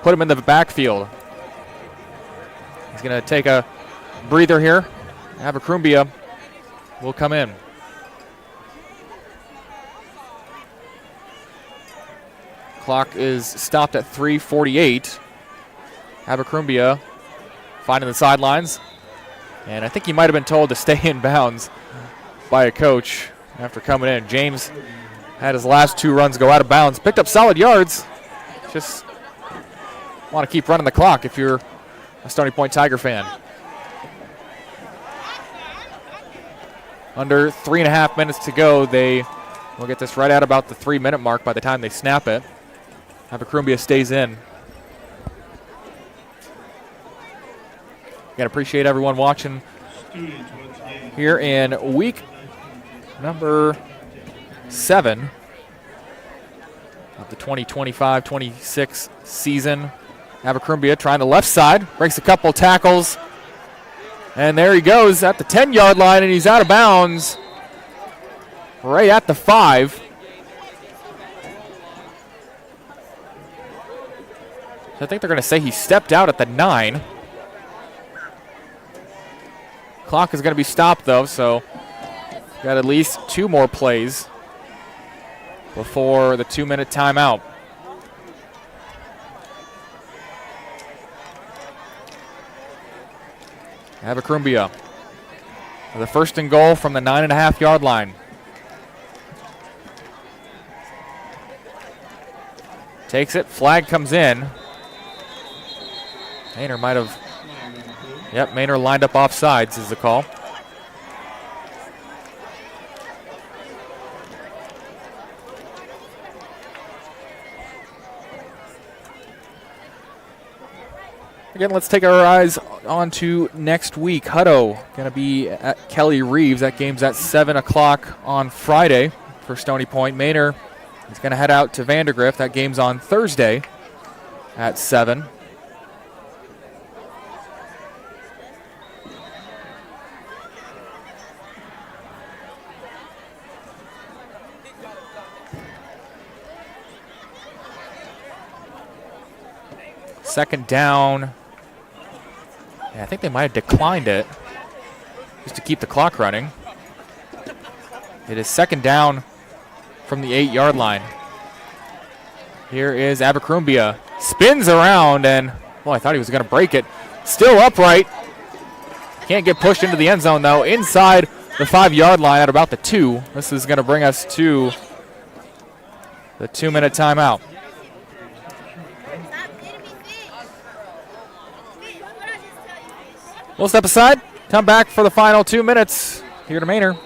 put him in the backfield. He's going to take a breather here. Abercrombie will come in. Clock is stopped at 3:48. Abercrombie finding the sidelines. And I think he might have been told to stay in bounds by a coach after coming in. James had his last 2 runs go out of bounds. Picked up solid yards. Just want to keep running the clock if you're a Stony Point Tiger fan. Under 3.5 minutes to go. They will get this right at about the 3-minute mark by the time they snap it. Abercrombie stays in. Again, appreciate everyone watching here in week number 7 of the 2025-26 season. Abercrombie trying the left side, breaks a couple tackles, and there he goes at the 10-yard line, and he's out of bounds right at the 5. I think they're going to say he stepped out at the 9. Clock is going to be stopped, though, so got at least 2 more plays before the 2-minute timeout. Abercrombie with a 1st and goal from the 9.5-yard line. Takes it, flag comes in. Manor might have, yep, Manor lined up offsides is the call. Again, let's take our eyes on to next week. Hutto going to be at Kelly Reeves. That game's at 7 o'clock on Friday for Stony Point. Manor is going to head out to Vandergrift. That game's on Thursday at 7. Second down. Yeah, I think they might have declined it just to keep the clock running. It is second down from the 8-yard line. Here is Abercrombie. Spins around, and, well, I thought he was going to break it. Still upright. Can't get pushed into the end zone, though. Inside the 5-yard line at about the 2. This is going to bring us to the 2-minute timeout. We'll step aside, come back for the final 2 minutes here to Manor.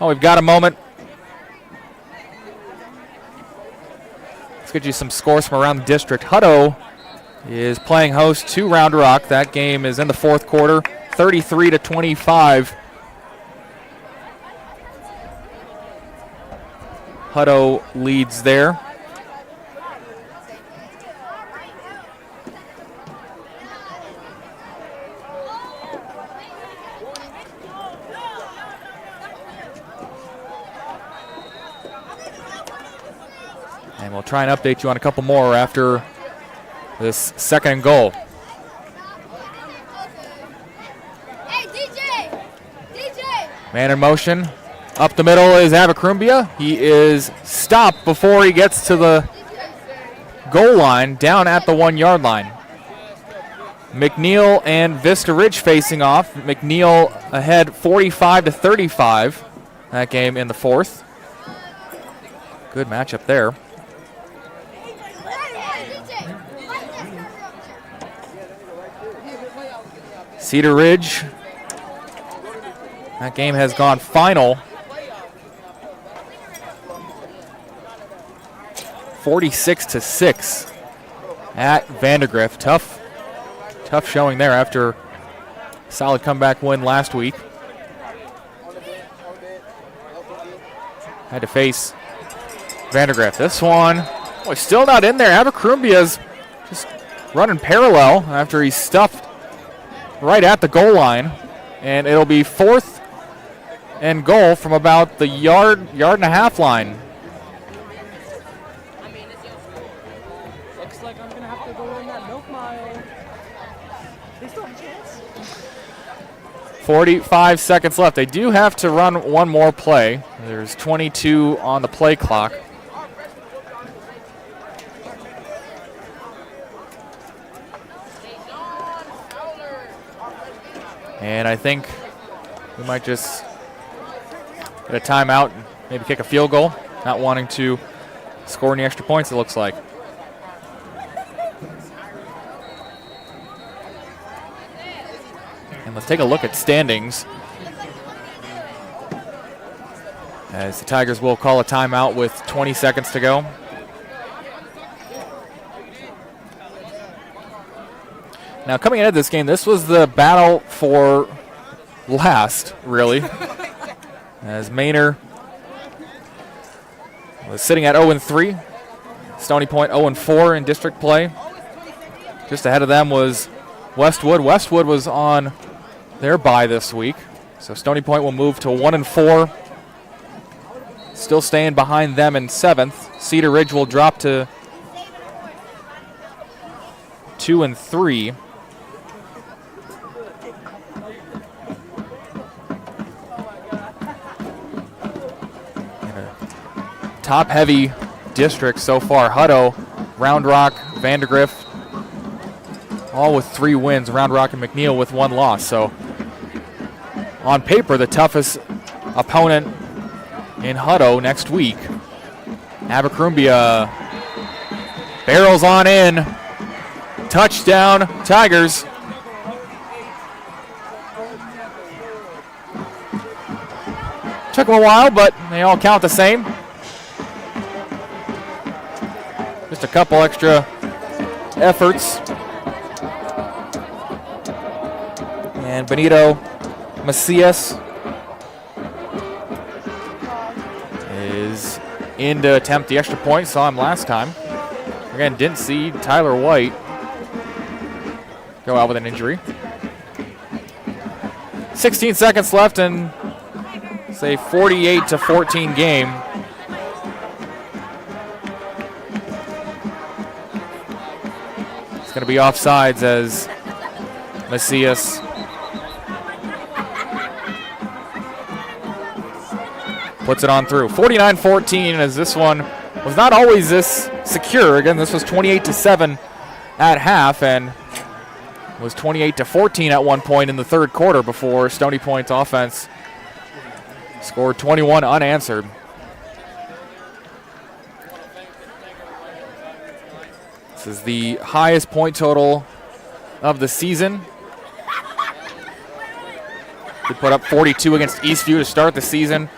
Oh, we've got a moment. Let's get you some scores from around the district. Hutto is playing host to Round Rock. That game is in the 4th quarter, 33-25. Hutto leads there. And we'll try and update you on a couple more after this 2nd and goal. Hey, DJ! Man in motion. Up the middle is Abercrombie. He is stopped before he gets to the goal line, down at the 1-yard line. McNeil and Vista Ridge facing off. McNeil ahead 45-35. That game in the 4th. Good matchup there. Cedar Ridge. That game has gone final. 46-6 at Vandergrift. Tough showing there after a solid comeback win last week. Had to face Vandergrift. This one, boy, still not in there. Abercrombie is just running parallel after he's stuffed right at the goal line. And it'll be 4th and goal from about the yard and a half line. Looks like I'm gonna have to go in that milk mile. They still have a chance. 45 seconds left. They do have to run one more play. There's 22 on the play clock. And I think we might just get a timeout maybe kick a field goal, not wanting to score any extra points, it looks like. And let's take a look at standings, as the Tigers will call a timeout with 20 seconds to go. Now, coming into this game, this was the battle for last, really, as Manor was sitting at 0-3. Stony Point 0-4 in district play. Just ahead of them was Westwood. Westwood was on their bye this week, so Stony Point will move to 1-4. Still staying behind them in 7th. Cedar Ridge will drop to 2-3. Top-heavy district so far. Hutto, Round Rock, Vandergrift, all with 3 wins. Round Rock and McNeil with 1 loss. So on paper, the toughest opponent in Hutto next week. Abercrombie barrels on in. Touchdown, Tigers. Took them a while, but they all count the same. Just a couple extra efforts. And Benito Macias is in to attempt the extra point. Saw him last time. Again, didn't see Tyler White go out with an injury. 16 seconds left and say 48-14 game. It's going to be offsides as Macias puts it on through. 49-14 as this one was not always this secure. Again, this was 28-7 at half and was 28-14 at one point in the third quarter before Stony Point's offense scored 21 unanswered. This is the highest point total of the season. They put up 42 against Eastview to start the season.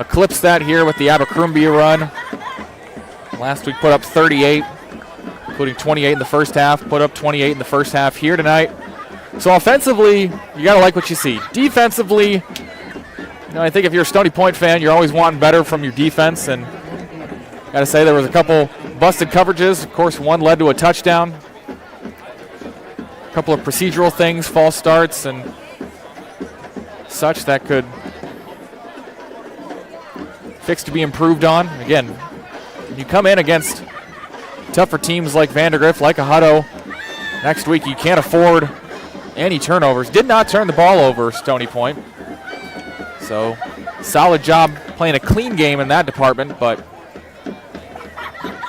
Eclipsed that here with the Abercrombie run. Last week put up 38, including 28 in the first half. Put up 28 in the first half here tonight. So offensively, you got to like what you see. Defensively, you know, I think if you're a Stony Point fan, you're always wanting better from your defense. And got to say there was a couple busted coverages. Of course, one led to a touchdown. A couple of procedural things, false starts, and such that could fix to be improved on. Again, when you come in against tougher teams like Vandergrift, like a Hutto, next week you can't afford any turnovers. Did not turn the ball over, Stony Point. So, solid job playing a clean game in that department, but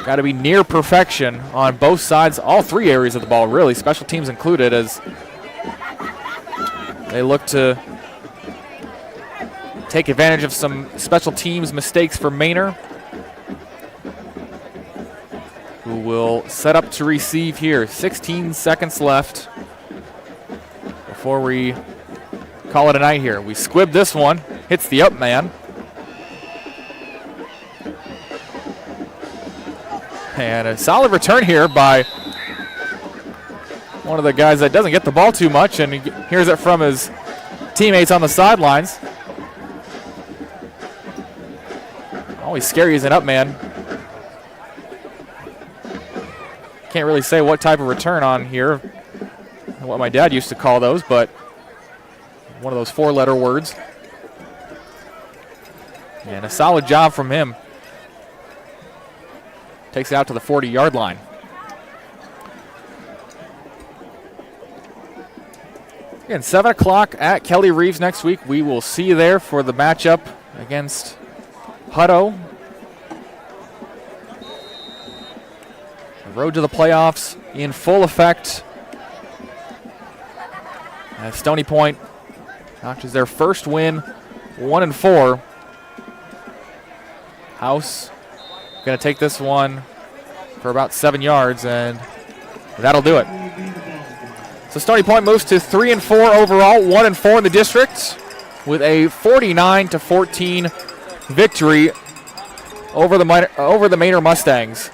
got to be near perfection on both sides, all 3 areas of the ball, really, special teams included, as they look to take advantage of some special teams mistakes for Manor, who will set up to receive here. 16 seconds left before we call it a night here. We squibbed this one, hits the up man. And a solid return here by one of the guys that doesn't get the ball too much, and he hears it from his teammates on the sidelines. Always scary as an up man. Can't really say what type of return on here, what my dad used to call those, but one of those 4-letter words. And a solid job from him. Takes it out to the 40-yard line. Again, 7 o'clock at Kelly Reeves next week. We will see you there for the matchup against Hutto. The road to the playoffs in full effect as Stony Point notches their first win, 1-4. House going to take this one for about 7 yards, and that'll do it. So Stony Point moves to 3-4 overall, 1-4 in the district, with a 49-14 victory over the Manor Mustangs.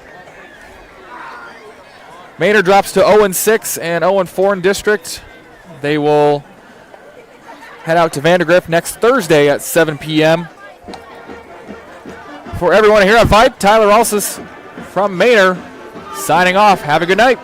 Manor drops to 0-6 and 0-4 in district. They will head out to Vandergrift next Thursday at 7 p.m. For everyone here at Vype, Tyler Alsis from Manor signing off. Have a good night.